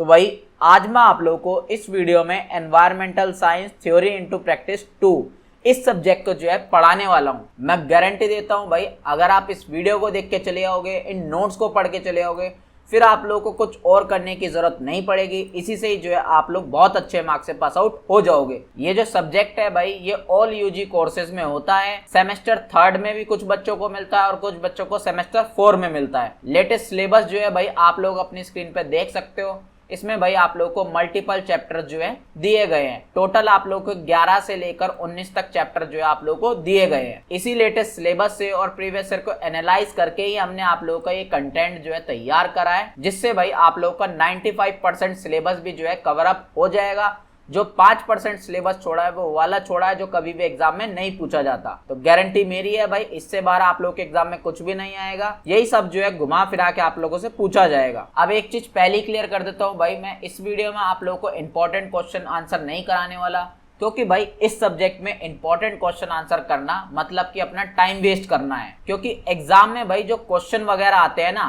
तो भाई आज मैं आप लोगों को इस वीडियो में environmental science theory into practice 2 इस सब्जेक्ट को जो है पढ़ाने वाला हूं। मैं गारंटी देता हूं भाई, अगर आप इस वीडियो को देख के चले आओगे, इन नोट्स को पढ़ के चले आओगे, फिर आप लोगों को कुछ और करने की जरूरत नहीं पड़ेगी। इसी से ही जो है आप लोग बहुत अच्छे मार्क्स से पास आउट हो जाओगे। ये जो सब्जेक्ट है भाई, ये ऑल यूजी कोर्सेज में होता है। सेमेस्टर 3 में भी कुछ बच्चों को मिलता है और कुछ बच्चों को सेमेस्टर 4 में मिलता है। लेटेस्ट सिलेबस जो है भाई आप लोग अपनी स्क्रीन पे देख सकते हो। इसमें भाई आप लोगों को मल्टीपल चैप्टर जो है दिए गए हैं। टोटल आप लोगों को 11 से लेकर 19 तक चैप्टर जो है आप लोगों को दिए गए हैं। इसी लेटेस्ट सिलेबस से और प्रीवियस ईयर को एनालाइज करके ही हमने आप लोगों का ये कंटेंट जो है तैयार करा है, जिससे भाई आप लोगों का 95% सिलेबस भी जो है कवर अप हो जाएगा। जो 5% सिलेबस छोड़ा है वो वाला छोड़ा है जो कभी भी एग्जाम में नहीं पूछा जाता। तो गारंटी मेरी है भाई, इससे बाहर आप लोग के एग्जाम में कुछ भी नहीं आएगा। यही सब जो है घुमा फिरा के आप लोगों से पूछा जाएगा। अब एक चीज पहले क्लियर कर देता हूँ भाई, मैं इस वीडियो में आप लोगों को इंपॉर्टेंट क्वेश्चन आंसर नहीं कराने वाला, क्योंकि भाई इस सब्जेक्ट में इंपॉर्टेंट क्वेश्चन आंसर करना मतलब कि अपना टाइम वेस्ट करना है। क्योंकि एग्जाम में भाई जो क्वेश्चन वगैरह आते हैं ना,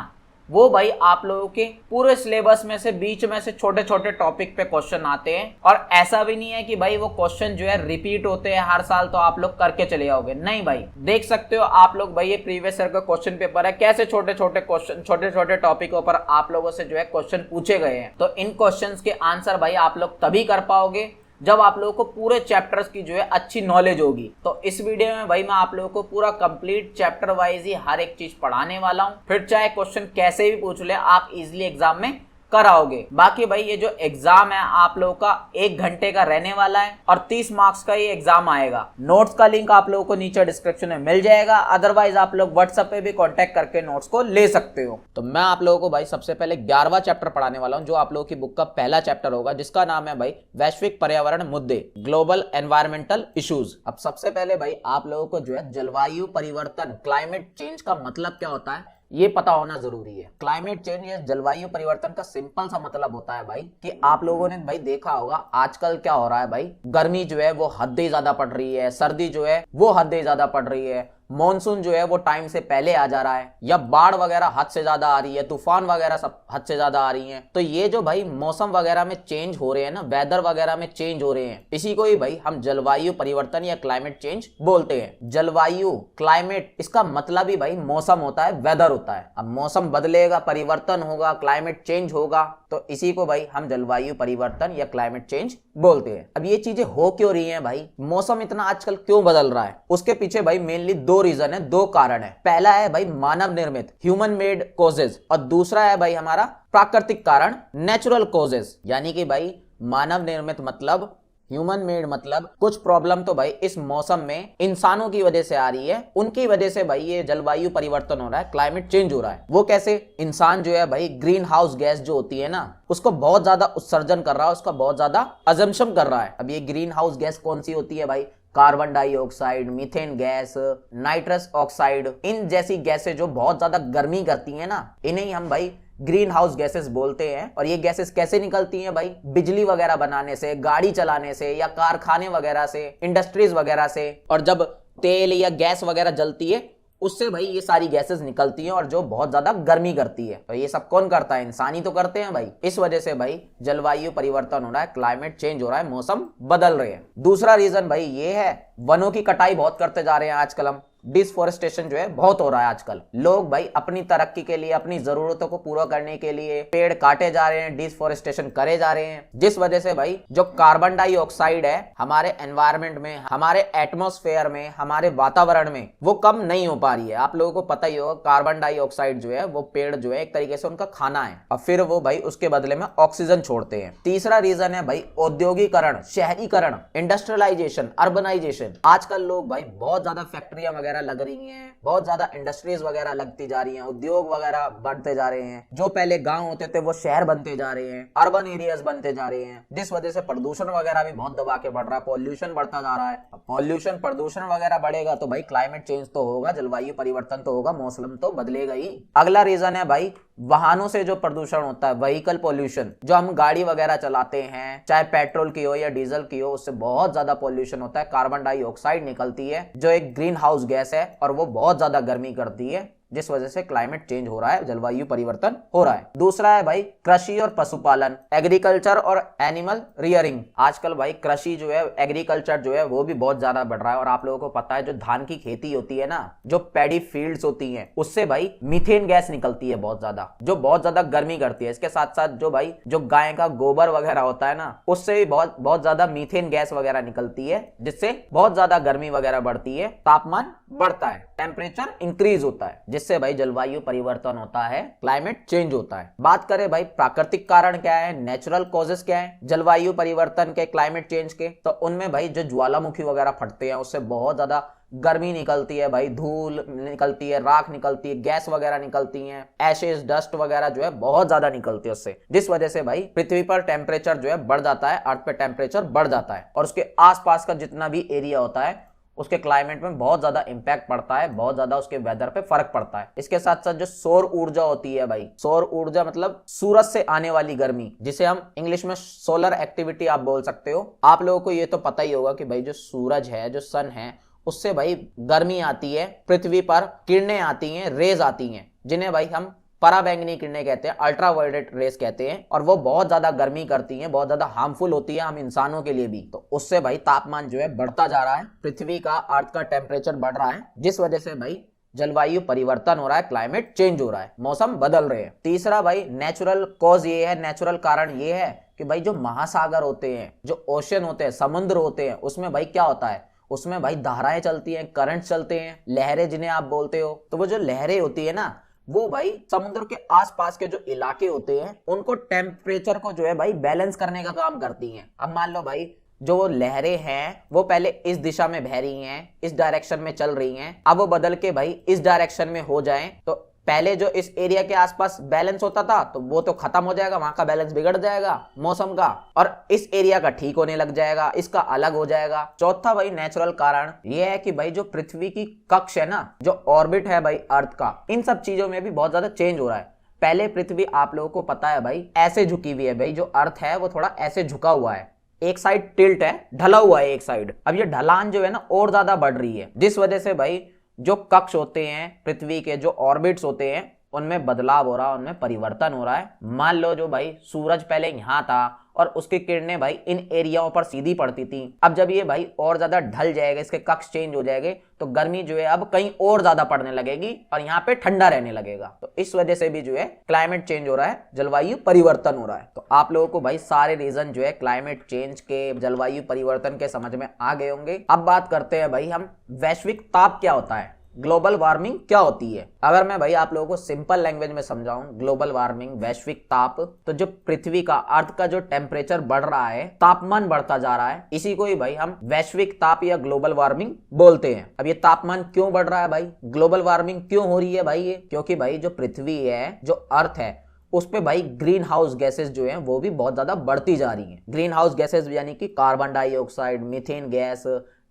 वो भाई आप लोगों के पूरे सिलेबस में से बीच में से छोटे छोटे टॉपिक पे क्वेश्चन आते हैं। और ऐसा भी नहीं है कि भाई वो क्वेश्चन जो है रिपीट होते हैं हर साल तो आप लोग करके चले जाओगे। नहीं भाई, देख सकते हो आप लोग भाई, ये प्रीवियस ईयर का क्वेश्चन पेपर है, कैसे छोटे छोटे क्वेश्चन छोटे छोटे टॉपिकों पर आप लोगों से जो है क्वेश्चन पूछे गए हैं। तो इन क्वेश्चन के आंसर भाई आप लोग तभी कर पाओगे जब आप लोगों को पूरे चैप्टर्स की जो है अच्छी नॉलेज होगी। तो इस वीडियो में भाई मैं आप लोगों को पूरा कंप्लीट चैप्टर वाइज ही हर एक चीज पढ़ाने वाला हूं। फिर चाहे क्वेश्चन कैसे भी पूछ ले, आप इजीली एग्जाम में कराओगे। बाकी भाई ये जो एग्जाम है आप लोगों का 1 घंटे का रहने वाला है और 30 मार्क्स का ये एग्जाम आएगा। नोट्स का लिंक आप लोगों को नीचे डिस्क्रिप्शन में मिल जाएगा, अदरवाइज आप लोग व्हाट्सएप पे भी कांटेक्ट करके नोट्स को ले सकते हो। तो मैं आप लोगों को भाई सबसे पहले 11वां चैप्टर पढ़ाने वाला हूं, जो आप लोगों की बुक का पहला चैप्टर होगा, जिसका नाम है भाई वैश्विक पर्यावरण मुद्दे, ग्लोबल एनवायरमेंटल इश्यूज। अब सबसे पहले भाई आप लोगों को जो है जलवायु परिवर्तन, क्लाइमेट चेंज का मतलब क्या होता है ये पता होना जरूरी है। क्लाइमेट चेंज या जलवायु परिवर्तन का सिंपल सा मतलब होता है भाई कि आप लोगों ने भाई देखा होगा आजकल क्या हो रहा है भाई, गर्मी जो है वो हद से ज्यादा पड़ रही है, सर्दी जो है वो हद से ज्यादा पड़ रही है, मॉनसून जो है वो टाइम से पहले आ जा रहा है, या बाढ़ वगैरह हद से ज्यादा आ रही है, तूफान वगैरह सब हद से ज्यादा आ रही हैं। तो ये जो भाई मौसम वगैरह में चेंज हो रहे हैं ना, वेदर वगैरह में चेंज हो रहे हैं, इसी को ही भाई हम जलवायु परिवर्तन या क्लाइमेट चेंज बोलते हैं। जलवायु, क्लाइमेट, इसका मतलब ही भाई मौसम होता है, वेदर होता है। अब मौसम बदलेगा, परिवर्तन होगा, क्लाइमेट चेंज होगा, तो इसी को भाई हम जलवायु परिवर्तन या क्लाइमेट चेंज बोलते हैं। अब ये चीजें हो क्यों रही हैं भाई, मौसम इतना आजकल क्यों बदल रहा है, उसके पीछे भाई मेनली 2 रीजन है, 2 कारण है। पहला है भाई मानव निर्मित, ह्यूमन मेड कॉजेज, और दूसरा है भाई हमारा प्राकृतिक कारण, नेचुरल कॉजेज। यानी कि भाई मानव निर्मित मतलब, ह्यूमन मेड मतलब कुछ प्रॉब्लम तो भाई इस मौसम में इंसानों की वजह से आ रही है, उनकी वजह से भाई ये जलवायु परिवर्तन हो रहा है, क्लाइमेट चेंज हो रहा है। वो कैसे? इंसान जो है भाई ग्रीन हाउस गैस जो होती है ना, उसको बहुत ज्यादा उत्सर्जन कर रहा है, उसका बहुत ज्यादा अजम्पशन कर रहा है। अब ये ग्रीन हाउस गैस कौन सी होती है भाई? Carbon dioxide, methane gas, nitrous oxide, इन जैसी गैसें जो बहुत ज्यादा गर्मी करती है ना, इन्हें हम भाई ग्रीन हाउस गैसेस बोलते हैं। और ये गैसेस कैसे निकलती हैं भाई? बिजली वगैरह बनाने से, गाड़ी चलाने से, या कारखाने वगैरह से, इंडस्ट्रीज वगैरह से। और जब तेल या गैस वगैरह जलती है उससे भाई ये सारी गैसेस निकलती हैं और जो बहुत ज्यादा गर्मी करती है। तो ये सब कौन करता है? इंसान ही तो करते हैं भाई। इस वजह से भाई जलवायु परिवर्तन हो रहा है, क्लाइमेट चेंज हो रहा है, मौसम बदल रहे हैं। दूसरा रीजन भाई ये है, वनों की कटाई बहुत करते जा रहे हैं आजकल हम। डिसफॉरेस्टेशन जो है बहुत हो रहा है आजकल। लोग भाई अपनी तरक्की के लिए, अपनी जरूरतों को पूरा करने के लिए पेड़ काटे जा रहे हैं, डिसफॉरेस्टेशन करे जा रहे हैं, जिस वजह से भाई जो कार्बन डाइऑक्साइड है हमारे एनवायरनमेंट में, हमारे एटमॉस्फेयर में, हमारे वातावरण में, वो कम नहीं हो पा रही है। आप लोगों को पता ही होगा कार्बन डाइऑक्साइड जो है वो पेड़ जो है एक तरीके से उनका खाना है, और फिर वो भाई उसके बदले में ऑक्सीजन छोड़ते हैं। तीसरा रीजन है भाई औद्योगिकरण, शहरीकरण, इंडस्ट्रियलाइजेशन, अर्बनाइजेशन। आजकल लोग भाई बहुत ज्यादा फैक्ट्रियां वगैरह लग रही हैं, बहुत ज्यादा इंडस्ट्रीज वगैरह लगती जा रही हैं, उद्योग वगैरह बढ़ते जा रहे हैं। जो पहले गांव होते थे वो शहर बनते जा रहे हैं, अर्बन एरियाज बनते जा रहे हैं, जिस वजह से प्रदूषण वगैरह भी बहुत दबा के बढ़ रहा है, पॉल्यूशन बढ़ता जा रहा है। पॉल्यूशन, प्रदूषण वगैरह बढ़ेगा तो भाई क्लाइमेट चेंज तो होगा, जलवायु परिवर्तन तो होगा, मौसम तो बदलेगा ही। अगला रीजन है भाई वाहनों से जो प्रदूषण होता है, व्हीकल पॉल्यूशन। जो हम गाड़ी वगैरह चलाते हैं, चाहे पेट्रोल की हो या डीजल की हो, उससे बहुत ज्यादा पॉल्यूशन होता है, कार्बन डाइऑक्साइड निकलती है जो एक ग्रीन हाउस गैस है और वो बहुत ज्यादा गर्मी करती है। जिस वजह से क्लाइमेट चेंज हो रहा है, जलवायु परिवर्तन हो रहा है। दूसरा है भाई कृषि और पशुपालन, एग्रीकल्चर और एनिमल रियरिंग। आजकल भाई कृषि जो है, एग्रीकल्चर जो है वो भी बहुत ज्यादा बढ़ रहा है। और आप लोगों को पता है जो धान की खेती होती है ना, जो पैडी फील्ड्स होती हैं, उससे भाई मीथेन गैस निकलती है बहुत ज्यादा, जो बहुत ज्यादा गर्मी करती है। इसके साथ साथ जो भाई जो गाय का गोबर वगैरह होता है ना, उससे भी बहुत ज्यादा मीथेन गैस वगैरह निकलती है, जिससे बहुत ज्यादा गर्मी वगैरह बढ़ती है, तापमान बढ़ता है, टेम्परेचर इंक्रीज होता है, जिससे भाई जलवायु परिवर्तन होता है, क्लाइमेट चेंज होता है। बात करें भाई प्राकृतिक कारण क्या है, नेचुरल कॉजेस क्या है जलवायु परिवर्तन के, क्लाइमेट चेंज के, तो उनमें भाई जो ज्वालामुखी वगैरह फटते हैं उससे बहुत ज्यादा गर्मी निकलती है भाई, धूल निकलती है, राख निकलती है, गैस वगैरह निकलती है, एशेज डस्ट वगैरह जो है बहुत ज्यादा निकलती है उससे, जिस वजह से भाई पृथ्वी पर टेम्परेचर जो है बढ़ जाता है, अर्थ पे टेम्परेचर बढ़ जाता है, और उसके आसपास का जितना भी एरिया होता है उसके क्लाइमेट में बहुत ज्यादा इंपैक्ट पड़ता है, बहुत ज्यादा उसके वेदर पे फर्क पड़ता है। इसके साथ साथ जो सौर ऊर्जा होती है भाई, सौर ऊर्जा मतलब सूरज से आने वाली गर्मी, जिसे हम इंग्लिश में सोलर एक्टिविटी आप बोल सकते हो। आप लोगों को ये तो पता ही होगा कि भाई जो सूरज है, जो सन है, उससे भाई गर्मी आती है, पृथ्वी पर किरणें आती हैं, रेज आती हैं, जिन्हें भाई हम पराबैंगनी किरणें कहते हैं, अल्ट्रावायलेट रेस कहते हैं, और वो बहुत ज्यादा गर्मी करती हैं, बहुत ज्यादा हार्मफुल होती है हम इंसानों के लिए भी। तो उससे भाई तापमान जो है बढ़ता जा रहा है, पृथ्वी का, अर्थ का टेम्परेचर बढ़ रहा है, जिस वजह से भाई जलवायु परिवर्तन हो रहा है, क्लाइमेट चेंज हो रहा है, मौसम बदल रहे हैं। तीसरा भाई नेचुरल कॉज ये है, नेचुरल कारण ये है कि भाई जो महासागर होते हैं, जो ओशन होते हैं, समुद्र होते हैं, उसमें भाई क्या होता है, उसमें भाई धाराएं चलती हैं, करंट चलते हैं, लहरें जिन्हें आप बोलते हो। तो वो जो लहरें होती है ना, वो भाई समुद्र के आसपास के जो इलाके होते हैं उनको टेम्परेचर को जो है भाई बैलेंस करने का काम करती हैं। अब मान लो भाई जो लहरें हैं वो पहले इस दिशा में बह रही हैं, इस डायरेक्शन में चल रही हैं, अब वो बदल के भाई इस डायरेक्शन में हो जाएं, तो पहले जो इस एरिया के आसपास बैलेंस होता था तो वो तो खत्म हो जाएगा, वहां का बैलेंस बिगड़ जाएगा मौसम का, और इस एरिया का ठीक होने लग जाएगा, इसका अलग हो जाएगा। चौथा भाई नेचुरल कारण ये है कि भाई जो पृथ्वी की कक्ष है ना, जो ऑर्बिट है भाई अर्थ का, इन सब चीजों में भी बहुत ज्यादा चेंज हो रहा है। पहले पृथ्वी आप लोगों को पता है भाई ऐसे झुकी हुई है, भाई जो अर्थ है वो थोड़ा ऐसे झुका हुआ है, एक साइड टिल्ट है, ढला हुआ है एक साइड। अब ये ढलान जो है ना और ज्यादा बढ़ रही है, जिस वजह से भाई जो कक्ष होते हैं पृथ्वी के, जो ऑर्बिट्स होते हैं, उनमें बदलाव हो रहा है, उनमें परिवर्तन हो रहा है। मान लो जो भाई सूरज पहले यहाँ था और उसकी किरणें भाई इन एरियाओं पर सीधी पड़ती थी, अब जब ये भाई और ज्यादा ढल जाएगा, इसके कक्ष चेंज हो जाएंगे, तो गर्मी जो है अब कहीं और ज्यादा पड़ने लगेगी और यहाँ पे ठंडा रहने लगेगा। तो इस वजह से भी जो है क्लाइमेट चेंज हो रहा है, जलवायु परिवर्तन हो रहा है। तो आप लोगों को भाई सारे रीजन जो है क्लाइमेट चेंज के, जलवायु परिवर्तन के समझ में आ गए होंगे। अब बात करते हैं भाई हम वैश्विक ताप क्या होता है, ग्लोबल वार्मिंग क्या होती है। अगर मैं भाई आप लोगों को सिंपल लैंग्वेज में समझाऊं, ग्लोबल वार्मिंग, वैश्विक ताप, तो जो पृथ्वी का, अर्थ का जो टेम्परेचर बढ़ रहा है, तापमान बढ़ता जा रहा है, इसी को ही भाई हम वैश्विक ताप या ग्लोबल वार्मिंग बोलते हैं। अब ये तापमान क्यों बढ़ रहा है भाई, ग्लोबल वार्मिंग क्यों हो रही है भाई ये, क्योंकि भाई जो पृथ्वी है, जो अर्थ है, उस पे भाई ग्रीन हाउस गैसेस जो हैं वो भी बहुत ज्यादा बढ़ती जा रही हैं। ग्रीन हाउस गैसेस यानी कि carbon dioxide, methane gas,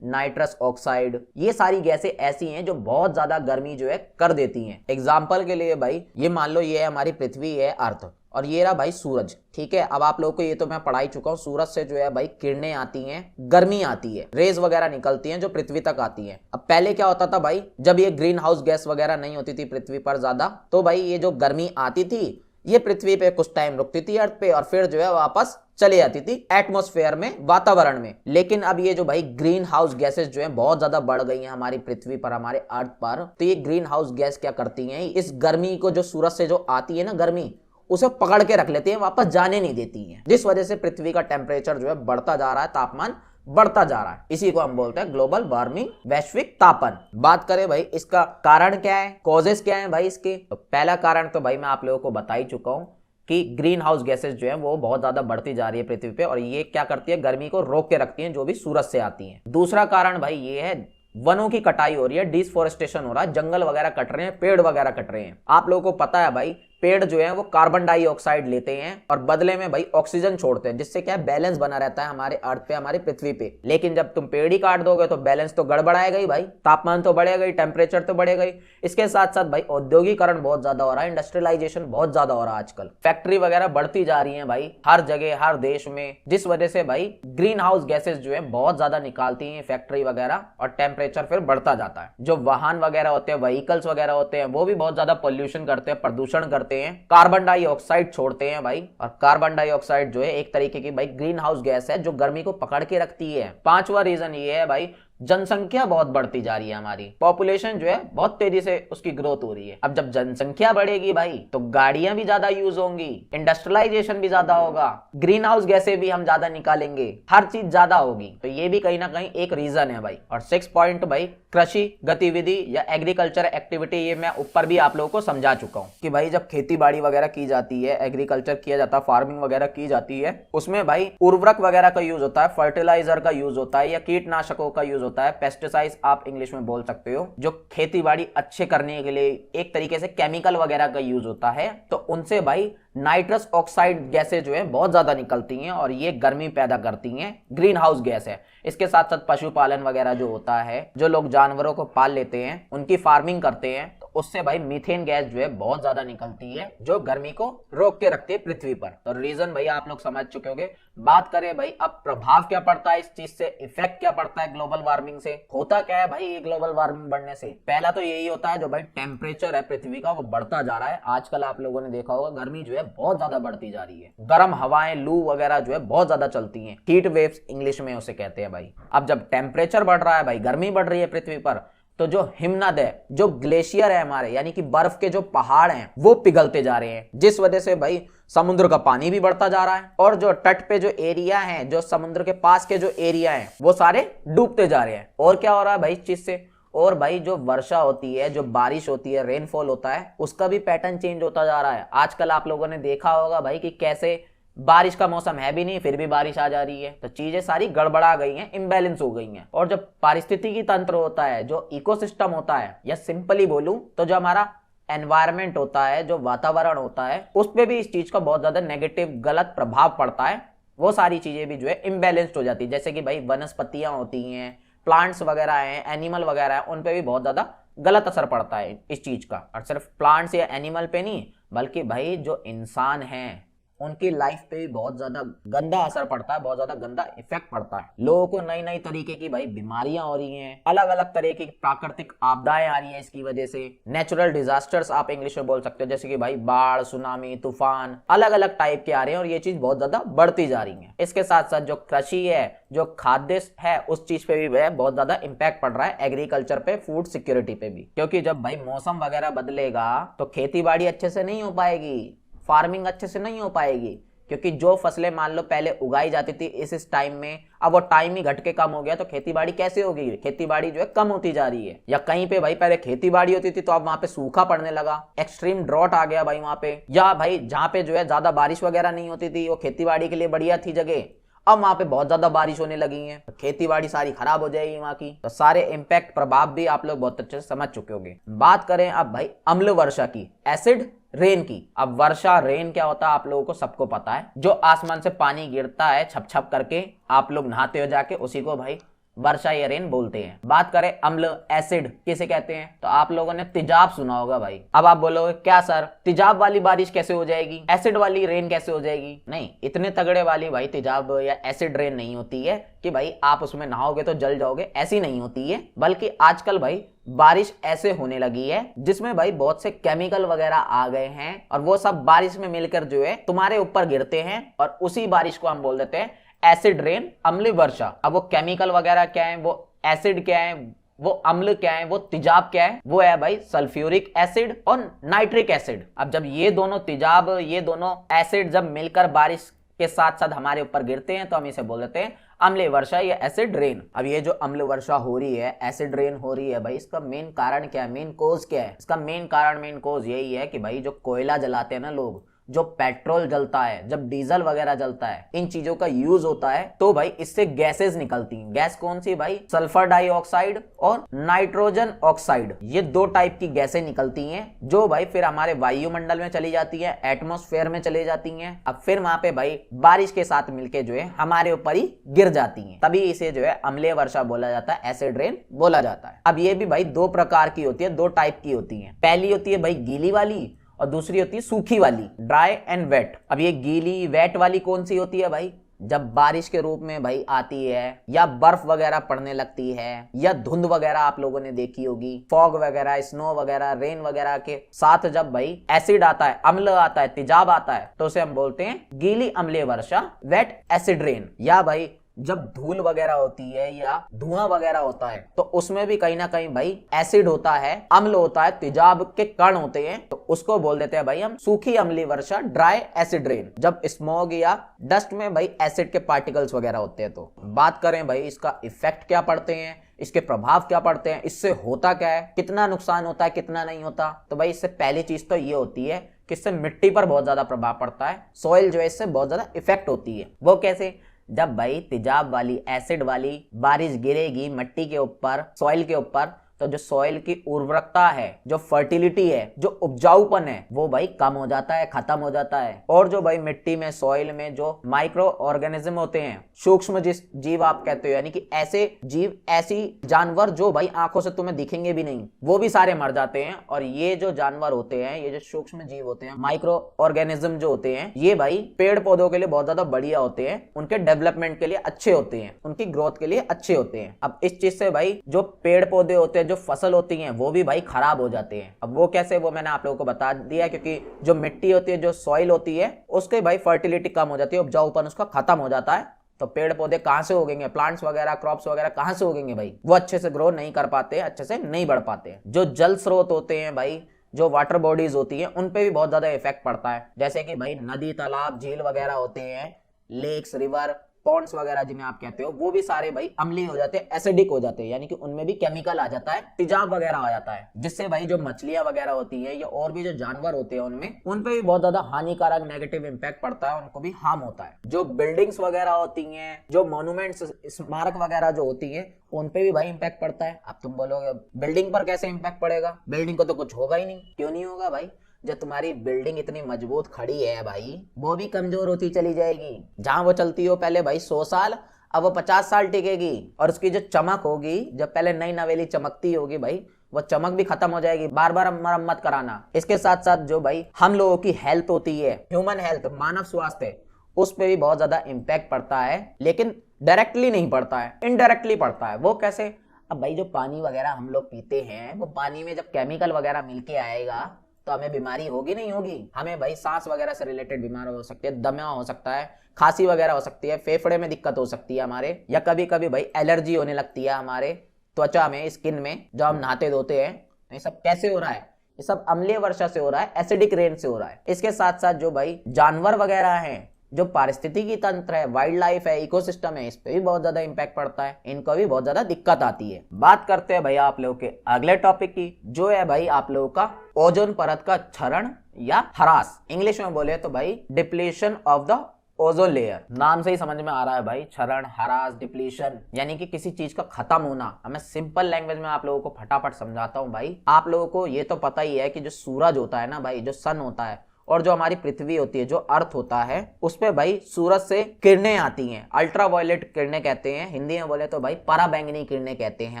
nitrous oxide, ये सारी गैसें ऐसी हैं जो बहुत ज्यादा गर्मी जो है कर देती हैं। एग्जाम्पल के लिए भाई ये मान लो ये है हमारी पृथ्वी है, अर्थ, और ये रहा भाई सूरज, ठीक है। अब आप लोगों को ये तो मैं पढ़ा ही चुका हूँ, सूरज से जो है भाई किरणें आती हैं, गर्मी आती है, रेज वगैरह निकलती हैं जो पृथ्वी तक आती हैं। अब पहले क्या होता था भाई, जब ये ग्रीन हाउस गैस वगैरह नहीं होती थी पृथ्वी पर ज्यादा, तो भाई ये जो गर्मी आती थी ये पृथ्वी पे कुछ टाइम रुकती थी अर्थ पे, और फिर जो है वापस चली जाती थी एटमॉस्फेयर में, वातावरण में। लेकिन अब ये जो भाई ग्रीन हाउस गैसेस जो है बहुत ज्यादा बढ़ गई हैं हमारी पृथ्वी पर, हमारे अर्थ पर, तो ये ग्रीन हाउस गैस क्या करती हैं, इस गर्मी को, जो सूरज से जो आती है ना गर्मी, उसे पकड़ के रख लेती हैं, वापस जाने नहीं देती हैं, जिस वजह से पृथ्वी का टेम्परेचर जो है बढ़ता जा रहा है, तापमान बढ़ता जा रहा है। इसी को हम बोलते हैं ग्लोबल वार्मिंग, वैश्विक तापन। बात करें भाई इसका कारण क्या है, कॉजेस क्या है भाई इसके, तो पहला कारण तो भाई मैं आप लोगों को बता ही चुका हूं कि ग्रीन हाउस गैसेस जो है वो बहुत ज्यादा बढ़ती जा रही है पृथ्वी पे, और ये क्या करती है, गर्मी को रोक के रखती है जो भी सूरज से आती है। दूसरा कारण भाई ये है, वनों की कटाई हो रही है, डिफोरेस्टेशन हो रहा है, जंगल वगैरह कट रहे हैं, पेड़ वगैरह कट रहे हैं। आप लोगों को पता है भाई पेड़ जो है वो कार्बन डाइऑक्साइड लेते हैं और बदले में भाई ऑक्सीजन छोड़ते हैं, जिससे क्या है बैलेंस बना रहता है हमारे अर्थ पे, हमारी पृथ्वी पे। लेकिन जब तुम पेड़ ही काट दोगे तो बैलेंस तो गड़बड़ाएगा ही भाई, तापमान तो बढ़ेगा ही, टेम्परेचर तो बढ़ेगा ही। इसके साथ साथ भाई औद्योगिकरण बहुत ज्यादा हो रहा है, इंडस्ट्रियलाइजेशन बहुत ज्यादा हो रहा है आजकल, फैक्ट्री वगैरह बढ़ती जा रही है भाई हर जगह हर देश में, जिस वजह से भाई ग्रीन हाउस गैसेज जो है बहुत ज्यादा निकालती है फैक्ट्री वगैरह, और टेम्परेचर फिर बढ़ता जाता है। जो वाहन वगैरह होते हैं, व्हीकल्स वगैरह होते हैं, वो भी बहुत ज्यादा पोल्यूशन करते हैं, प्रदूषण करते हैं, कार्बन डाइऑक्साइड छोड़ते हैं भाई। और कार्बन डाइऑक्साइड जो है एक तरीके की भाई ग्रीन हाउस गैस है जो गर्मी को पकड़ के रखती है। पांचवा रीजन ये है भाई, जनसंख्या बहुत बढ़ती जा रही है, हमारी पॉपुलेशन जो है बहुत तेजी से उसकी ग्रोथ हो रही है। अब जब जनसंख्या बढ़ेगी भाई तो गाड़ियां भी ज्यादा यूज होंगी, इंडस्ट्रियलाइजेशन भी ज्यादा होगा, ग्रीन हाउस गैसें भी हम ज्यादा निकालेंगे, हर चीज ज्यादा होगी, तो ये भी कहीं ना कहीं एक रीजन है भाई। और 6 पॉइंट भाई, कृषि गतिविधि या एग्रीकल्चर एक्टिविटी, ये मैं ऊपर भी आप लोगों को समझा चुका हूं कि भाई जब खेती बाड़ी वगैरह की जाती है, एग्रीकल्चर किया जाता है, फार्मिंग वगैरह की जाती है, उसमें भाई उर्वरक वगैरह का यूज होता है, फर्टिलाइजर का यूज होता है, या कीटनाशकों का यूज होता है, पेस्टिसाइड्स आप इंग्लिश में बोल सकते हो, जो खेती बाड़ी अच्छे करने के लिए एक तरीके से केमिकल वगैरह का यूज होता है। तो उनसे भाई नाइट्रस ऑक्साइड गैसें जो है बहुत ज्यादा निकलती हैं और ये गर्मी पैदा करती हैं, ग्रीन हाउस गैस है। इसके साथ साथ पशुपालन वगैरह जो होता है, जो लोग जानवरों को पाल लेते हैं, उनकी फार्मिंग करते हैं, तो उससे भाई मीथेन गैस जो है बहुत ज्यादा निकलती है जो गर्मी को रोक के रखती है पृथ्वी पर। तो रीजन भाई आप लोग समझ चुके होंगे। बात करें भाई अब प्रभाव क्या पड़ता है इस चीज से, इफेक्ट क्या पड़ता है ग्लोबल वार्मिंग से, होता क्या है भाई ये ग्लोबल वार्मिंग बढ़ने से। पहला तो यही होता है जो भाई टेम्परेचर है पृथ्वी का वो बढ़ता जा रहा है। आजकल आप लोगों ने देखा होगा गर्मी जो है बहुत ज्यादा बढ़ती जा रही है, गर्म हवाएं लू वगैरह जो है बहुत ज्यादा चलती हैं, हीट वेव्स इंग्लिश में उसे कहते हैं भाई। अब जब टेम्परेचर बढ़ रहा है भाई, गर्मी बढ़ रही है पृथ्वी पर, तो जो हिमनद है, जो ग्लेशियर है हमारे, यानी कि बर्फ के जो पहाड़ हैं वो पिघलते जा रहे हैं, जिस वजह से भाई समुद्र का पानी भी बढ़ता जा रहा है, और जो तट पे जो एरिया है, जो समुद्र के पास के जो एरिया हैं वो सारे डूबते जा रहे हैं। और क्या हो रहा है भाई इस चीज से, और भाई जो वर्षा होती है, जो बारिश होती है, रेनफॉल होता है, उसका भी पैटर्न चेंज होता जा रहा है। आजकल आप लोगों ने देखा होगा भाई कि कैसे बारिश का मौसम है भी नहीं फिर भी बारिश आ जा रही है, तो चीजें सारी गड़बड़ा गई हैं, इम्बैलेंस हो गई हैं। और जो पारिस्थितिकी तंत्र होता है, जो इकोसिस्टम होता है, या सिंपली बोलूं तो जो हमारा एनवायरमेंट होता है, जो वातावरण होता है, उस पर भी इस चीज का बहुत ज्यादा नेगेटिव गलत प्रभाव पड़ता है। वो सारी चीजें भी जो है इम्बैलेंस्ड हो जाती है, जैसे कि भाई वनस्पतियां होती हैं, प्लांट्स वगैरह हैं, एनिमल वगैरह है, उन पे भी बहुत ज्यादा गलत असर पड़ता है इस चीज का। और सिर्फ प्लांट्स या एनिमल पे नहीं, बल्कि भाई जो इंसान हैं उनकी लाइफ पे भी बहुत ज्यादा गंदा असर पड़ता है, बहुत ज्यादा गंदा इफेक्ट पड़ता है। लोगों को नई नई तरीके की भाई बीमारियां हो रही हैं, अलग अलग तरह की प्राकृतिक आपदाएं आ रही है इसकी वजह से, नेचुरल डिजास्टर्स आप इंग्लिश में बोल सकते हो, जैसे कि भाई बाढ़, सुनामी, तूफान, अलग अलग टाइप के आ रहे हैं, और ये चीज बहुत ज्यादा बढ़ती जा रही है। इसके साथ साथ जो कृषि है, जो खाद्य है, उस चीज पे भी बहुत ज्यादा इंपैक्ट पड़ रहा है, एग्रीकल्चर पे, फूड सिक्योरिटी पे भी। क्योंकि जब भाई मौसम वगैरह बदलेगा तो खेती बाड़ी अच्छे से नहीं हो पाएगी, फार्मिंग अच्छे से नहीं हो पाएगी, क्योंकि जो फसलें मान लो पहले उगाई जाती थी इस टाइम में, अब वो टाइम ही घट के कम हो गया, तो खेती बाड़ी कैसे होगी, खेती बाड़ी जो है कम होती जा रही है। या कहीं पे भाई पहले खेती बाड़ी होती थी तो अब वहां पे सूखा पड़ने लगा, एक्सट्रीम ड्रॉट आ गया भाई वहां पे। या भाई जहां पे जो है ज्यादा बारिश वगैरह नहीं होती थी, वो खेती बाड़ी के लिए बढ़िया थी जगह, अब वहां पे बहुत ज्यादा बारिश होने लगी है, तो खेती बाड़ी सारी खराब हो जाएगी वहां की। तो सारे इंपैक्ट प्रभाव भी आप लोग बहुत अच्छे से समझ चुके होंगे। बात करें अब भाई अम्ल वर्षा की, एसिड रेन की। अब वर्षा, रेन क्या होता है आप लोगों को सबको पता है, जो आसमान से पानी गिरता है छप छप करके, आप लोग नहाते हो जाके, उसी को भाई वर्षा या रेन बोलते हैं। बात करें अम्ल, एसिड किसे कहते हैं, तो आप लोगों ने तेजाब सुना होगा भाई। अब आप बोलोगे क्या सर तेजाब वाली बारिश कैसे हो जाएगी, एसिड वाली रेन कैसे हो जाएगी। नहीं, इतने तगड़े वाली भाई तेजाब या एसिड रेन नहीं होती है कि भाई आप उसमें नहाओगे तो जल जाओगे, ऐसी नहीं होती है। बल्कि आजकल भाई बारिश ऐसे होने लगी है जिसमें भाई बहुत से केमिकल वगैरह आ गए हैं, और वो सब बारिश में मिलकर जो है तुम्हारे ऊपर गिरते हैं, और उसी बारिश को हम बोल देते हैं एसिड रेन, अम्लीय वर्षा। अब वो केमिकल वगैरह क्या है, वो एसिड क्या है, वो अम्ल क्या है, वो तेजाब क्या है, वो है भाई सल्फ्यूरिक एसिड और नाइट्रिक एसिड। अब जब ये दोनों तेजाब, ये दोनों एसिड जब मिलकर बारिश के साथ साथ हमारे ऊपर गिरते हैं तो हम इसे बोल देते हैं अम्लीय वर्षा या एसिड रेन। अब ये जो अम्ल वर्षा हो रही है, एसिड रेन हो रही है भाई, इसका मेन कारण क्या है, मेन कोज क्या है। इसका मेन कारण, मेन कोज यही है कि भाई जो कोयला जलाते हैं ना लोग, जो पेट्रोल जलता है, जब डीजल वगैरह जलता है, इन चीजों का यूज होता है तो भाई इससे गैसेस निकलती हैं। गैस कौन सी भाई? सल्फर डाइऑक्साइड और नाइट्रोजन ऑक्साइड, ये दो टाइप की गैसें निकलती हैं जो भाई फिर हमारे वायुमंडल में चली जाती है, एटमॉस्फेयर में चली जाती हैं। अब फिर वहां पे भाई बारिश के साथ मिलके जो है हमारे ऊपर ही गिर जाती हैं, तभी इसे जो है अम्लीय वर्षा बोला जाता है, एसिड रेन बोला जाता है। अब ये भी भाई दो प्रकार की होती है, दो टाइप की होती है। पहली होती है भाई गीली वाली और दूसरी होती है सूखी वाली, ड्राई एंड वेट। अब ये गीली वेट वाली कौन सी होती है भाई? जब बारिश के रूप में भाई आती है या बर्फ वगैरह पड़ने लगती है या धुंध वगैरह आप लोगों ने देखी होगी, फॉग वगैरह, स्नो वगैरह, रेन वगैरह के साथ जब भाई एसिड आता है, अम्ल आता है, तेजाब आता है, तो उसे हम बोलते हैं गीली अम्लीय वर्षा, वेट एसिड रेन। या भाई जब धूल वगैरह होती है या धुआं वगैरह होता है तो उसमें भी कहीं ना कहीं भाई एसिड होता है, अम्ल होता है, तेजाब के कण होते हैं, तो उसको बोल देते हैं भाई हम सूखी अम्लीय वर्षा, ड्राई एसिड रेन। जब स्मॉग या डस्ट में भाई एसिड के पार्टिकल्स वगैरह होते हैं। तो बात करें भाई इसका इफेक्ट क्या पड़ते हैं, इसके प्रभाव क्या पड़ते हैं, इससे होता क्या है, कितना नुकसान होता है, कितना नहीं होता। तो भाई इससे पहली चीज तो ये होती है कि इससे मिट्टी पर बहुत ज्यादा प्रभाव पड़ता है, सॉइल जो है इससे बहुत ज्यादा इफेक्ट होती है। वो कैसे? जब भाई तेजाब वाली, एसिड वाली बारिश गिरेगी मिट्टी के ऊपर, सॉइल के ऊपर, तो जो सॉइल की उर्वरकता है, जो फर्टिलिटी है, जो उपजाऊपन है, वो भाई कम हो जाता है, खत्म हो जाता है। और जो भाई मिट्टी में, सॉइल में जो माइक्रो ऑर्गेनिज्म होते हैं, सूक्ष्म जीव आप कहते हो, यानी कि ऐसे जीव, ऐसी जानवर जो भाई आंखों से तुम्हें दिखेंगे भी नहीं, वो भी सारे मर जाते हैं। और ये जो जानवर होते हैं, ये जो सूक्ष्म जीव होते हैं, माइक्रो ऑर्गेनिज्म जो होते हैं, ये भाई पेड़ पौधों के लिए बहुत ज्यादा बढ़िया होते हैं, उनके डेवलपमेंट के लिए अच्छे होते हैं, उनकी ग्रोथ के लिए अच्छे होते हैं। अब इस चीज से भाई जो पेड़ पौधे होते हैं, जो फसल होती हैं, वो भी भाई खराब हो जाते हैं। अब वो कैसे, वो मैंने आप लोगों को बता दिया, क्योंकि जो मिट्टी होती है, जो सॉइल होती है, उसके भाई फर्टिलिटी कम हो जाती है, उपजाऊपन उसका खत्म हो जाता है। तो पेड़ पौधे कहां से उगेंगे, प्लांट्स वगैरह, क्रॉप्स वगैरह कहां से उगेंगे भाई? वो अच्छे से ग्रो नहीं कर पाते, अच्छे से नहीं बढ़ पाते। जो जल स्रोत होते हैं भाई, जो वाटर बॉडीज होती हैं, उन पे भी बहुत ज्यादा इफेक्ट पड़ता है। जैसे कि भाई नदी, तालाब, झील वगैरह होते हैं, लेक्स, रिवर, पॉन्ड्स वगैरह जिन्हें आप कहते हो, वो भी सारे भाई अम्लीय हो जाते हैं, एसिडिक हो जाते हैं, यानी कि उनमें भी केमिकल आ जाता है, तेजाब वगैरह आ जाता है, जिससे भाई जो मछलियां वगैरह होती है या और भी जो जानवर होते हैं उनमें, उन पे भी बहुत ज्यादा हानिकारक नेगेटिव इंपैक्ट पड़ता है, उनको भी हार्म होता है। जो बिल्डिंग्स वगैरह होती हैं, जो मॉन्यूमेंट्स, स्मारक वगैरह जो होती है, उन पे भी भाई इंपैक्ट पड़ता है। अब तुम बोलोगे बिल्डिंग पर कैसे इंपैक्ट पड़ेगा? बिल्डिंग को तो कुछ होगा ही नहीं। क्यों नहीं होगा भाई? जब तुम्हारी बिल्डिंग इतनी मजबूत खड़ी है भाई, वो भी कमजोर होती चली जाएगी। जहां वो चलती हो पहले भाई 100 साल, अब वो 50 साल टिकेगी। और उसकी जो चमक होगी, जब पहले नई नवेली चमकती होगी भाई, वो चमक भी खत्म हो जाएगी, बार बार मरम्मत कराना। इसके साथ साथ जो भाई हम लोगों की हेल्थ होती है, ह्यूमन हेल्थ, मानव स्वास्थ्य, उस पर भी बहुत ज्यादा इंपैक्ट पड़ता है, लेकिन डायरेक्टली नहीं पड़ता है, इनडायरेक्टली पड़ता है। वो कैसे? अब भाई जो पानी वगैरह हम लोग पीते हैं, वो पानी में जब केमिकल वगैरह मिलके आएगा तो हमें बीमारी होगी नहीं होगी? हमें भाई सांस वगैरह से रिलेटेड बीमारी हो सकती है, दमा हो सकता है, खांसी वगैरह हो सकती है, फेफड़े में दिक्कत हो सकती है हमारे, या कभी कभी भाई एलर्जी होने लगती है हमारे त्वचा में, स्किन में, जब हम नहाते धोते हैं। ये सब कैसे हो रहा है? ये सब अम्लीय वर्षा से हो रहा है, एसिडिक रेन से हो रहा है। इसके साथ साथ जो भाई जानवर वगैरह हैं, जो पारिस्थितिकी तंत्र है, वाइल्ड लाइफ है, इकोसिस्टम है, इस पे भी बहुत ज्यादा इंपैक्ट पड़ता है, इनको भी बहुत ज्यादा दिक्कत आती है। बात करते हैं भाई आप लोगों के अगले टॉपिक की, जो है भाई आप लोगों का ओजोन परत का क्षरण या ह्रास। इंग्लिश में बोले तो भाई depletion of the ozone layer. नाम से ही समझ में आ रहा है भाई, क्षरण, ह्रास, डिप्लीशन, यानी कि किसी चीज का खत्म होना। मैं सिंपल लैंग्वेज में आप लोगों को फटाफट समझाता हूँ भाई। आप लोगों को ये तो पता ही है कि जो सूरज होता है ना भाई, जो सन होता है, और जो हमारी पृथ्वी होती है, जो अर्थ होता है, उस पे भाई सूरज से किरणें आती हैं, अल्ट्रावायलेट किरणें कहते हैं, हिंदी में बोले तो भाई पराबैंगनी किरणें कहते हैं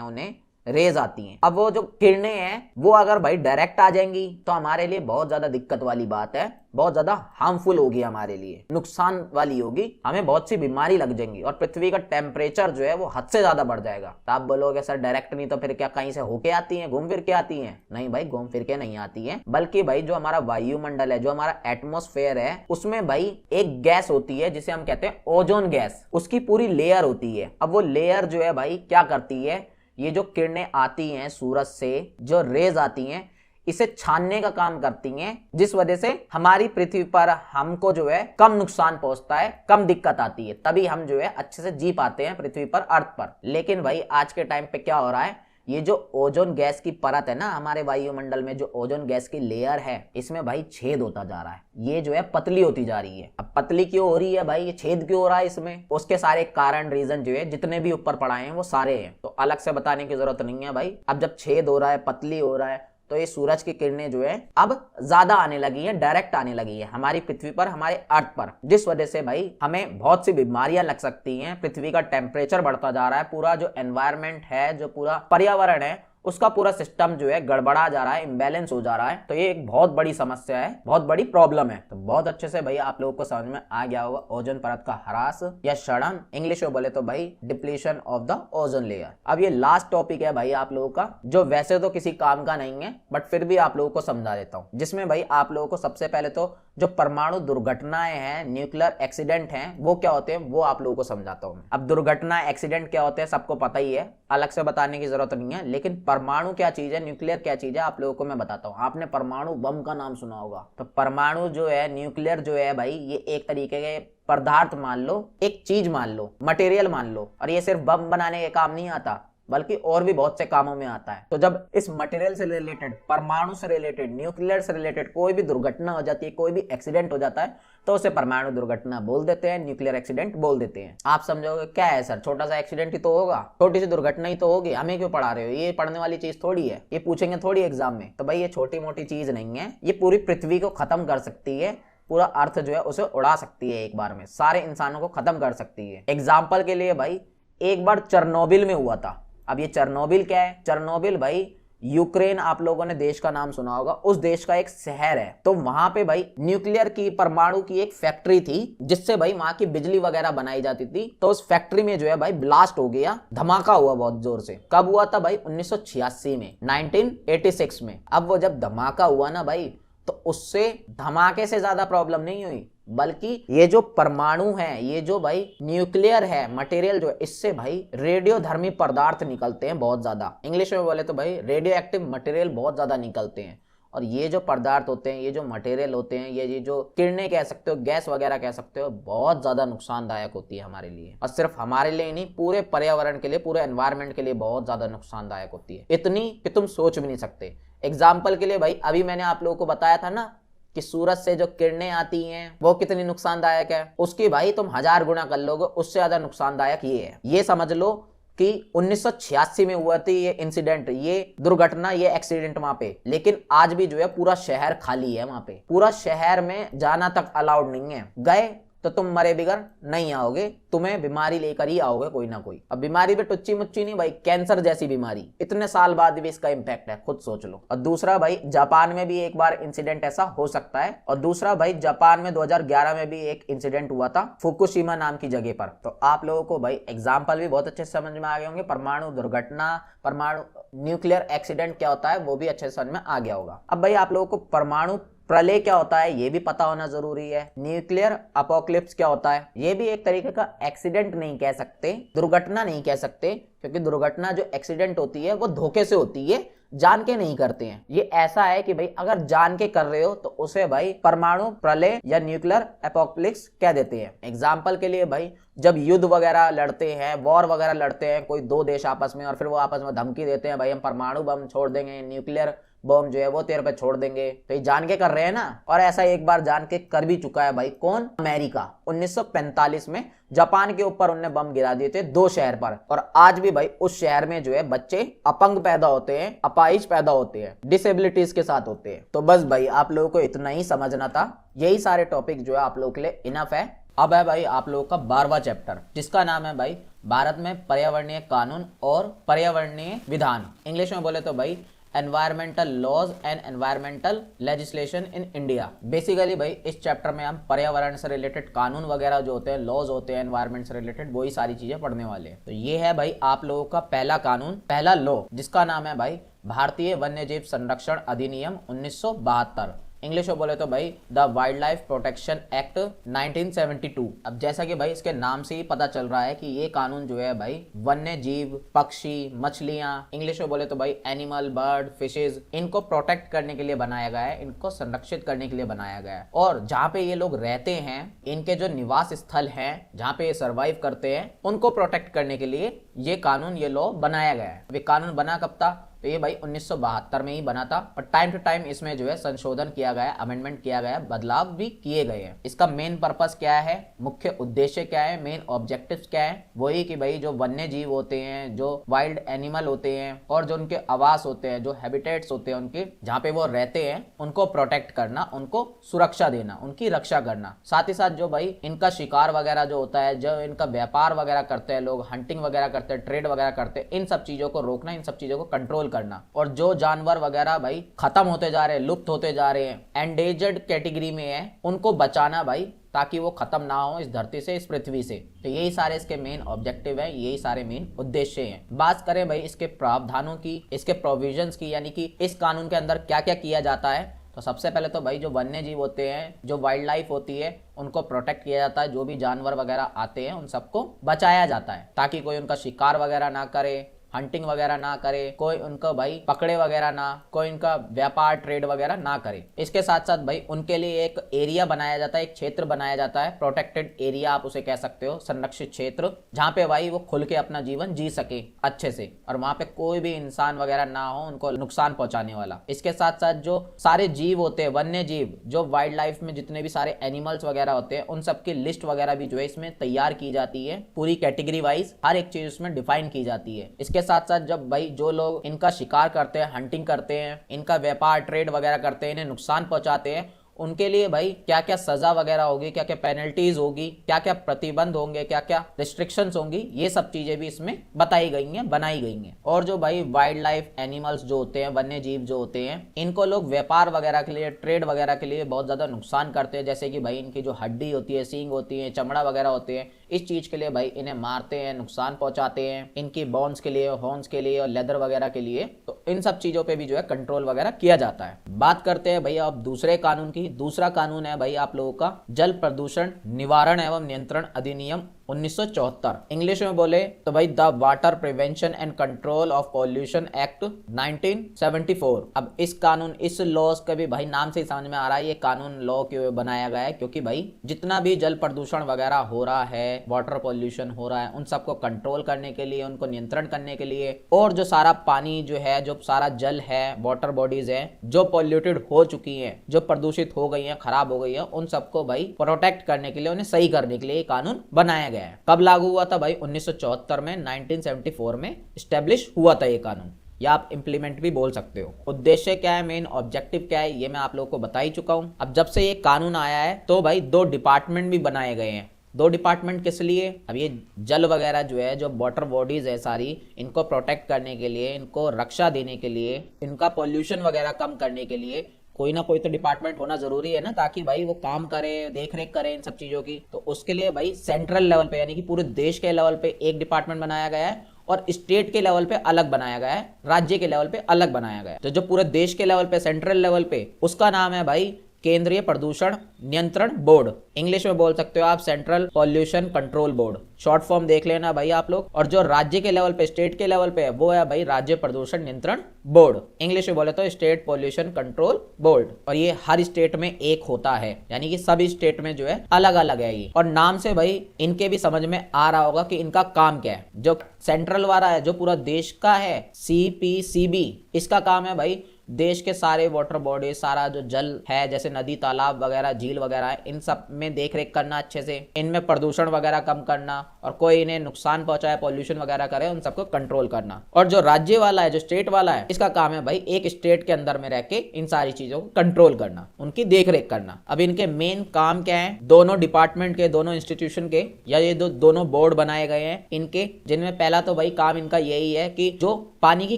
उन्हें, रेज आती हैं। अब वो जो किरणें हैं, वो अगर भाई डायरेक्ट आ जाएंगी तो हमारे लिए बहुत ज्यादा दिक्कत वाली बात है, बहुत ज्यादा हार्मफुल होगी, हमारे लिए नुकसान वाली होगी, हमें बहुत सी बीमारी लग जाएंगी, और पृथ्वी का टेम्परेचर जो है वो हद से ज्यादा बढ़ जाएगा। तो आप बोलोगे सर डायरेक्ट नहीं तो फिर क्या कहीं से होके आती हैं, घूम फिर के आती हैं? नहीं भाई, घूम फिर के नहीं आती है, बल्कि भाई जो हमारा वायुमंडल है, जो हमारा एटमॉस्फेयर है, उसमें भाई एक गैस होती है जिसे हम कहते हैं ओजोन गैस, उसकी पूरी लेयर होती है। अब वो लेयर जो है भाई क्या करती है, ये जो किरणें आती हैं सूरज से, जो रेज आती हैं, इसे छानने का काम करती हैं, जिस वजह से हमारी पृथ्वी पर हमको जो है कम नुकसान पहुंचता है, कम दिक्कत आती है, तभी हम जो है अच्छे से जी पाते हैं पृथ्वी पर, अर्थ पर। लेकिन भाई आज के टाइम पे क्या हो रहा है, ये जो ओजोन गैस की परत है ना हमारे वायुमंडल में, जो ओजोन गैस की लेयर है, इसमें भाई छेद होता जा रहा है, ये जो है पतली होती जा रही है। अब पतली क्यों हो रही है भाई, ये छेद क्यों हो रहा है इसमें, उसके सारे कारण रीजन जो है जितने भी ऊपर पढ़ाए हैं वो सारे हैं, तो अलग से बताने की जरूरत नहीं है भाई। अब जब छेद हो रहा है, पतली हो रहा है, तो ये सूरज की किरणें जो है अब ज्यादा आने लगी है, डायरेक्ट आने लगी है हमारी पृथ्वी पर, हमारे अर्थ पर, जिस वजह से भाई हमें बहुत सी बीमारियां लग सकती हैं। पृथ्वी का टेम्परेचर बढ़ता जा रहा है, पूरा जो एनवायरनमेंट है, जो पूरा पर्यावरण है, उसका पूरा सिस्टम जो है गड़बड़ा जा रहा है, इम्बैलेंस हो जा रहा है। तो ये एक बहुत बड़ी समस्या है, बहुत बड़ी प्रॉब्लम है। तो बहुत अच्छे से भाई आप लोगों को समझ में आ गया होगा ओजोन परत का ह्रास या क्षरण, इंग्लिश में बोले तो भाई depletion of the ozone layer. अब ये लास्ट टॉपिक है भाई आप लोगों का, जो वैसे तो किसी काम का नहीं है बट फिर भी आप लोगों को समझा देता हूँ, जिसमें भाई आप लोगों को सबसे पहले तो जो परमाणु दुर्घटनाएं हैं, न्यूक्लियर एक्सीडेंट हैं, वो क्या होते हैं वो आप लोगों को समझाता हूँ। अब दुर्घटना एक्सीडेंट क्या होते हैं सबको पता ही है, अलग से बताने की जरूरत नहीं है, लेकिन परमाणु क्या चीज है, न्यूक्लियर क्या चीज है, आप लोगों को मैं बताता हूँ। आपने परमाणु बम का नाम सुना होगा, तो परमाणु जो है, न्यूक्लियर जो है भाई, ये एक तरीके के पदार्थ मान लो, एक चीज मान लो, मटेरियल मान लो, और ये सिर्फ बम बनाने के काम नहीं आता बल्कि और भी बहुत से कामों में आता है। तो जब इस मटेरियल से रिलेटेड, परमाणु से रिलेटेड, न्यूक्लियर से रिलेटेड कोई भी दुर्घटना हो जाती है, कोई भी एक्सीडेंट हो जाता है, तो उसे परमाणु दुर्घटना बोल देते हैं, न्यूक्लियर एक्सीडेंट बोल देते हैं। आप समझोगे क्या है सर, छोटा सा एक्सीडेंट ही तो होगा, छोटी सी दुर्घटना ही तो होगी, हमें क्यों पढ़ा रहे हो, ये पढ़ने वाली चीज थोड़ी है, ये पूछेंगे थोड़ी एग्जाम में। तो भाई ये छोटी मोटी चीज नहीं है, ये पूरी पृथ्वी को खत्म कर सकती है, पूरा अर्थ जो है उसे उड़ा सकती है, एक बार में सारे इंसानों को खत्म कर सकती है। एग्जाम्पल के लिए भाई एक बार चेरनोबिल में हुआ था। अब ये चेरनोबिल क्या है, चेरनोबिल भाई यूक्रेन, आप लोगों ने देश का नाम सुना होगा, उस देश का एक शहर है। तो वहां पे भाई न्यूक्लियर की, परमाणु की एक फैक्ट्री थी, जिससे भाई वहां की बिजली वगैरह बनाई जाती थी। तो उस फैक्ट्री में जो है भाई ब्लास्ट हो गया, धमाका हुआ बहुत जोर से। कब हुआ था भाई, 1986 में, 1986 में। अब वो जब धमाका हुआ ना भाई, तो उससे धमाके से ज्यादा प्रॉब्लम नहीं हुई, बल्कि ये जो परमाणु है, ये जो भाई न्यूक्लियर है मटेरियल जो है, इससे भाई रेडियोधर्मी पदार्थ निकलते हैं बहुत ज्यादा। इंग्लिश में बोले तो भाई रेडियो एक्टिव मटेरियल बहुत ज्यादा निकलते हैं। और ये जो पदार्थ होते हैं, ये जो मटेरियल होते हैं, ये जो किरणें कह सकते हो, गैस वगैरह कह सकते हो, बहुत ज्यादा नुकसानदायक होती है हमारे लिए। और सिर्फ हमारे लिए नहीं, पूरे पर्यावरण के लिए, पूरे एनवायरनमेंट के लिए बहुत ज्यादा नुकसानदायक होती है, इतनी कि तुम सोच भी नहीं सकते। एग्जाम्पल के लिए भाई अभी मैंने आप लोगों को बताया था ना कि सूरज से जो किरणें आती हैं वो कितनी नुकसानदायक है, उसकी भाई तुम 1000 गुना कर लोगे, उससे ज्यादा नुकसानदायक ये है। ये समझ लो कि 1986 में हुआ थी ये इंसिडेंट, ये दुर्घटना, ये एक्सीडेंट वहां पे, लेकिन आज भी जो है पूरा शहर खाली है, वहां पे पूरा शहर में जाना तक अलाउड नहीं है। गए तो तुम मरे बिगर नहीं आओगे, तुम्हें बीमारी लेकर ही आओगे कोई ना कोई। अब बीमारी भी टुच्ची मुच्ची नहीं भाई, कैंसर जैसी बीमारी, इतने साल बाद भी इसका इम्पैक्ट है, खुद सोच लो। और दूसरा भाई जापान में भी एक बार इंसिडेंट ऐसा हो सकता है। और दूसरा भाई जापान में 2011 में भी एक इंसिडेंट हुआ था, फुकुशिमा नाम की जगह पर। तो आप लोगों को भाई एग्जाम्पल भी बहुत अच्छे से समझ में आ गए होंगे, परमाणु दुर्घटना, परमाणु न्यूक्लियर एक्सीडेंट क्या होता है वो भी अच्छे से समझ में आ गया होगा। अब भाई आप लोगों को परमाणु प्रलय क्या होता है ये भी पता होना जरूरी है। न्यूक्लियर अपोकलिप्स क्या होता है, ये भी एक तरीके का एक्सीडेंट नहीं कह सकते, दुर्घटना नहीं कह सकते, क्योंकि दुर्घटना जो एक्सीडेंट होती है वो धोखे से होती है, जान के नहीं करते हैं। ये ऐसा है कि भाई अगर जान के कर रहे हो तो उसे भाई परमाणु प्रलय या न्यूक्लियर एपोकलिप्स कह देते हैं। एग्जाम्पल के लिए भाई जब युद्ध वगैरह लड़ते हैं, वॉर वगैरह लड़ते हैं कोई दो देश आपस में, और फिर वो आपस में धमकी देते हैं भाई हम परमाणु बम छोड़ देंगे, न्यूक्लियर बम जो है वो तेरे पे छोड़ देंगे, तो ये जान के कर रहे हैं ना। और ऐसा एक बार जान के कर भी चुका है भाई, कौन, अमेरिका। 1945 में जापान के ऊपर उन्होंने बम गिरा दिए थे 2 शहर पर, और आज भी भाई उस शहर में जो है बच्चे अपंग पैदा होते हैं, अपाहिज पैदा होते हैं, डिसेबिलिटीज के साथ होते हैं। तो बस भाई आप लोगों को इतना ही समझना था, यही सारे टॉपिक जो है आप लोगों के लिए इनफ है। अब है भाई आप लोगों का 12वां चैप्टर, जिसका नाम है भाई भारत में पर्यावरणीय कानून और पर्यावरणीय विधान। इंग्लिश में बोले तो भाई environmental laws and environmental legislation in India. Basically भाई इस चैप्टर में हम पर्यावरण से रिलेटेड कानून वगैरह जो होते हैं, लॉज होते हैं एनवायरमेंट से रिलेटेड, वही सारी चीजें पढ़ने वाले हैं। तो ये है भाई आप लोगों का पहला कानून, पहला लॉ, जिसका नाम है भाई भारतीय वन्यजीव संरक्षण अधिनियम 1972। इंग्लिश में बोले तो भाई the wild life protection act 1972। अब जैसा कि भाई इसके नाम से ही पता चल रहा है कि ये कानून जो है भाई वन्य जीव, पक्षी, मछलियां, इंग्लिश में बोले तो भाई एनिमल, बर्ड, फिशेज, इनको प्रोटेक्ट करने के लिए बनाया गया है, इनको संरक्षित करने के लिए बनाया गया है। और जहाँ पे ये लोग रहते हैं, इनके जो निवास स्थल हैं जहाँ पे ये सर्वाइव करते हैं, उनको प्रोटेक्ट करने के लिए ये कानून, ये लॉ बनाया गया है। ये कानून बना कब था? तो ये भाई 1972 में ही बना था और टाइम टू टाइम इसमें जो है संशोधन किया गया, अमेंडमेंट किया गया, बदलाव भी किए गए हैं। इसका मेन पर्पस क्या है, मुख्य उद्देश्य क्या है, मेन ऑब्जेक्टिव्स क्या है? वही कि भाई जो वन्य जीव होते हैं, जो वाइल्ड एनिमल होते हैं और जो उनके आवास होते हैं, जो हैबिटेट्स होते हैं उनके, जहाँ पे वो रहते हैं, उनको प्रोटेक्ट करना, उनको सुरक्षा देना, उनकी रक्षा करना। साथ ही साथ जो भाई इनका शिकार वगैरह जो होता है, जो इनका व्यापार वगैरह करते हैं लोग, हंटिंग वगैरह करते हैं, ट्रेड वगैरह करते हैं, इन सब चीजों को रोकना, इन सब चीजों को कंट्रोल करना। और जो जानवर वगैरह भाई खत्म होते जा रहे हैं, लुप्त होते जा रहे हैं, एंडेंजर्ड कैटेगरी में है, उनको बचाना भाई, ताकि वो खत्म ना हो इस धरती से, इस पृथ्वी से। तो यही सारे इसके मेन ऑब्जेक्टिव हैं, यही सारे मेन उद्देश्य हैं। बात करें भाई इसके प्रावधानों की, इसके प्रोविजंस की, यानी कि इस कानून के अंदर क्या क्या किया जाता है, तो सबसे पहले तो भाई जो वन्य जीव होते हैं, जो वाइल्ड लाइफ होती है, उनको प्रोटेक्ट किया जाता है। जो भी जानवर वगैरह आते हैं उन सबको बचाया जाता है, ताकि कोई उनका शिकार वगैरह ना करे, हंटिंग वगैरह ना करे, कोई उनको भाई पकड़े वगैरह ना, कोई उनका व्यापार ट्रेड वगैरह ना करे। इसके साथ साथ भाई उनके लिए एक एरिया बनाया जाता है, एक क्षेत्र बनाया जाता है, प्रोटेक्टेड एरिया आप उसे कह सकते हो, संरक्षित क्षेत्र, जहाँ पे भाई वो खुल के अपना जीवन जी सके अच्छे से, और वहाँ पे कोई भी इंसान वगैरह ना हो उनको नुकसान पहुंचाने वाला। इसके साथ साथ जो सारे जीव होते हैं, वन्य जीव, जो वाइल्ड लाइफ में जितने भी सारे एनिमल्स वगैरह होते हैं, उन सबकी लिस्ट वगैरह भी जो है इसमें तैयार की जाती है, पूरी कैटेगरी वाइज हर एक चीज उसमें डिफाइन की जाती है। इसके साथ साथ जब भाई जो लोग इनका शिकार करते हैं, हंटिंग करते हैं, इनका व्यापार ट्रेड वगैरह करते हैं, इन्हें नुकसान पहुंचाते हैं, उनके लिए भाई क्या क्या सजा वगैरह होगी, क्या क्या पेनल्टीज होगी, क्या क्या प्रतिबंध होंगे, क्या क्या रिस्ट्रिक्शंस होंगी, ये सब चीजें भी इसमें बताई गई हैं, बनाई गई हैं। और जो भाई वाइल्ड लाइफ एनिमल्स जो होते हैं, वन्य जीव जो होते हैं, इनको लोग व्यापार वगैरह के लिए, ट्रेड वगैरह के लिए बहुत ज्यादा नुकसान करते हैं। जैसे कि भाई इनकी जो हड्डी होती है, सींग होती है, चमड़ा वगैरह होते हैं, इस चीज के लिए भाई इन्हें मारते हैं, नुकसान पहुंचाते हैं, इनकी बोन्स के लिए, हॉर्न्स के लिए और लेदर वगैरह के लिए। तो इन सब चीजों पे भी जो है कंट्रोल वगैरह किया जाता है। बात करते हैं भाई अब दूसरे कानून की। दूसरा कानून है भाई आप लोगों का जल प्रदूषण निवारण एवं नियंत्रण अधिनियम 1974। इंग्लिश में बोले तो भाई the water prevention and control of pollution act 1974। अब इस कानून, इस लॉज का भी भाई नाम से ही समझ में आ रहा है ये कानून लॉ क्यों बनाया गया है, क्योंकि भाई जितना भी जल प्रदूषण वगैरह हो रहा है, वाटर पॉल्यूशन हो रहा है, उन सबको कंट्रोल करने के लिए, उनको नियंत्रण करने के लिए, और जो सारा पानी जो है, जो सारा जल है, वाटर बॉडीज है जो पॉल्यूटेड हो चुकी है, जो प्रदूषित हो गई है, खराब हो गई है, उन सबको भाई प्रोटेक्ट करने के लिए, उन्हें सही करने के लिए ये कानून बनाया गया है। कब लागू हुआ था भाई? 1974 में, 1974 में स्टैब्लिश हुआ था ये कानून, या आप इंप्लीमेंट भी बोल सकते हो। उद्देश्य क्या है, मेन ऑब्जेक्टिव क्या है, ये मैं आप लोगों को बता ही चुका हूं। अब जब से ये कानून आया है तो भाई 2 डिपार्टमेंट भी बनाए गए हैं। 2 डिपार्टमेंट किस लिए? अब ये जल वगैरह जो है, जो वाटर बॉडीज है सारी, इनको प्रोटेक्ट करने के लिए, इनको रक्षा देने के लिए, इनका पॉल्यूशन वगैरह कम करने के लिए कोई ना कोई तो डिपार्टमेंट होना जरूरी है ना, ताकि भाई वो काम करे, देख रेख करे इन सब चीजों की। तो उसके लिए भाई सेंट्रल लेवल पे, यानी कि पूरे देश के लेवल पे एक डिपार्टमेंट बनाया गया है, और स्टेट के लेवल पे अलग बनाया गया है, राज्य के लेवल पे अलग बनाया गया है। तो जो पूरे देश के लेवल पे, सेंट्रल लेवल पे, उसका नाम है भाई केंद्रीय प्रदूषण नियंत्रण बोर्ड। इंग्लिश में बोल सकते हो आप central pollution control board, short form देख लेना भाई आप लोग। और जो राज्य के लेवल पे, स्टेट के लेवल पे है, वो है भाई राज्य प्रदूषण नियंत्रण बोर्ड। इंग्लिश में बोले तो स्टेट पॉल्यूशन कंट्रोल बोर्ड। और ये हर स्टेट में एक होता है, यानी कि सभी स्टेट में जो है अलग अलग है ये। और नाम से भाई इनके भी समझ में आ रहा होगा कि इनका काम क्या है। जो सेंट्रल वाला है, जो पूरा देश का है, CPCB, इसका काम है भाई देश के सारे वाटर बॉडी, सारा जो जल है, जैसे नदी, तालाब वगैरह, झील वगैरह है, इन सब में देख रेख करना अच्छे से, इनमें प्रदूषण वगैरह कम करना, और कोई इन्हें नुकसान पहुंचाए, पॉल्यूशन वगैरह करे, उन सबको कंट्रोल करना। और जो राज्य वाला है, जो स्टेट वाला है, इसका काम है भाई एक स्टेट के अंदर में रह के इन सारी चीजों को कंट्रोल करना, उनकी देख रेख करना। अब इनके मेन काम क्या है? दोनों डिपार्टमेंट के, दोनों इंस्टीट्यूशन के, या ये दोनों बोर्ड बनाए गए हैं इनके, जिनमें पहला तो भाई काम इनका यही है कि जो पानी की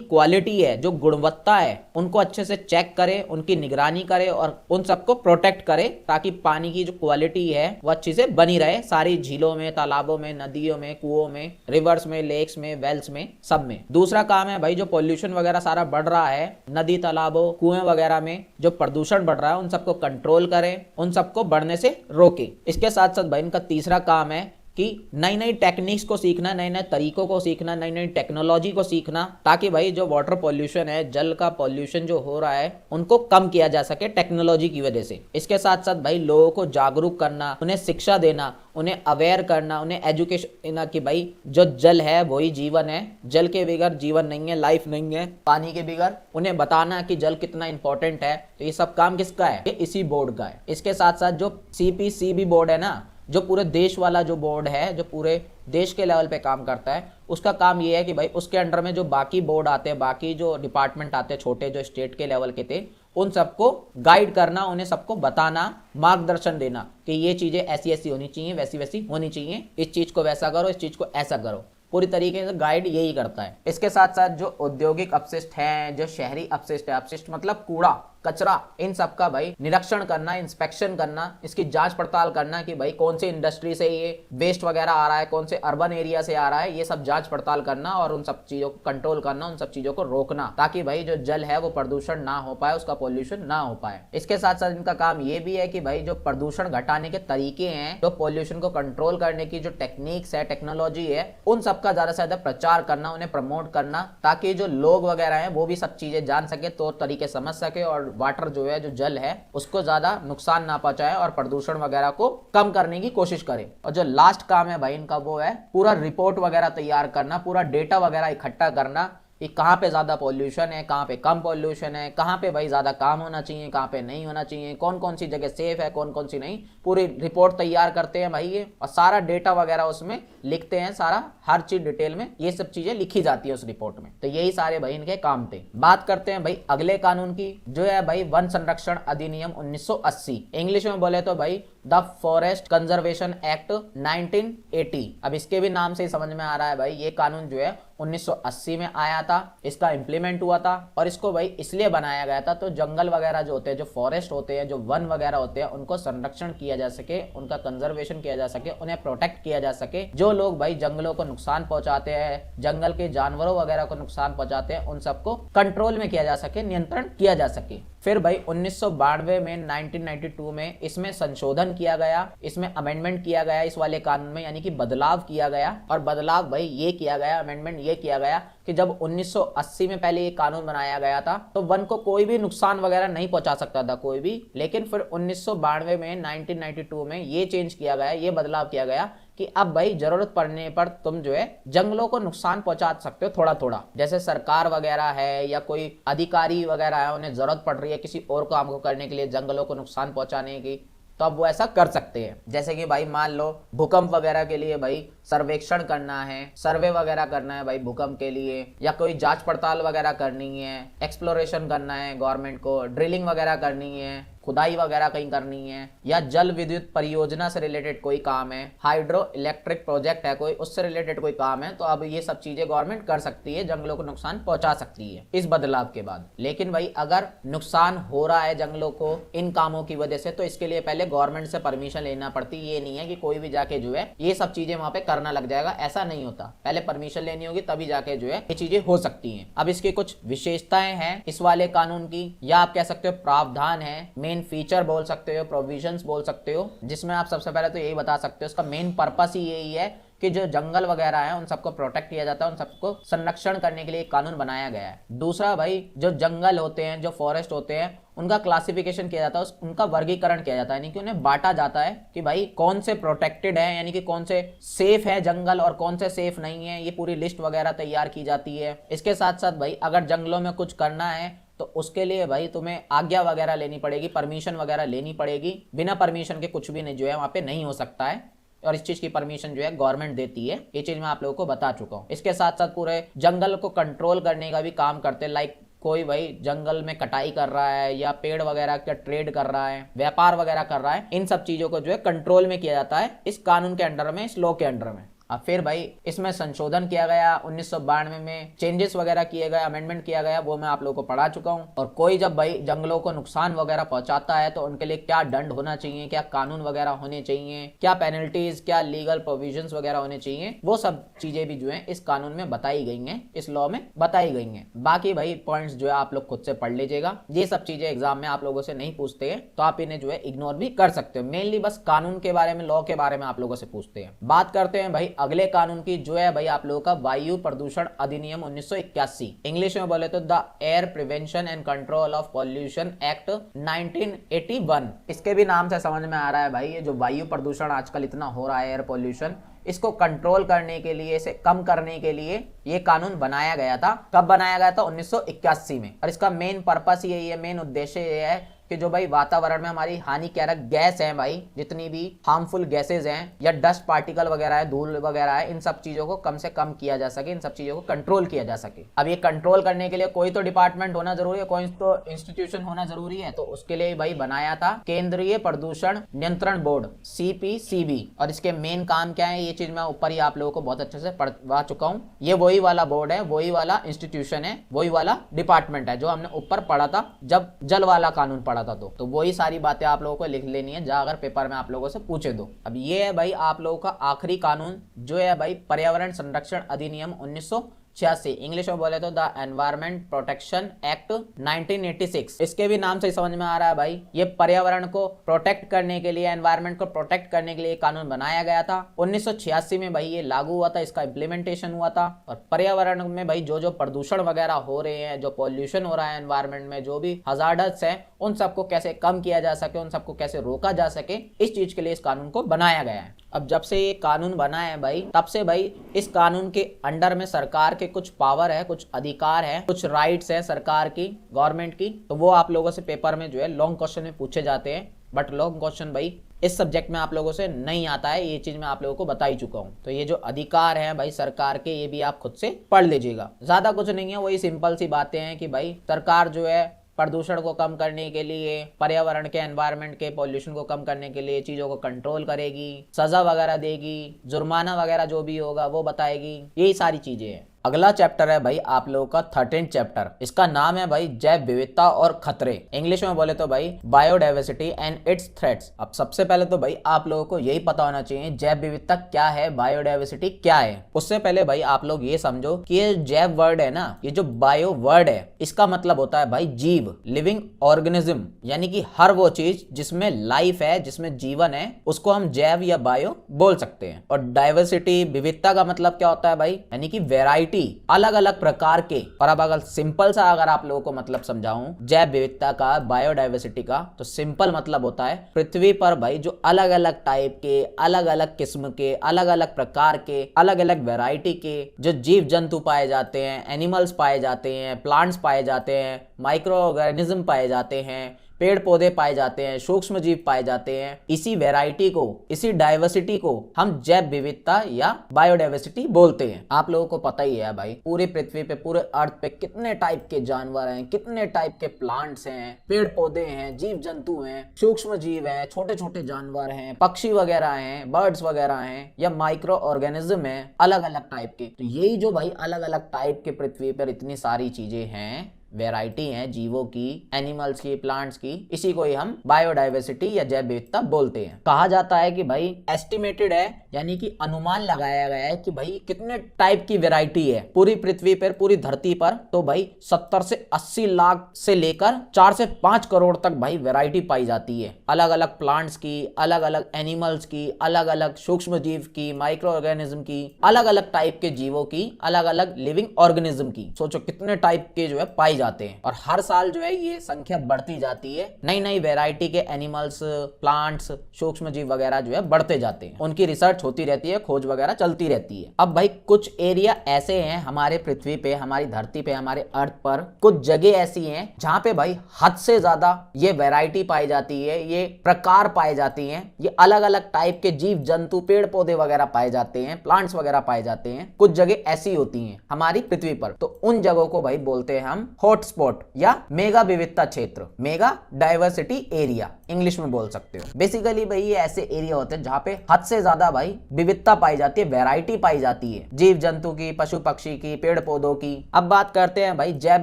क्वालिटी है, जो गुणवत्ता है, उनको अच्छे से चेक करे, उनकी निगरानी करे और उन सबको प्रोटेक्ट करे ताकि पानी की जो क्वालिटी है वो अच्छी से बनी रहे सारी झीलों में, तालाबों में, नदियों में, कुओं में, रिवर्स में, लेक्स में, वेल्स में, सब में। दूसरा काम है भाई जो पॉल्यूशन वगैरह सारा बढ़ रहा है नदी, तालाबों, कुएं वगैरह में जो प्रदूषण बढ़ रहा है उन सबको कंट्रोल करें, उन सबको बढ़ने से रोके। इसके साथ साथ भाई इनका तीसरा काम है कि नई नई टेक्निक्स को सीखना, नए नए तरीकों को सीखना, नई नई टेक्नोलॉजी को सीखना ताकि भाई जो वाटर पॉल्यूशन है, जल का पॉल्यूशन जो हो रहा है उनको कम किया जा सके टेक्नोलॉजी की वजह से। इसके साथ साथ भाई लोगों को जागरूक करना, उन्हें शिक्षा देना, उन्हें अवेयर करना, उन्हें एजुकेशन देना कि भाई जो जल है वही जीवन है, जल के बगैर जीवन नहीं है, लाइफ नहीं है, पानी के बगैर। उन्हें बताना कि जल कितना इंपॉर्टेंट है। तो ये सब काम किसका है? ये इसी बोर्ड का है। इसके साथ साथ जो CPCB बोर्ड है ना, जो पूरे देश वाला जो बोर्ड है, जो पूरे देश के लेवल पे काम करता है, उसका काम ये है कि भाई उसके अंडर में जो बाकी बोर्ड आते हैं, बाकी जो डिपार्टमेंट आते हैं छोटे जो स्टेट के लेवल के थे, उन सबको गाइड करना, उन्हें सबको बताना, मार्गदर्शन देना कि ये चीजें ऐसी ऐसी होनी चाहिए, वैसी वैसी होनी चाहिए, इस चीज को वैसा करो, इस चीज को ऐसा करो। पूरी तरीके से गाइड यही करता है। इसके साथ साथ जो औद्योगिक अपशिष्ट हैं, जो शहरी अपशिष्ट है, अपशिष्ट मतलब कूड़ा, कचरा, इन सब का भाई निरीक्षण करना, इंस्पेक्शन करना, इसकी जांच पड़ताल करना कि भाई कौन सी इंडस्ट्री से ये वेस्ट वगैरह आ रहा है, कौन से अर्बन एरिया से आ रहा है, ये सब जांच पड़ताल करना और उन सब चीजों को कंट्रोल करना, उन सब चीजों को रोकना ताकि भाई जो जल है वो प्रदूषण ना हो पाए, उसका पॉल्यूशन ना हो पाए। इसके साथ साथ इनका काम ये भी है कि भाई जो प्रदूषण घटाने के तरीके हैं, जो पॉल्यूशन को कंट्रोल करने की जो टेक्निक्स है, टेक्नोलॉजी है, उन सबका ज्यादा से ज्यादा प्रचार करना, उन्हें प्रमोट करना ताकि जो लोग वगैरह हैं वो भी सब चीजें जान सके, तो तरीके समझ सके और वाटर जो है, जो जल है, उसको ज्यादा नुकसान ना पहुंचाए और प्रदूषण वगैरह को कम करने की कोशिश करें। और जो लास्ट काम है भाई इनका वो है पूरा रिपोर्ट वगैरह तैयार करना, पूरा डेटा वगैरह इकट्ठा करना कि कहाँ पे ज्यादा पॉल्यूशन है, कहाँ पे कम पॉल्यूशन है, कहाँ पे भाई ज्यादा काम होना चाहिए, कहाँ पे नहीं होना चाहिए, कौन कौन सी जगह सेफ है, कौन कौन सी नहीं। पूरी रिपोर्ट तैयार करते हैं भाई ये, और सारा डेटा वगैरह उसमें लिखते हैं, सारा हर चीज डिटेल में ये सब चीजें लिखी जाती है उस रिपोर्ट में। तो यही सारे भाई इनके काम थे। बात करते हैं भाई अगले कानून की, जो है भाई वन संरक्षण अधिनियम 1980। इंग्लिश में बोले तो भाई द फॉरेस्ट कंजर्वेशन एक्ट 1980। अब इसके भी नाम से ही समझ में आ रहा है भाई ये कानून जो है 1980 में आया था, इसका इंप्लीमेंट हुआ था। और इसको भाई इसलिए बनाया गया था तो जंगल वगैरह जो होते हैं, जो फॉरेस्ट होते हैं, जो वन वगैरह होते हैं, उनको संरक्षण किया जा सके, उनका कंजर्वेशन किया जा सके, उन्हें प्रोटेक्ट किया जा सके। जो लोग भाई जंगलों को नुकसान पहुंचाते हैं, जंगल के जानवरों वगैरह को नुकसान पहुंचाते हैं, उन सबको कंट्रोल में किया जा सके, नियंत्रण किया जा सके। फिर भाई 1992 में 1992 में इसमें संशोधन किया गया, इसमें अमेंडमेंट किया गया इस वाले कानून में, यानी कि बदलाव किया गया। और बदलाव भाई ये किया गया, अमेंडमेंट ये किया गया कि जब 1980 में पहले ये कानून बनाया गया था तो वन को कोई भी नुकसान वगैरह नहीं पहुंचा सकता था कोई भी, लेकिन फिर 1992 में 1992 में ये चेंज किया गया, ये बदलाव किया गया कि अब भाई जरूरत पड़ने पर तुम जो है जंगलों को नुकसान पहुंचा सकते हो थोड़ा थोड़ा। जैसे सरकार वगैरह है या कोई अधिकारी वगैरह है, उन्हें जरूरत पड़ रही है किसी और काम को करने के लिए, जंगलों को नुकसान पहुंचाने की, तो अब वो ऐसा कर सकते हैं। जैसे कि भाई मान लो भूकंप वगैरह के लिए भाई सर्वेक्षण करना है, सर्वे वगैरह करना है भाई भूकंप के लिए, या कोई जांच पड़ताल वगैरह करनी है, एक्सप्लोरेशन करना है गवर्नमेंट को, ड्रिलिंग वगैरह करनी है, खुदाई वगैरह कहीं करनी है, या जल विद्युत परियोजना से रिलेटेड कोई काम है, हाइड्रो इलेक्ट्रिक प्रोजेक्ट है कोई, उससे रिलेटेड कोई काम है, तो अब ये सब चीजें गवर्नमेंट कर सकती है, जंगलों को नुकसान पहुंचा सकती है इस बदलाव के बाद। लेकिन भाई अगर नुकसान हो रहा है जंगलों को इन कामों की वजह से, तो इसके लिए पहले गवर्नमेंट से परमिशन लेना पड़ती। ये नहीं है कि कोई भी जाके जो है ये सब चीजें वहां पे करना लग जाएगा, ऐसा नहीं होता। पहले परमिशन लेनी होगी तभी जाके जो है ये चीजें हो सकती हैं। अब इसकी कुछ विशेषताएं हैं इस वाले कानून की, या आप कह सकते हो प्रावधान है, मेन फीचर बोल सकते हो, प्रोविजंस बोल सकते हो, जिसमें आप सबसे पहले तो यही बता सकते हो इसका मेन पर्पस ही यही है कि जो जंगल वगैरह है उन सबको प्रोटेक्ट किया जाता है, उन सबको संरक्षण करने के लिए कानून बनाया गया है। दूसरा भाई जो जंगल होते हैं, जो फॉरेस्ट होते हैं, उनका क्लासिफिकेशन किया जाता है, उनका वर्गीकरण किया जाता है, यानी कि उन्हें बांटा जाता है कि भाई कौन से प्रोटेक्टेड है, यानी कि कौन से सेफ है जंगल और कौन से सेफ नहीं है, ये पूरी लिस्ट वगैरह तैयार की जाती है। इसके साथ साथ भाई अगर जंगलों में कुछ करना है तो उसके लिए भाई तुम्हें आज्ञा वगैरह लेनी पड़ेगी, परमिशन वगैरह लेनी पड़ेगी। बिना परमिशन के कुछ भी नहीं जो है वहां पे नहीं हो सकता है, और इस चीज की परमिशन जो है गवर्नमेंट देती है। ये चीज मैं आप लोगों को बता चुका हूँ। इसके साथ साथ पूरे जंगल को कंट्रोल करने का भी काम करते हैं, लाइक कोई भाई जंगल में कटाई कर रहा है या पेड़ वगैरह का ट्रेड कर रहा है, व्यापार वगैरह कर रहा है, इन सब चीजों को जो है कंट्रोल में किया जाता है इस कानून के अंडर में, इस लॉ के अंडर में। अब फिर भाई इसमें संशोधन किया गया 1992 में, चेंजेस वगैरह किए गए, अमेंडमेंट किया गया, वो मैं आप लोगों को पढ़ा चुका हूँ। और कोई जब भाई जंगलों को नुकसान वगैरह पहुंचाता है तो उनके लिए क्या दंड होना चाहिए, क्या कानून वगैरह होने चाहिए, क्या पेनल्टीज, क्या लीगल प्रोविजंस वगैरह होने चाहिए, वो सब चीजें भी जो है इस कानून में बताई गई हैं, इस लॉ में बताई गई हैं। बाकी भाई पॉइंट्स जो है आप लोग खुद से पढ़ लीजिएगा, ये सब चीजें एग्जाम में आप लोगों से नहीं पूछते हैं तो आप इन्हें जो है इग्नोर भी कर सकते हो। मेनली बस कानून के बारे में, लॉ के बारे में आप लोगों से पूछते हैं। बात करते हैं भाई अगले कानून की, जो है भाई आप लोगों का वायु प्रदूषण अधिनियम 1981, इंग्लिश में बोले तो the air prevention and control of pollution act 1981। इसके भी नाम से समझ में आ रहा है भाई ये जो वायु प्रदूषण आजकल इतना हो रहा है, एयर पॉल्यूशन, इसको कंट्रोल करने के लिए, इसे कम करने के लिए ये कानून बनाया गया था। कब बनाया गया था? 1981 में। और इसका मेन पर्पस यही है, मेन उद्देश्य ये है कि जो भाई वातावरण में हमारी हानिकारक गैस है भाई, जितनी भी हार्मफुल गैसेज हैं या डस्ट पार्टिकल वगैरह है, धूल वगैरह है, इन सब चीजों को कम से कम किया जा सके, इन सब चीजों को कंट्रोल किया जा सके। अब ये कंट्रोल करने के लिए कोई तो डिपार्टमेंट होना जरूरी है, कोई तो इंस्टीट्यूशन होना जरूरी है, तो उसके लिए भाई बनाया था केंद्रीय प्रदूषण नियंत्रण बोर्ड, CPCB। और इसके मेन काम क्या है, ये चीज मैं ऊपर ही आप लोगों को बहुत अच्छे से पढ़वा चुका हूँ। ये वही वाला बोर्ड है, वही वाला इंस्टीट्यूशन है, वही वाला डिपार्टमेंट है जो हमने ऊपर पढ़ा था जब जल वाला कानून पढ़ा था। तो वही सारी बातें आप लोगों को लिख लेनी है, जहां अगर पेपर में आप लोगों से पूछे दो। अब ये है भाई आप लोगों का आखिरी कानून, जो है भाई पर्यावरण संरक्षण अधिनियम 1986, इंग्लिश में बोले तो द एनवायरमेंट प्रोटेक्शन एक्ट 1986। इसके भी नाम से समझ में आ रहा है भाई ये पर्यावरण को प्रोटेक्ट करने के लिए, एनवायरमेंट को प्रोटेक्ट करने के लिए कानून बनाया गया था। 1986 में भाई ये लागू हुआ था, इसका इम्प्लीमेंटेशन हुआ था। और पर्यावरण में भाई जो जो प्रदूषण वगैरह हो रहे हैं, जो पॉल्यूशन हो रहा है एनवायरमेंट में, जो भी हजार्डस है, उन सबको कैसे कम किया जा सके, उन सबको कैसे रोका जा सके, इस चीज के लिए इस कानून को बनाया गया है। अब जब से ये कानून बना है भाई, तब से भाई इस कानून के अंडर में सरकार के कुछ पावर है, कुछ अधिकार है, कुछ राइट्स है सरकार की, गवर्नमेंट की। तो वो आप लोगों से पेपर में जो है लॉन्ग क्वेश्चन में पूछे जाते हैं। बट लॉन्ग क्वेश्चन भाई इस सब्जेक्ट में आप लोगों से नहीं आता है, ये चीज मैं आप लोगों को बता ही चुका हूँ। तो ये जो अधिकार है भाई सरकार के, ये भी आप खुद से पढ़ लीजिएगा। ज्यादा कुछ नहीं है, वही सिंपल सी बातें हैं कि भाई सरकार जो है प्रदूषण को कम करने के लिए, पर्यावरण के, एनवायरनमेंट के पॉल्यूशन को कम करने के लिए चीजों को कंट्रोल करेगी, सजा वगैरह देगी, जुर्माना वगैरह जो भी होगा वो बताएगी, यही सारी चीजें हैं। अगला चैप्टर है भाई आप लोगों का 13th चैप्टर, इसका नाम है भाई जैव विविधता और खतरे, इंग्लिश में बोले तो भाई बायोडाइवर्सिटी एंड इट्स थ्रेट्स। अब सबसे पहले तो भाई आप लोगों को यही पता होना चाहिए जैव विविधता क्या है, बायोडाइवर्सिटी क्या है। उससे पहले भाई आप लोग ये समझो कि ये जैव वर्ड है ना, ये जो बायो वर्ड है, इसका मतलब होता है भाई जीव, लिविंग ऑर्गेनिज्म, यानी कि हर वो चीज जिसमें लाइफ है, जिसमें जीवन है, उसको हम जैव या बायो बोल सकते हैं। और डाइवर्सिटी, विविधता का मतलब क्या होता है भाई, यानी कि वेराइटी, अलग अलग प्रकार के। और अब अगर सिंपल सा अगर आप लोगों को मतलब समझाऊं जैव विविधता का, बायोडाइवर्सिटी का, तो सिंपल मतलब होता है पृथ्वी पर भाई जो अलग अलग टाइप के, अलग अलग किस्म के, अलग अलग प्रकार के, अलग अलग वैरायटी के जो जीव जंतु पाए जाते हैं, एनिमल्स पाए जाते हैं, प्लांट्स पाए जाते हैं, माइक्रो ऑर्गेनिज्म पाए जाते हैं, पेड़ पौधे पाए जाते हैं, सूक्ष्म जीव पाए जाते हैं, इसी वैरायटी को, इसी डाइवर्सिटी को हम जैव विविधता या बायोडाइवर्सिटी बोलते हैं। आप लोगों को पता ही है भाई पूरी पृथ्वी पे, पूरे अर्थ पे कितने टाइप के जानवर हैं, कितने टाइप के प्लांट्स हैं, पेड़ पौधे हैं, जीव जंतु हैं, सूक्ष्म जीव हैं, छोटे छोटे जानवर हैं, पक्षी वगैरह हैं, बर्ड्स वगैरह हैं, या माइक्रो ऑर्गेनिज्म है, अलग अलग टाइप के। तो यही जो भाई अलग अलग टाइप के पृथ्वी पर इतनी सारी चीजें हैं, वैरायटी है जीवों की, एनिमल्स की, प्लांट्स की, इसी को ही हम बायोडाइवर्सिटी या जैव विविधता बोलते हैं। कहा जाता है कि भाई एस्टिमेटेड है, यानी कि अनुमान लगाया गया है कि भाई कितने टाइप की वैरायटी है पूरी पृथ्वी पर, पूरी धरती पर। तो भाई 70 से 80 लाख से लेकर 4 से 5 करोड़ तक भाई वैरायटी पाई जाती है, अलग अलग प्लांट्स की, अलग अलग एनिमल्स की, अलग अलग सूक्ष्म जीव की, माइक्रो ऑर्गेनिज्म की, अलग अलग टाइप के जीवों की, अलग अलग लिविंग ऑर्गेनिज्म की। सोचो कितने टाइप के जो है पाई जाते हैं। और हर साल जो है ये संख्या बढ़ती जाती है, नई नई वैरायटी के एनिमल्स, प्लांट्स, सूक्ष्म जीव वगैरह जो है बढ़ते जाते हैं, उनकी रिसर्च होती रहती है, खोज वगैरह चलती रहती है। अब भाई कुछ एरिया ऐसे हैं हमारे पृथ्वी पे, हमारी धरती पे, हमारे अर्थ पर, कुछ जगह ऐसी हैं जहां पे भाई हद से ज्यादा ये वैरायटी पाई जाती है, ये प्रकार पाए जाती हैं, ये अलग अलग टाइप के जीव जंतु, पेड़ पौधे वगैरह पाए जाते हैं, प्लांट्स वगैरह पाए जाते हैं। कुछ जगह ऐसी होती हैं हमारी पृथ्वी पर, तो उन जगहों को भाई बोलते हैं हम हॉटस्पॉट या मेगा विविधता क्षेत्र, मेगा डाइवर्सिटी एरिया इंग्लिश में बोल सकते हो। बेसिकली भाई ये ऐसे एरिया होते हैं जहाँ पे हद से ज्यादा भाई विविधता पाई जाती है, वैरायटी पाई जाती है, जीव जंतु की, पशु पक्षी की, पेड़ पौधों की। अब बात करते हैं भाई जैव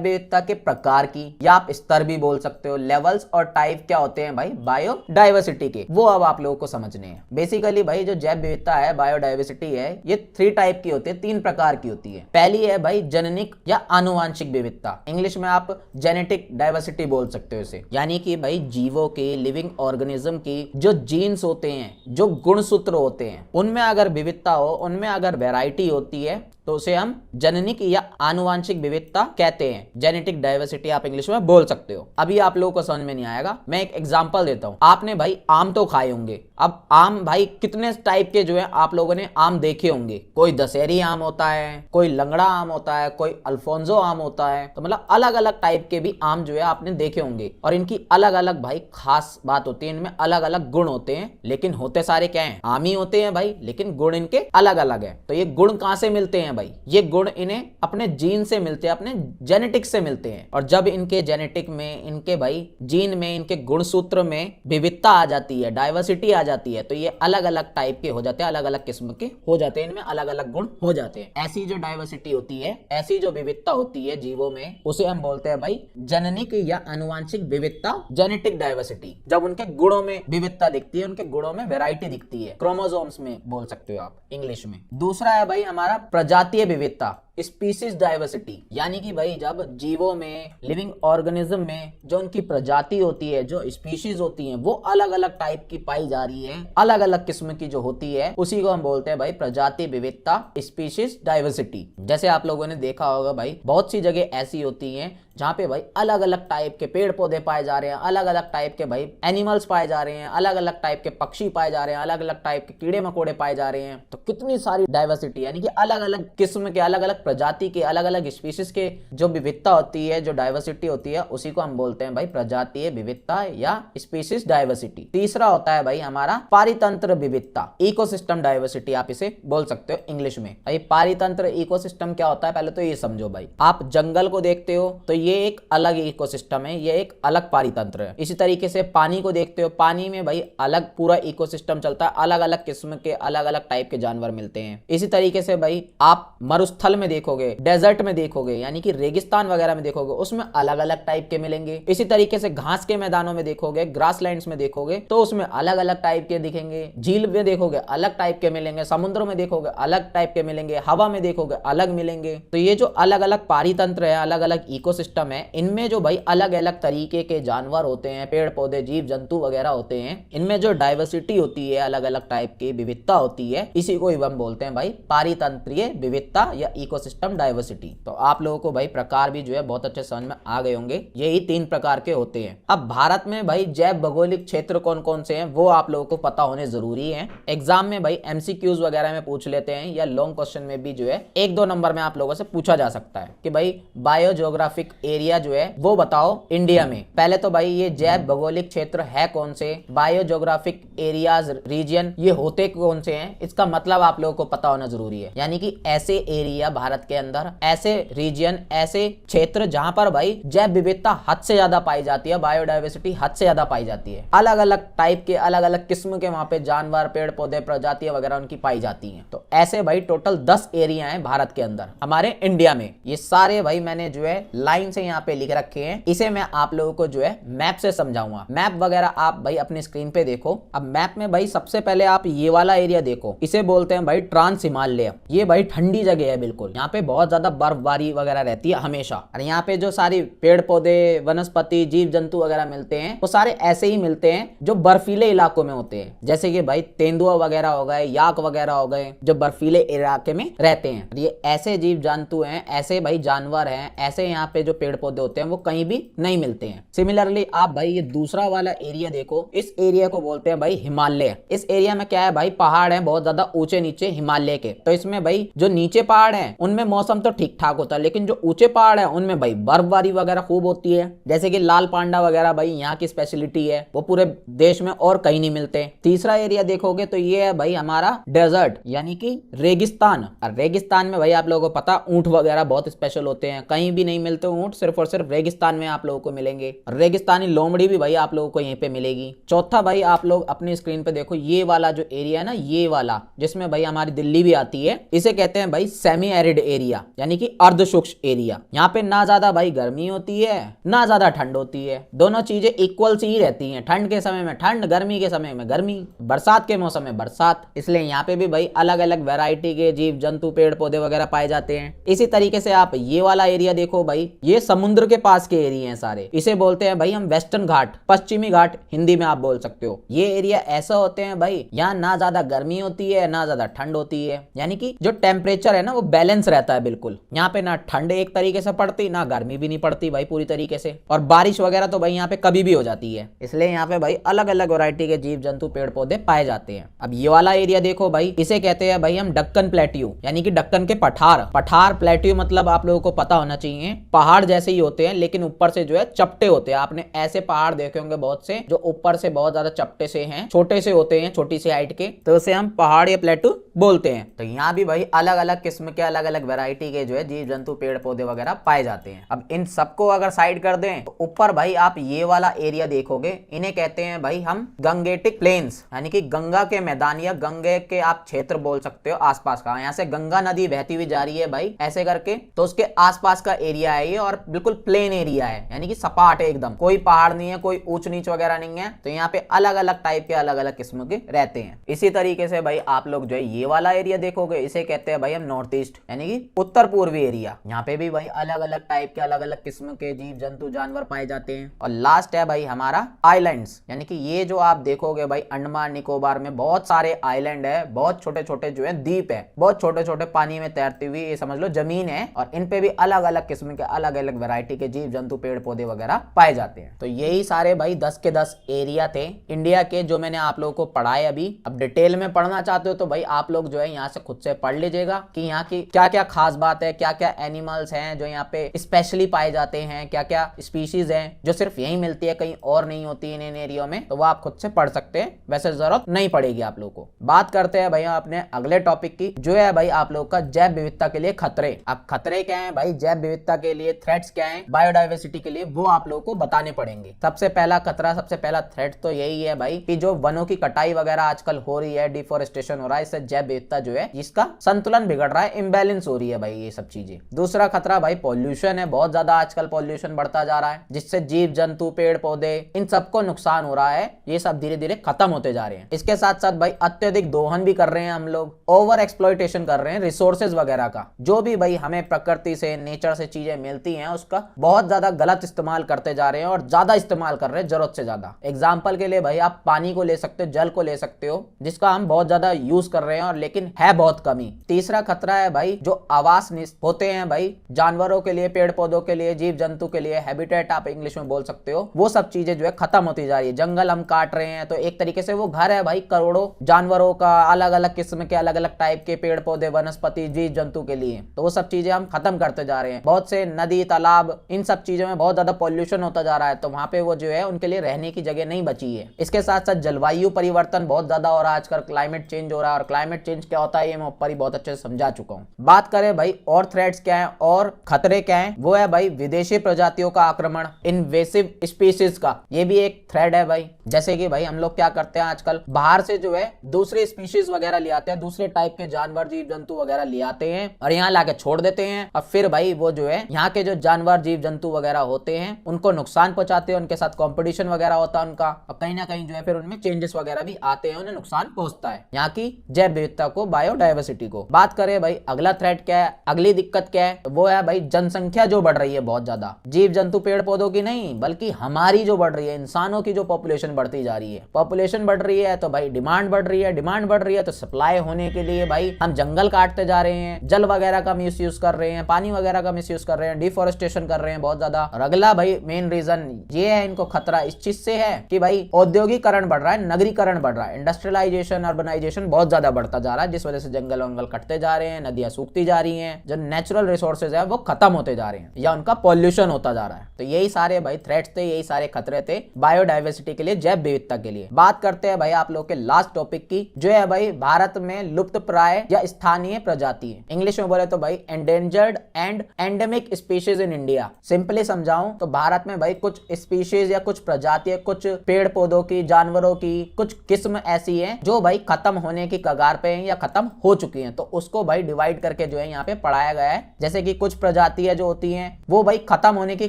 विविधता के प्रकार की, या आप स्तर भी बोल सकते हो। लेवल्स और टाइप क्या होते हैं भाई बायोडाइवर्सिटी के, वो अब आप लोगों को समझने हैं। बेसिकली भाई जो जैव विविधता है, बायोडाइवर्सिटी है, ये 3 टाइप की होती है, 3 प्रकार की होती है। पहली है भाई जननिक या आनुवांशिक विविधता, इंग्लिश में आप जेनेटिक डाइवर्सिटी बोल सकते हो इसे। यानी कि भाई जीवों के, लिविंग ऑर्गेनिज्म की जो जीन्स होते हैं, जो गुणसूत्र होते हैं, उनमें अगर विविधता हो, उनमें अगर वैरायटी होती है, तो उसे हम जननिक या आनुवांशिक विविधता कहते हैं। जेनेटिक डाइवर्सिटी आप इंग्लिश में बोल सकते हो। अभी आप लोगों को समझ में नहीं आएगा, मैं एक एग्जांपल देता हूं। आपने भाई आम तो खाए होंगे। अब आम भाई कितने टाइप के जो है आप लोगों ने आम देखे होंगे। कोई दशहरी आम होता है, कोई लंगड़ा आम होता है, कोई अल्फोंसो आम होता है। तो मतलब अलग अलग टाइप के भी आम जो है आपने देखे होंगे, और इनकी अलग अलग भाई खास बात होती है, इनमें अलग अलग गुण होते हैं। लेकिन होते सारे क्या है, आम ही होते हैं भाई, लेकिन गुण इनके अलग अलग है। तो ये गुण कहां से मिलते हैं भाई, ये गुण इन्हें अपने जीन से मिलते हैं, अपने जेनेटिक से मिलते हैं। और जब इनके जेनेटिक में, इनके भाई जीन में, इनके गुणसूत्र में विविधता आ जाती है, डाइवर्सिटी आ जाती है, तो ये अलग अलग टाइप के हो जाते हैं, अलग अलग किस्म के हो जाते हैं, इनमें अलग अलग गुण हो जाते हैं। ऐसी जो डाइवर्सिटी होती है, ऐसी जो विविधता होती है जीवों में, उसे हम बोलते हैं भाई जननिक या आनुवांशिक विविधता, जेनेटिक डाइवर्सिटी। जब उनके गुणों में विविधता दिखती है, उनके गुणों में वैरायटी दिखती है, क्रोमोसोम्स में बोल सकते हो आप इंग्लिश में। दूसरा है भाई हमारा प्रजातीय विविधता, स्पीशीज डाइवर्सिटी। यानी कि भाई जब जीवों में, लिविंग ऑर्गेनिज्म में जो उनकी प्रजाति होती है, जो स्पीशीज होती हैं, वो अलग अलग टाइप की पाई जा रही है, अलग अलग किस्म की जो होती है, उसी को हम बोलते हैं भाई प्रजाति विविधता, स्पीशीज डाइवर्सिटी। जैसे आप लोगों ने देखा होगा भाई बहुत सी जगह ऐसी होती हैं जहाँ पे भाई अलग अलग टाइप के पेड़ पौधे पाए जा रहे हैं, अलग अलग टाइप के भाई एनिमल्स पाए जा रहे हैं, अलग अलग टाइप के पक्षी पाए जा रहे हैं, अलग अलग टाइप के कीड़े मकोड़े पाए जा रहे हैं। तो कितनी सारी डाइवर्सिटी, यानी कि अलग अलग किस्म के, अलग अलग प्रजाति के, अलग अलग स्पीशीज के जो विविधता होती है, जो डाइवर्सिटी होती है, उसी को हम बोलते हैं भाई प्रजातीय विविधता या स्पीशीज डाइवर्सिटी। तीसरा होता है भाई हमारा पारितंत्र विविधता, इकोसिस्टम डाइवर्सिटी आप इसे बोल सकते हो इंग्लिश में। भाई पारितंत्र इकोसिस्टम क्या होता है, पहले तो ये समझो भाई। आप जंगल को देखते हो तो ये एक अलग इकोसिस्टम है, ये एक अलग पारितंत्र है। इसी तरीके से पानी को देखते हो, पानी में भाई अलग पूरा इकोसिस्टम चलता है, अलग अलग किस्म के, अलग अलग टाइप के जानवर मिलते हैं। इसी तरीके से भाई आप मरुस्थल में देखोगे, डेजर्ट में देखोगे, यानी कि रेगिस्तान वगैरह में देखोगे, उसमें अलग अलग टाइप के मिलेंगे। इसी तरीके से घास के मैदानों में देखोगे, ग्रासलैंड्स में देखोगे, तो उसमें अलग अलग टाइप के दिखेंगे। झील में देखोगे अलग टाइप के मिलेंगे, समुद्रों में देखोगे अलग टाइप के मिलेंगे, हवा में देखोगे अलग मिलेंगे। तो ये जो अलग अलग पारितंत्र है, अलग अलग इकोसिस्टम है, इनमें जो भाई अलग अलग तरीके के जानवर होते हैं, पेड़ पौधे, जीव जंतु वगैरह होते हैं, इनमें जो डाइवर्सिटी होती है, अलग अलग टाइप की विविधता होती है, इसी को हम बोलते हैं भाई पारितंत्रीय विविधता या इकोसिस्टम डाइवर्सिटी। तो आप लोगों को भाई प्रकार भी जो है बहुत अच्छे समझ में आ गए होंगे, यही 3 प्रकार के होते हैं। अब भारत में भाई जैव भौगोलिक क्षेत्र कौन कौन से हैं वो आप लोगों को पता होने जरूरी है। एग्जाम में भाई एमसीक्यूज वगैरह में पूछ लेते हैं, या लॉन्ग क्वेश्चन में भी जो है 1-2 नंबर में आप लोगों से पूछा जा सकता है कि भाई बायोजियोग्राफिक एरिया जो है वो बताओ इंडिया में। पहले तो भाई ये जैव भौगोलिक क्षेत्र है कौन से, बायोजियोग्राफिक एरियाज, रीजन, ये होते कौन से हैं, इसका मतलब आप लोगों को पता होना जरूरी है। यानी कि ऐसे एरिया भारत के अंदर, ऐसे रीजन, ऐसे क्षेत्र जहां पर भाई जैव विविधता हद से ज्यादा पाई जाती है, बायोडाइवर्सिटी हद से ज्यादा पाई जाती है, अलग अलग टाइप के, अलग अलग किस्म के वहां पे जानवर, पेड़ पौधे, प्रजातियां वगैरह उनकी पाई जाती हैं। तो ऐसे भाई टोटल 10 एरिया हैं भारत के अंदर, हमारे इंडिया में। ये सारे भाई मैंने जो है लाइन से यहाँ पे लिख रखे हैं, इसे मैं आप लोगों को जो है मैप से समझाऊंगा। मैप वगैरह आप भाई अपनी स्क्रीन पे देखो। अब मैप में भाई सबसे पहले आप ये वाला एरिया देखो, इसे बोलते हैं भाई ट्रांस हिमालय। ये भाई ठंडी जगह है बिल्कुल, यहाँ पे बहुत ज्यादा बर्फबारी वगैरह रहती है हमेशा, और यहाँ पे जो सारी पेड़ पौधे, वनस्पति, जीव जंतु वगैरह मिलते हैं वो सारे ऐसे ही मिलते हैं जो बर्फीले इलाकों में होते हैं। जैसे कि भाई तेंदुआ वगैरह हो गए, याक वगैरह हो गए, जो बर्फीले इलाके में रहते हैं। ये ऐसे जीव जंतु हैं, ऐसे भाई जानवर हैं, ऐसे यहाँ पे जो पेड़ पौधे होते हैं वो कहीं भी नहीं मिलते हैं। सिमिलरली आप भाई ये दूसरा वाला एरिया देखो, इस एरिया को बोलते हैं भाई हिमालय। इस एरिया में क्या है भाई, पहाड़ है बहुत ज्यादा ऊंचे नीचे हिमालय के। तो इसमें भाई जो नीचे पहाड़ है उनमें मौसम तो ठीक ठाक होता है, लेकिन जो ऊंचे पहाड़ है उनमें भाई बर्फबारी वगैरह खूब होती है, जैसे कि लाल पांडा वगैरह भाई यहाँ की स्पेशलिटी है, वो पूरे देश में और कहीं नहीं मिलते। तीसरा एरिया देखोगे तो ये है भाई हमारा डेजर्ट यानी कि रेगिस्तान। और रेगिस्तान में भाई आप लोगों को पता ऊंट वगैरह बहुत स्पेशल होते हैं, कहीं भी नहीं मिलते ऊंट, सिर्फ और सिर्फ रेगिस्तान में आप लोगों को मिलेंगे। रेगिस्तानी लोमड़ी भी भाई आप लोगों को यहीं पे मिलेगी। चौथा भाई आप लोग अपनी स्क्रीन पे देखो, ये वाला जो एरिया है ना, ये वाला जिसमें भाई हमारी दिल्ली भी आती है, इसे कहते हैं भाई सेमी एरिड एरिया यानी कि अर्ध शुष्क एरिया। यहाँ पे ना ज्यादा भाई गर्मी होती है ना ज्यादा ठंड होती है, दोनों चीजें इक्वल सी ही रहती हैं। ठंड के समय में ठंड, गर्मी के समय में गर्मी, बरसात के मौसम में बरसात। इसलिए यहाँ पे भी भाई अलग अलग वैरायटी के जीव जंतु पेड़ पौधे वगैरह पाए जाते हैं। इसी तरीके से आप ये वाला एरिया देखो भाई, ये समुद्र के पास के एरिया हैं सारे, इसे बोलते हैं भाई हम वेस्टर्न घाट, पश्चिमी घाट हिंदी में आप बोल सकते हो। ये एरिया ऐसा होते हैं भाई, यहाँ ना ज्यादा गर्मी होती है ना ज्यादा ठंड होती है, यानी कि जो टेम्परेचर है ना वो बैलेंस रहता है बिल्कुल। यहाँ पे ना ठंड एक तरीके से पड़ती ना गर्मी भी नहीं पड़ती भाई पूरी तरीके से, और बारिश वगैरह तो भाई यहाँ पे कभी भी हो जाती है। इसलिए यहाँ पे भाई अलग अलग वैरायटी के जीव जंतु पेड़ पौधे पाए जाते हैं। अब ये वाला एरिया देखो भाई, इसे कहते हैं भाई हम डक्कन प्लेट्यू यानी कि डक्कन के पठार। पठार प्लेट्यू मतलब आप लोगों को पता होना चाहिए, पहाड़ जैसे ही होते हैं लेकिन ऊपर से जो है चपटे होते हैं। आपने ऐसे पहाड़ देखे होंगे बहुत से जो ऊपर से बहुत ज्यादा चपटे से हैं, छोटे से होते हैं, छोटी सी हाइट के, तो उसे हम पहाड़ या प्लेट्यू बोलते हैं। तो यहाँ भी भाई अलग अलग किस्म के अलग अलग वैरायटी के जो है जीव जंतु पेड़ पौधे वगैरह पाए जाते हैं। अब इन सबको अगर साइड कर दें तो ऊपर भाई आप ये वाला एरिया देखोगे, इन्हें कहते हैं भाई हम गंगेटिक प्लेन्स यानी कि गंगा के मैदान या गंगे के आप क्षेत्र बोल सकते हो आसपास का। यहाँ से गंगा नदी बहती हुई जा रही है भाई ऐसे करके, तो उसके आसपास का एरिया है ये, और बिल्कुल प्लेन एरिया है यानी कि सपाट है एकदम, कोई पहाड़ नहीं है, कोई ऊंच नीच वगैरह नहीं है। तो यहाँ पे अलग अलग टाइप के अलग अलग किस्म के रहते हैं। इसी तरीके से भाई आप लोग जो है ये वाला एरिया देखोगे, इसे कहते हैं भाई हम नॉर्थ ईस्ट यानी कि उत्तर पूर्वी एरिया। यहाँ पे भी भाई अलग अलग टाइप के अलग अलग किस्म के जीव जंतु जानवर पाए जाते हैं। और लास्ट है भाई हमारा आइलैंड्स, यानी कि ये जो आप देखोगे भाई अंडमान निकोबार में बहुत सारे आइलैंड है, बहुत छोटे छोटे जो है द्वीप है, बहुत छोटे छोटे पानी में तैरती हुई ये समझ लो जमीन है, और इन पे भी अलग अलग किस्म के अलग अलग वैरायटी के जीव जंतु पेड़ पौधे वगैरह पाए जाते हैं। तो यही सारे भाई 10 के 10 एरिया थे इंडिया के जो मैंने आप लोगों को पढ़ाए अभी। अब डिटेल में पढ़ना चाहते हो तो भाई आप लोग जो है यहाँ से खुद से पढ़ लीजिएगा कि यहाँ की क्या क्या खास बात है, क्या क्या एनिमल्स हैं जो यहाँ पे स्पेशली पाए जाते हैं, क्या क्या स्पीशीज हैं जो सिर्फ यही मिलती है कहीं और नहीं होती इन एरिया में, तो वो आप खुद से पढ़ सकते हैं, वैसे जरूरत नहीं पड़ेगी आप लोगों को। बात करते हैं भैया अपने अगले टॉपिक की, जो है भाई आप लोग का जैव विविधता के लिए खतरे। अब खतरे क्या है भाई, जैव विविधता के लिए थ्रेट्स क्या है, बायोडाइवर्सिटी के लिए, वो आप लोगों को बताने पड़ेंगे। सबसे पहला खतरा, सबसे पहला थ्रेट तो यही है भाई कि जो वनों की कटाई वगैरह आजकल हो रही है, डिफोरेस्टेशन हो रहा है, इससे जैव विविधता जो है इसका संतुलन बिगड़ रहा है, इम्बैलेंस हो रही है भाई ये सब चीजें। दूसरा खतरा भाई पॉल्यूशन है, बहुत ज्यादा आजकल पॉल्यूशन बढ़ता जा रहा है, जिससे जीव जंतु पेड़ पौधे इन सबको नुकसान हो रहा है, ये सब धीरे धीरे खत्म होते जा रहे हैं। इसके साथ साथ भाई अत्यधिक दोहन भी कर रहे हैं हम लोग, ओवर एक्सप्लॉयटेशन कर रहे हैं रिसोर्सेज वगैरह का, जो भी भाई हमें प्रकृति से नेचर से चीजें मिलती हैं उसका बहुत ज्यादा गलत इस्तेमाल करते जा रहे हैं, और ज्यादा इस्तेमाल कर रहे हैं जरूरत से ज्यादा। एग्जाम्पल के लिए भाई आप पानी को ले सकते हो, जल को ले सकते हो, जिसका हम बहुत ज्यादा यूज कर रहे हैं और लेकिन है बहुत कमी। तीसरा खतरा है भाई जो आवास होते हैं भाई जानवरों के लिए, पेड़ पौधों के लिए, जीव जंतु के लिए, हैबिटेट आप इंग्लिश में बोल सकते हो, वो सब चीजें जो है खत्म होती जा रही है। जंगल हम काट रहे हैं तो एक तरीके से वो घर है भाई करोड़ों जानवरों का, अलग अलग किस्म के अलग अलग टाइप के पेड़ पौधे वनस्पति जीव जंतु के लिए, तो वो सब चीजें हम खत्म करते जा रहे हैं। बहुत से नदी तालाब इन सब चीजों में बहुत ज्यादा पॉल्यूशन होता जा रहा है, तो वहां पे वो जो है उनके लिए रहने की जगह नहीं बची है। इसके साथ साथ जलवायु परिवर्तन बहुत ज्यादा हो रहा है आजकल, क्लाइमेट चेंज हो रहा है, और क्लाइमेट चेंज क्या होता है ये मैं ऊपर ही बहुत अच्छे से समझा चुका हूँ। बात करें भाई और थ्रेट्स क्या है और खतरे क्या है, वो है भाई विदेशी प्रजातियों का आक्रमण, इन्वेसिव स्पीशीज का, ये भी एक थ्रेट है भाई। जैसे कि भाई हम लोग क्या करते हैं आजकल, बाहर से जो है दूसरे स्पीशीज वगैरह ले आते हैं, दूसरे टाइप के जानवर जीव जंतु वगैरह ले आते हैं और यहाँ लाके छोड़ देते हैं, और फिर भाई वो जो है यहाँ के जो जानवर जीव जंतु वगैरह होते हैं उनको नुकसान पहुंचाते हैं, उनके साथ कॉम्पिटिशन वगैरह होता है उनका, और कहीं ना कहीं जो है फिर उनमें चेंजेस वगैरह भी आते हैं, उन्हें नुकसान पहुंचता है यहाँ की जैव विविधता को, बायोडाइवर्सिटी को। बात करें भाई अगला थ्रेट क्या है, अगली दिक्कत क्या है, वो है भाई जनसंख्या जो बढ़ रही है बहुत ज्यादा, जीव जंतु पेड़ पौधों की नहीं बल्कि हमारी जो बढ़ रही है, इंसानों की जो पॉपुलेशन बढ़ती जा रही है। पॉपुलेशन बढ़ रही है तो भाई डिमांड बढ़ रही है, डिमांड बढ़ रही है तो सप्लाई होने के लिए भाई हम जंगल काटते जा रहे हैं, जल वगैरह का मिसयूज कर रहे हैं, पानी वगैरह का मिसयूज कर रहे हैं, डिफोरेस्टेशन कर रहे हैं बहुत ज्यादा। और अगला भाई मेन रीजन ये है इनको खतरा इस चीज से है कि भाई औद्योगिकरण बढ़ रहा है, नगरीकरण बढ़ रहा है, इंडस्ट्रियलाइजेशन अर्बनाइजेशन बहुत ज्यादा बढ़ता जा रहा है, जिस वजह से जंगल वंगल कटते जा रहे हैं, नदियां सूखती होती जा रही हैं, जो नेचुरल रिसोर्सेज है वो खत्म होते जा रहे हैं या उनका पॉल्यूशन होता जा रहा है। तो यही सारे भाई थ्रेट्स थे, यही सारे खतरे थे बायोडाइवर्सिटी के लिए, जैव विविधता के लिए। बात करते हैं भाई आप लोग के लास्ट टॉपिक की, जो है भाई भारत में लुप्त प्राय या स्थानीय प्रजाति। इंग्लिश में बोले तो भाई endangered and endemic species in India. Simply समझाऊं तो भारत में भाई कुछ स्पीशीज या कुछ प्रजातियां, कुछ पेड़ पौधों की, जानवरों की कुछ किस्म ऐसी हैं जो भाई खत्म होने की कगार पे हैं या खत्म हो चुकी हैं। तो उसको भाई डिवाइड करके जो है यहाँ पे पढ़ाया गया है। जैसे कि कुछ प्रजातियां जो होती हैं वो भाई खत्म होने की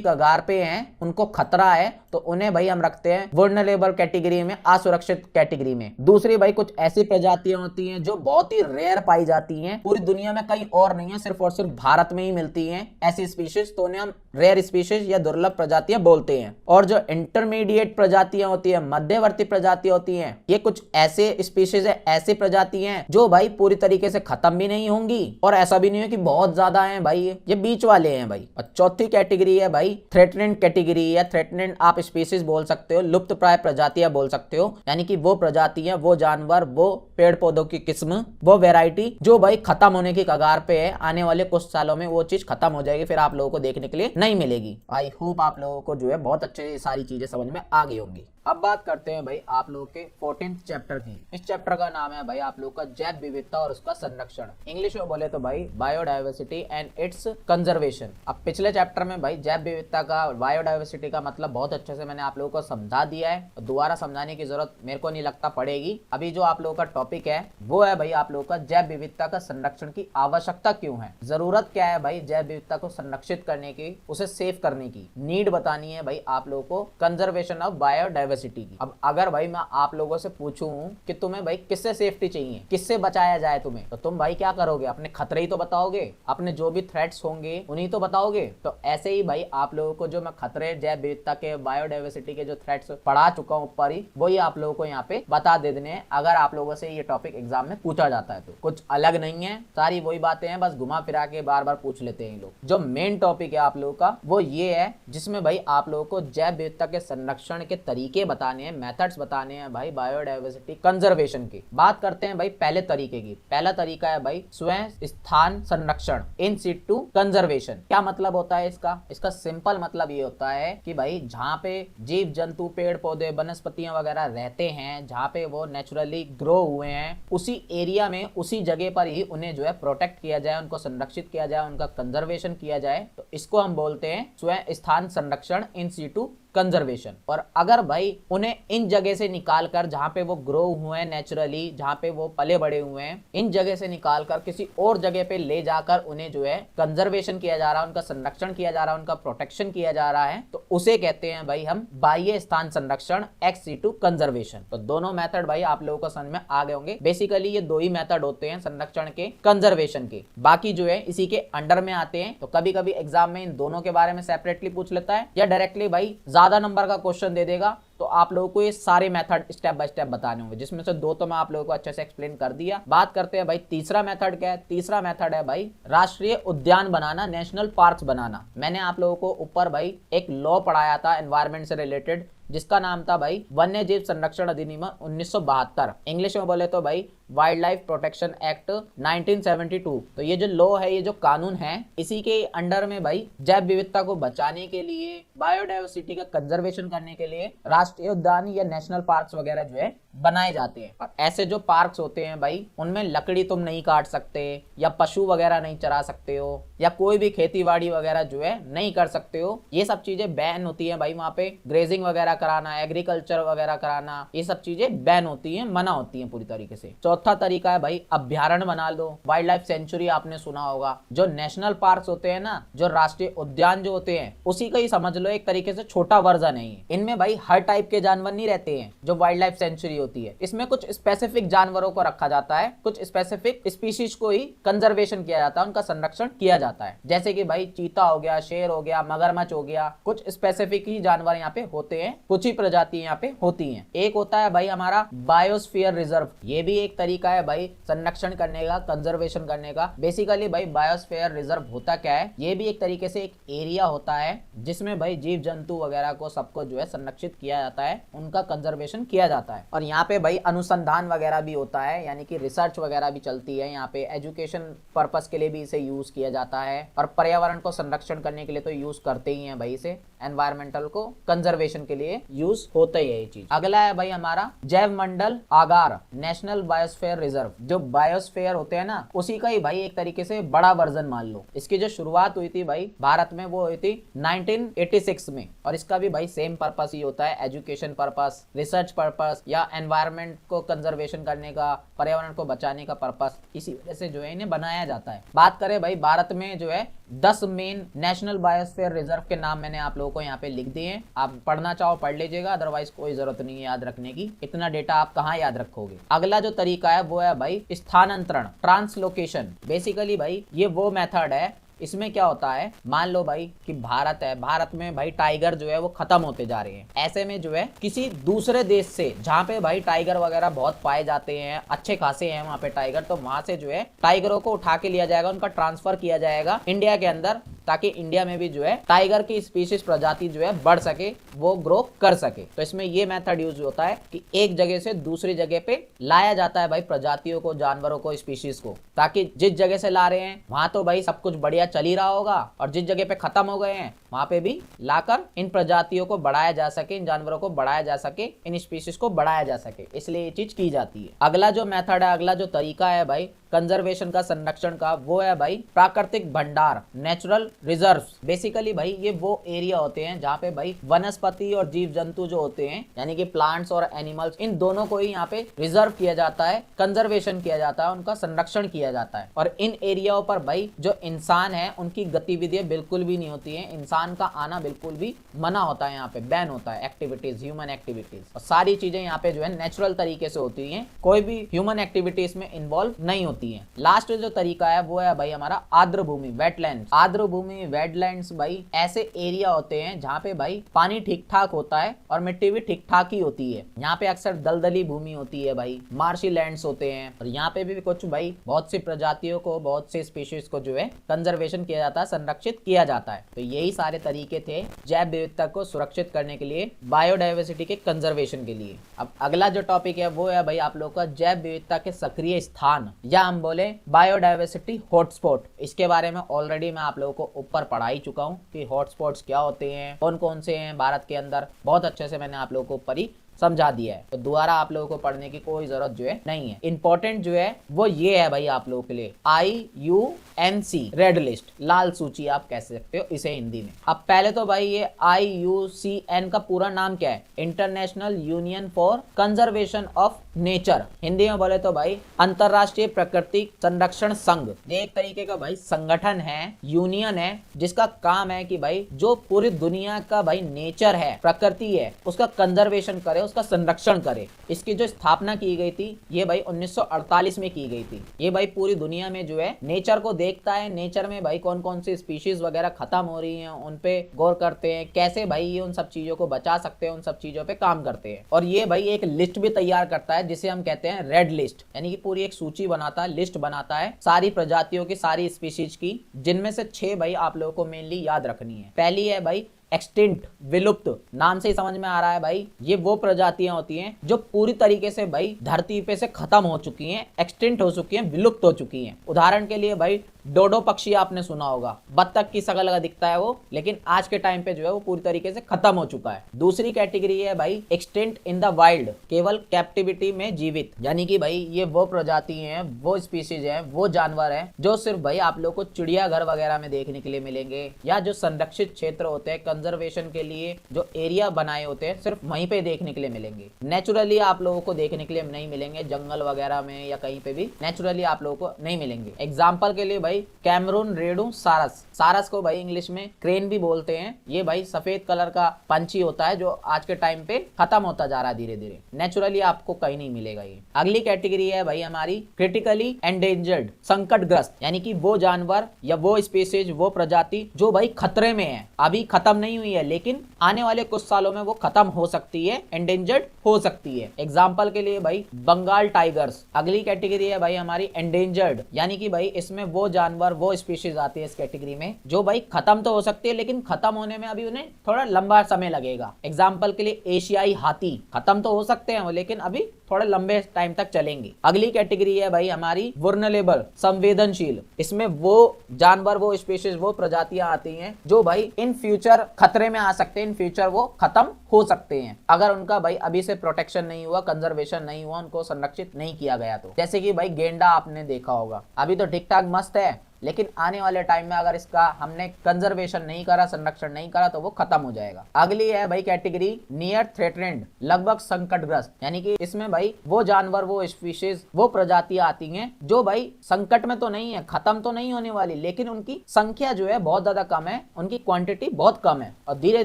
कगार पे हैं, उनको खतरा है, तो उन्हें भाई हम रखते हैं वल्नरेबल कैटेगरी में, असुरक्षित कैटेगरी में। दूसरी भाई कुछ ऐसी प्रजातियां होती हैं जो बहुत ही रेयर पाई जाती हैं, पूरी दुनिया में कहीं और नहीं है, सिर्फ और सिर्फ भारत में ही मिलती हैं ऐसी स्पीशीज, तो उन्हें हम रेयर स्पीशीज या दुर्लभ प्रजातियां बोलते हैं। और जो इंटरमीडिएट प्रजातियां होती है, मध्यवर्ती प्रजातियां होती हैं, ये कुछ ऐसे स्पीशीज है, ऐसी प्रजाति हैं जो भाई पूरी तरीके से खत्म भी नहीं होंगी और ऐसा भी नहीं है कि बहुत ज्यादा हैं भाई, ये बीच वाले हैं भाई। और चौथी कैटेगरी है भाई थ्रेटनेड कैटेगरी या थ्रेटनेड आप स्पीशीज बोल सकते हो, लुप्त प्राय प्रजातियां बोल सकते हो, यानी कि वो प्रजातियां, वो जानवर, वो पेड़ पौधों की किस्म, वो वैरायटी जो भाई खत्म होने की कगार पे है। आने वाले कुछ सालों में वो चीज खत्म हो जाएगी, फिर आप लोगों को देखने के लिए नहीं मिलेगी। आई होप आप लोगों को जो है बहुत अच्छे सारी चीजें समझ में आ गई होंगी। अब बात करते हैं भाई आप लोग के 14th चैप्टर की। इस चैप्टर का नाम है भाई आप लोग का जैव विविधता और उसका संरक्षण। इंग्लिश में बोले तो भाई बायोडाइवर्सिटी एंड इट्स कंजर्वेशन। अब पिछले चैप्टर में भाई जैव विविधता का, बायोडाइवर्सिटी का मतलब बहुत अच्छे से मैंने आप लोगों को समझा दिया है, तो दोबारा समझाने की जरूरत मेरे को नहीं लगता पड़ेगी। अभी जो आप लोगों का टॉपिक है वो है भाई आप लोगों का जैव विविधता का संरक्षण की आवश्यकता क्यों है, जरूरत क्या है भाई जैव विविधता को संरक्षित करने की, उसे सेव करने की, नीड बतानी है भाई आप लोगों को कंजर्वेशन ऑफ बायोडाइवर्सिटी की। अब अगर भाई मैं आप लोगों से पूछूं कि तुम्हें भाई किससे सेफ्टी चाहिए, किससे बचाया जाए तुम्हें, तो तुम भाई क्या करोगे, अपने खतरे ही तो बताओगे, अपने जो भी थ्रेट्स होंगे उन्हीं तो बताओगे। तो ऐसे ही भाई आप लोगों को जो मैं खतरे जैव विविधता के, बायोडाइवर्सिटी के जो थ्रेट्स पढ़ा चुका हूं ऊपर ही, वही आप लोगों को यहाँ पे बता दे देने हैं। अगर आप लोगों से ये टॉपिक एग्जाम में पूछा जाता है तो कुछ अलग नहीं है, सारी वही बातें हैं, बस घुमा फिरा के बार बार पूछ लेते हैं लोग। जो मेन टॉपिक है आप लोगों का वो ये है जिसमें भाई आप लोगों को जैव विविधता के संरक्षण के तरीके बताने हैं, मेथड्स बताने हैं भाई बायोडाइवर्सिटी कंजर्वेशन की। बात करते हैं भाई पहले तरीके की। पहला तरीका है भाई स्वयं स्थान संरक्षण, इन सिटू कंजर्वेशन। क्या मतलब होता है इसका? इसका सिंपल मतलब ये होता है कि भाई जहाँ पे जीव जंतु, पेड़ पौधे, वनस्पतियां वगैरह रहते हैं, जहाँ पे वो नेचुरली ग्रो हुए हैं, उसी एरिया में, उसी जगह पर ही उन्हें जो है प्रोटेक्ट किया जाए, उनको संरक्षित किया जाए, उनका कंजर्वेशन किया जाए, तो इसको हम बोलते हैं स्वयं स्थान संरक्षण, इन सिटू कंजर्वेशन। और अगर भाई उन्हें इन जगह से निकाल कर, जहाँ पे वो ग्रो हुए हैं नेचुरली, जहाँ पे वो पले बड़े हुए हैं, इन जगह से निकाल कर किसी और जगह पे ले जाकर उन्हें जो है कंजर्वेशन किया जा रहा है, उनका संरक्षण किया जा रहा है, उनका प्रोटेक्शन किया जा रहा है, तो उसे कहते हैं भाई हम बाह्य स्थान संरक्षण, एक्स सिटू कंजर्वेशन। तो दोनों मेथड भाई आप लोगों को समझ में आ गए होंगे। बेसिकली ये दो ही मेथड होते हैं संरक्षण के, कंजर्वेशन के, बाकी जो है इसी के अंडर में आते हैं। तो कभी कभी एग्जाम में इन दोनों के बारे में सेपरेटली पूछ लेता है, या डायरेक्टली भाई ज्यादा नंबर का क्वेश्चन दे देगा, तो आप लोगों को ये सारे मेथड स्टेप बाय स्टेप बताने होंगे, जिसमें से दो तो मैं आप लोगों को अच्छे से एक्सप्लेन कर दिया। बात करते हैं भाई तीसरा मेथड क्या है। तीसरा मेथड है भाई राष्ट्रीय उद्यान बनाना, नेशनल पार्क्स बनाना। मैंने आप लोगों को ऊपर भाई एक लॉ पढ़ाया था एनवायरमेंट से रिलेटेड, जिसका नाम था भाई वन्य जीव संरक्षण अधिनियम 1972। इंग्लिश में बोले तो भाई वाइल्ड लाइफ प्रोटेक्शन एक्ट 1972। तो ये जो लॉ है, ये जो कानून है, इसी के अंडर में भाई जैव विविधता को बचाने के लिए, बायोडाइवर्सिटी का कंजर्वेशन करने के लिए राष्ट्रीय उद्यान या नेशनल पार्क्स वगैरह जो है बनाए जाते हैं। और ऐसे जो पार्क्स होते हैं भाई, उनमें लकड़ी तुम नहीं काट सकते, या पशु वगैरह नहीं चरा सकते हो, या कोई भी खेती बाड़ी वगैरह जो है नहीं कर सकते हो। ये सब चीजें बैन होती है भाई। वहाँ पे ग्रेजिंग वगैरह कराना, एग्रीकल्चर वगैरह कराना, ये सब चीजें बैन होती है, मना होती है पूरी तरीके से। चौथा तरीका है भाई अभ्यारण्य बना लो, वाइल्ड लाइफ सेंचुरी आपने सुना होगा। जो नेशनल पार्क्स होते हैं ना, जो राष्ट्रीय उद्यान जो होते हैं, उसी का ही समझ लो एक तरीके से छोटा वर्जन है। इनमें भाई हर टाइप के जानवर नहीं रहते हैं जो वाइल्ड लाइफ सेंचुरी होती है। इसमें कुछ स्पेसिफिक जानवरों को रखा जाता है, कुछ स्पेसिफिक स्पीशीज को ही कंजर्वेशन किया जाता है, उनका संरक्षण किया जाता है। जैसे कि भाई चीता हो गया, शेर हो गया, मगरमच्छ हो गया, कुछ स्पेसिफिक ही जानवर यहाँ पे होते हैं, कुछ ही प्रजाति यहाँ पे होती हैं। एक होता है भाई हमारा बायोस्फीयर रिजर्व, ये भी एक तरीका है भाई संरक्षण करने का, कंजर्वेशन करने का। बेसिकली भाई बायोस्फीयर रिजर्व होता क्या है, ये भी एक तरीके से एक एरिया होता है जिसमें भाई जीव जंतु वगैरह को सबको जो है संरक्षित किया जाता है, उनका कंजर्वेशन किया जाता है। और यहाँ पे भाई अनुसंधान वगैरह भी होता है, यानी कि रिसर्च वगैरह भी चलती है। यहाँ पे एजुकेशन पर्पस के लिए भी इसे यूज किया जाता है और पर्यावरण को संरक्षण करने के लिए तो यूज करते ही हैं भाई इसे, एनवायरमेंटल को कंजर्वेशन के लिए यूज होता ही है ये चीज। अगला है भाई हमारा जैव मंडल आगार नेशनल बायोस्फीयर रिजर्व। जो बायोस्फीयर होते हैं ना, उसी का ही भाई एक तरीके से बड़ा वर्जन मान लो। इसकी जो शुरुआत हुई थी भाई भारत में वो हुई थी 1986 में, और इसका भी भाई सेम पर्पस ही होता है, एजुकेशन पर्पस, रिसर्च पर्पस या एनवायरमेंट को कंजर्वेशन करने का, पर्यावरण को बचाने का पर्पस। इसी वजह से जो है इन्हें बनाया जाता है। बात करें भाई भारत में जो है 10 मेन नेशनल बायोस्फीयर रिजर्व के नाम मैंने आप लोगों को यहाँ पे लिख दिए हैं। आप पढ़ना चाहो पढ़ लीजिएगा, अदरवाइज कोई जरूरत नहीं है याद रखने की, इतना डेटा आप कहाँ याद रखोगे। अगला जो तरीका है वो है भाई स्थानांतरण, ट्रांसलोकेशन। बेसिकली भाई ये वो मेथड है, इसमें क्या होता है, मान लो भाई कि भारत है, भारत में भाई टाइगर जो है वो खत्म होते जा रहे हैं। ऐसे में जो है किसी दूसरे देश से जहाँ पे भाई टाइगर वगैरह बहुत पाए जाते हैं, अच्छे खासे हैं वहाँ पे टाइगर, तो वहां से जो है टाइगरों को उठा के लिया जाएगा, उनका ट्रांसफर किया जाएगा इंडिया के अंदर, ताकि इंडिया में भी जो है टाइगर की स्पीशीज प्रजाति जो है बढ़ सके, वो ग्रो कर सके। तो इसमें ये मेथड यूज होता है कि एक जगह से दूसरी जगह पे लाया जाता है भाई प्रजातियों को, जानवरों को, स्पीशीज को, ताकि जिस जगह से ला रहे हैं वहां तो भाई सब कुछ बढ़िया चल ही रहा होगा, और जिस जगह पे खत्म हो गए हैं वहां पे भी लाकर इन प्रजातियों को बढ़ाया जा सके, इन जानवरों को बढ़ाया जा सके, इन स्पीशीज को बढ़ाया जा सके, इसलिए ये चीज की जाती है। अगला जो मेथड है, अगला जो तरीका है भाई कंजर्वेशन का, संरक्षण का, वो है भाई प्राकृतिक भंडार, नेचुरल रिजर्व्स। बेसिकली भाई ये वो एरिया होते हैं जहाँ पे भाई वनस्पति और जीव जंतु जो होते हैं, यानी कि प्लांट्स और एनिमल्स, इन दोनों को ही यहाँ पे रिजर्व किया जाता है, कंजर्वेशन किया जाता है, उनका संरक्षण किया जाता है। और इन एरियाओं पर भाई जो इंसान है उनकी गतिविधियां बिल्कुल भी नहीं होती है, इंसान का आना बिल्कुल भी मना होता है, यहाँ पे बैन होता है, एक्टिविटीज, ह्यूमन एक्टिविटीज, और सारी चीजें यहाँ पे जो है नेचुरल तरीके से होती है, कोई भी ह्यूमन एक्टिविटीज में इन्वॉल्व नहीं होती है। लास्ट जो तरीका है वो है भाई हमारा आर्द्र भूमि, वेटलैंड्स। आर्द्र भूमि, वेटलैंड्स भाई ऐसे एरिया होते हैं जहाँ पे भाई पानी ठीक ठाक होता है और मिट्टी भी ठीक ठाक ही होती है। यहाँ पे अक्सर दलदली भूमि होती है भाई, मार्शी लैंड्स होते हैं, और यहाँ पे भी कुछ भाई बहुत सी प्रजातियों को, बहुत सी स्पीशीज को जो है कंजर्वेशन किया जाता है, संरक्षित किया जाता है। तो यही सारे तरीके थे जैव विविधता को सुरक्षित करने के लिए, बायोडाइवर्सिटी के कंजर्वेशन के लिए। अब अगला जो टॉपिक है वो है भाई आप लोग का जैव विविधता के सक्रिय स्थान, या हम बोले बायोडाइवर्सिटी हॉटस्पॉट। इसके बारे में ऑलरेडी मैं आप लोगों को ऊपर पढ़ा ही चुका हूँ कि हॉटस्पॉट्स क्या होते हैं, कौन कौन से हैं भारत के अंदर, बहुत अच्छे से मैंने आप लोगों को ऊपर ही समझा दिया है, तो दोबारा आप लोगों को पढ़ने की कोई जरूरत जो है नहीं है। इंपॉर्टेंट जो है वो ये है भाई आप लोगों के लिए IUCN रेड लिस्ट, लाल सूची आप कह सकते हो इसे हिंदी में। अब पहले तो भाई ये IUCN का पूरा नाम क्या है, international union for conservation of nature. Hindi में बोले तो भाई अंतरराष्ट्रीय प्रकृति संरक्षण संघ। ये एक तरीके का भाई संगठन है, यूनियन है, जिसका काम है कि भाई जो पूरी दुनिया का भाई नेचर है, प्रकृति है, उसका कंजर्वेशन करे, उसका संरक्षण करे। इसकी जो स्थापना की गई थी ये भाई 1948 में की गई थी। ये भाई पूरी दुनिया में जो है नेचर को देखता है, नेचर में भाई कौन कौन सी स्पीशीज वगैरह खत्म हो रही हैं उन पे गौर करते हैं, कैसे भाई ये उन सब चीजों को बचा सकते हैं, उन सब चीजों पे काम करते हैं। और ये भाई एक लिस्ट भी तैयार करता है जिसे हम कहते हैं रेड लिस्ट, यानी कि पूरी एक सूची बनाता है, लिस्ट बनाता है सारी प्रजातियों की, सारी स्पीशीज की, जिनमें से 6 भाई आप लोगों को मेनली याद रखनी है। पहली है भाई एक्सटिंक्ट, विलुप्त। नाम से ही समझ में आ रहा है भाई ये वो प्रजातियां होती हैं जो पूरी तरीके से भाई धरती पे से खत्म हो चुकी हैं, एक्सटिंक्ट हो चुकी हैं, विलुप्त हो चुकी हैं। उदाहरण के लिए भाई डोडो पक्षी आपने सुना होगा, बत्तख की शकल का दिखता है वो, लेकिन आज के टाइम पे जो है वो पूरी तरीके से खत्म हो चुका है। दूसरी कैटेगरी है भाई एक्सटिंक्ट इन द वाइल्ड, केवल कैप्टिविटी में जीवित, यानी कि भाई ये वो प्रजाति हैं, वो स्पीशीज हैं, वो जानवर हैं जो सिर्फ भाई आप लोग को चिड़ियाघर वगैरह में देखने के लिए मिलेंगे, या जो संरक्षित क्षेत्र होते हैं कंजर्वेशन के लिए जो एरिया बनाए होते हैं सिर्फ वहीं पे देखने के लिए मिलेंगे। नेचुरली आप लोगों को देखने के लिए नहीं मिलेंगे, जंगल वगैरह में या कहीं पे भी नेचुरली आप लोगों को नहीं मिलेंगे। एग्जाम्पल के लिए भाई भाई कैमरून रेडू सारस। सारस को भाई इंग्लिश में क्रेन भी बोलते हैं। ये भाई सफेद कलर का पंछी होता है जो आज के टाइम पे खत्म होता जा रहा है धीरे धीरे, नेचुरली आपको कहीं नहीं मिलेगा ये। अगली कैटेगरी है भाई हमारी क्रिटिकली एंडेंजर्ड, संकटग्रस्त, यानी कि वो जानवर या वो स्पीसीज, वो प्रजाति जो भाई खतरे में है, अभी खत्म नहीं हुई है लेकिन आने वाले कुछ सालों में वो खत्म हो सकती है, एंडेंजर्ड हो सकती है। एग्जाम्पल के लिए भाई बंगाल टाइगर्स। अगली कैटेगरी है भाई हमारी एंडेंजर्ड, यानी कि भाई इसमें वो जानवर, वो स्पीशीज आती है इस कैटेगरी में जो भाई खत्म तो हो सकती है लेकिन खत्म होने में अभी उन्हें थोड़ा लंबा समय लगेगा। एग्जाम्पल के लिए एशियाई हाथी, खत्म तो हो सकते हैं लेकिन अभी थोड़े लंबे टाइम तक चलेंगे। अगली कैटेगरी है भाई हमारी वुल्नरेबल, संवेदनशील। इसमें वो जानवर, वो स्पीशीज, वो प्रजातियां आती हैं जो भाई इन फ्यूचर खतरे में आ सकते हैं, इन फ्यूचर वो खत्म हो सकते हैं अगर उनका भाई अभी से प्रोटेक्शन नहीं हुआ, कंजर्वेशन नहीं हुआ, उनको संरक्षित नहीं किया गया तो। जैसे कि भाई गेंडा आपने देखा होगा, अभी तो ठीक ठाक मस्त है लेकिन आने वाले टाइम में अगर इसका हमने कंजर्वेशन नहीं करा, संरक्षण नहीं करा तो वो खत्म हो जाएगा। अगली है भाई कैटेगरी नियर थ्रेटनेड, लगभग संकटग्रस्त, यानी कि इसमें भाई वो जानवर, वो स्पीशीज, वो प्रजातियां आती हैं जो भाई संकट में तो नहीं है, खत्म तो नहीं होने वाली लेकिन उनकी संख्या जो है बहुत ज्यादा कम है, उनकी क्वांटिटी बहुत कम है और धीरे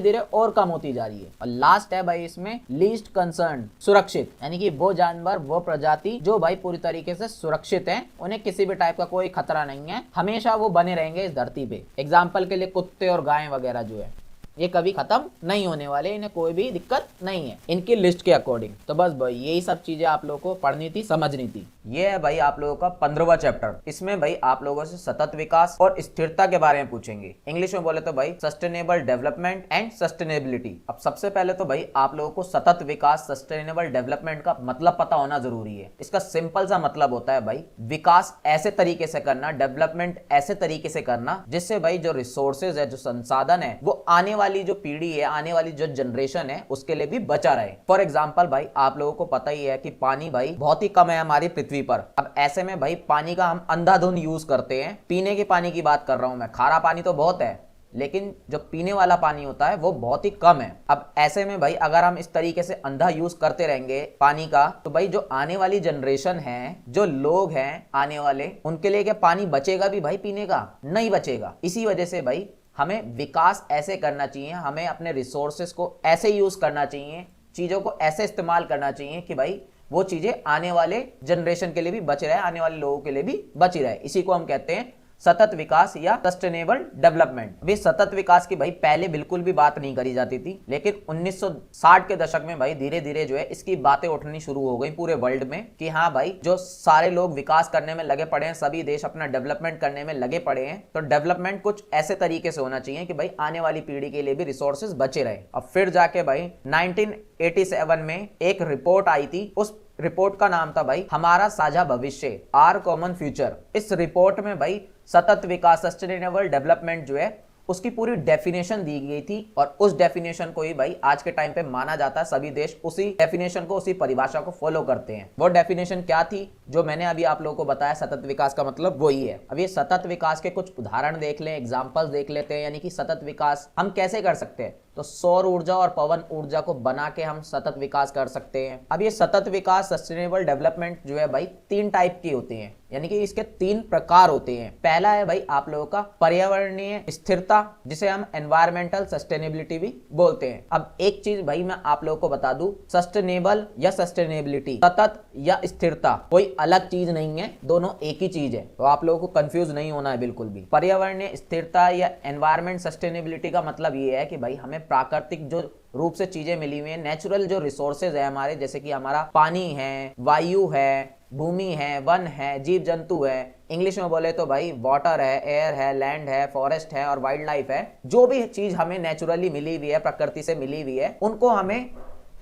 धीरे और कम होती जा रही है। और लास्ट है भाई इसमें लीस्ट कंसर्न, सुरक्षित, यानी कि वो जानवर, वो प्रजाति जो भाई पूरी तरीके से सुरक्षित है, उन्हें किसी भी टाइप का कोई खतरा नहीं है, हमेशा वो बने रहेंगे इस धरती पे। एग्जाम्पल के लिए कुत्ते और गायें वगैरह जो है ये कभी खत्म नहीं होने वाले, इन्हें कोई भी दिक्कत नहीं है इनकी लिस्ट के अकॉर्डिंग। तो बस भाई यही सब चीजें आप लोगों को पढ़नी थी, समझनी थी। ये है भाई आप लोगों का 15वां चैप्टर। इसमें भाई आप लोगों से सतत विकास और स्थिरता के बारे में पूछेंगे। इंग्लिश में बोले तो भाई सस्टेनेबल डेवलपमेंट एंड सस्टेनेबिलिटी। अब सबसे पहले तो भाई आप लोगों को सतत विकास, सस्टेनेबल डेवलपमेंट का मतलब पता होना जरूरी है। इसका सिंपल सा मतलब होता है भाई विकास ऐसे तरीके से करना, डेवलपमेंट ऐसे तरीके से करना जिससे भाई जो रिसोर्सेज है, जो संसाधन है, वो आने वाली जो पीढ़ी है, आने वाली जो जनरेशन है उसके लिए भी बचा रहे। फॉर एग्जांपल भाई आप लोगों को पता ही है कि पानी भाई बहुत ही कम है हमारी पृथ्वी पर। अब ऐसे में भाई पानी का हम अंधाधुंध यूज करते हैं। पीने के पानी की बात कर रहा हूं मैं, खारा पानी तो बहुत है लेकिन जो पीने वाला पानी होता है वो बहुत ही कम है। अब ऐसे में भाई अगर हम इस तरीके से अंधा यूज करते रहेंगे पानी का तो भाई जो आने वाली जनरेशन है, जो लोग हैं आने वाले, उनके लिए क्या पानी बचेगा भी भाई पीने का? नहीं बचेगा। इसी वजह से भाई हमें विकास ऐसे करना चाहिए, हमें अपने रिसोर्सेस को ऐसे यूज करना चाहिए, चीजों को ऐसे इस्तेमाल करना चाहिए कि भाई वो चीजें आने वाले जनरेशन के लिए भी बच रहे, आने वाले लोगों के लिए भी बची रहे। इसी को हम कहते हैं सतत विकास या सस्टेनेबल डेवलपमेंट। अभी सतत विकास की भाई पहले बिल्कुल भी बात नहीं करी जाती थी लेकिन 1960 के दशक में भाई धीरे धीरे जो है इसकी बातें उठनी शुरू हो गई पूरे वर्ल्ड में कि हाँ भाई जो सारे लोग विकास करने में लगे पड़े हैं, सभी देश अपना डेवलपमेंट करने में लगे पड़े हैं, तो डेवलपमेंट कुछ ऐसे तरीके से होना चाहिए कि भाई आने वाली पीढ़ी के लिए भी रिसोर्सेज बचे रहे। अब फिर जाके भाई 1987 में एक रिपोर्ट आई थी, उस रिपोर्ट का नाम था भाई हमारा साझा भविष्य, आर कॉमन फ्यूचर। इस रिपोर्ट में भाई सतत विकास, सस्टेनेबल डेवलपमेंट जो है उसकी पूरी डेफिनेशन दी गई थी और उस डेफिनेशन को ही भाई आज के टाइम पे माना जाता है। सभी देश उसी डेफिनेशन को, उसी परिभाषा को फॉलो करते हैं। वो डेफिनेशन क्या थी जो मैंने अभी आप लोगों को बताया, सतत विकास का मतलब वही है। अब ये सतत विकास के कुछ उदाहरण देख लें, एग्जाम्पल्स देख लेते हैं, यानी कि सतत विकास हम कैसे कर सकते हैं। तो सौर ऊर्जा और पवन ऊर्जा को बना के हम सतत विकास कर सकते हैं। अब ये सतत विकास, सस्टेनेबल डेवलपमेंट जो है भाई 3 टाइप की होती हैं, यानी कि इसके 3 प्रकार होते हैं। पहला है भाई आप लोगों का पर्यावरणीय स्थिरता, जिसे हम एनवायरमेंटल सस्टेनेबिलिटी भी बोलते हैं। अब एक चीज भाई मैं आप लोगों को बता दूं, सस्टेनेबल या सस्टेनेबिलिटी, सतत या स्थिरता कोई अलग चीज नहीं है, दोनों एक ही चीज है। तो आप लोगों को कंफ्यूज नहीं होना है बिल्कुल भी। पर्यावरणीय स्थिरता या एनवायरमेंट सस्टेनेबिलिटी का मतलब ये है कि भाई हमें प्राकृतिक जो रूप से चीजें मिली हुई है, नेचुरल जो रिसोर्सेज है हमारे, जैसे कि हमारा पानी है, वायु है, भूमि है, वन है, जीव जंतु है, इंग्लिश में बोले तो भाई वाटर है, एयर है, लैंड है, फॉरेस्ट है और वाइल्ड लाइफ है। जो भी चीज हमें नेचुरली मिली हुई है, प्रकृति से मिली हुई है, उनको हमें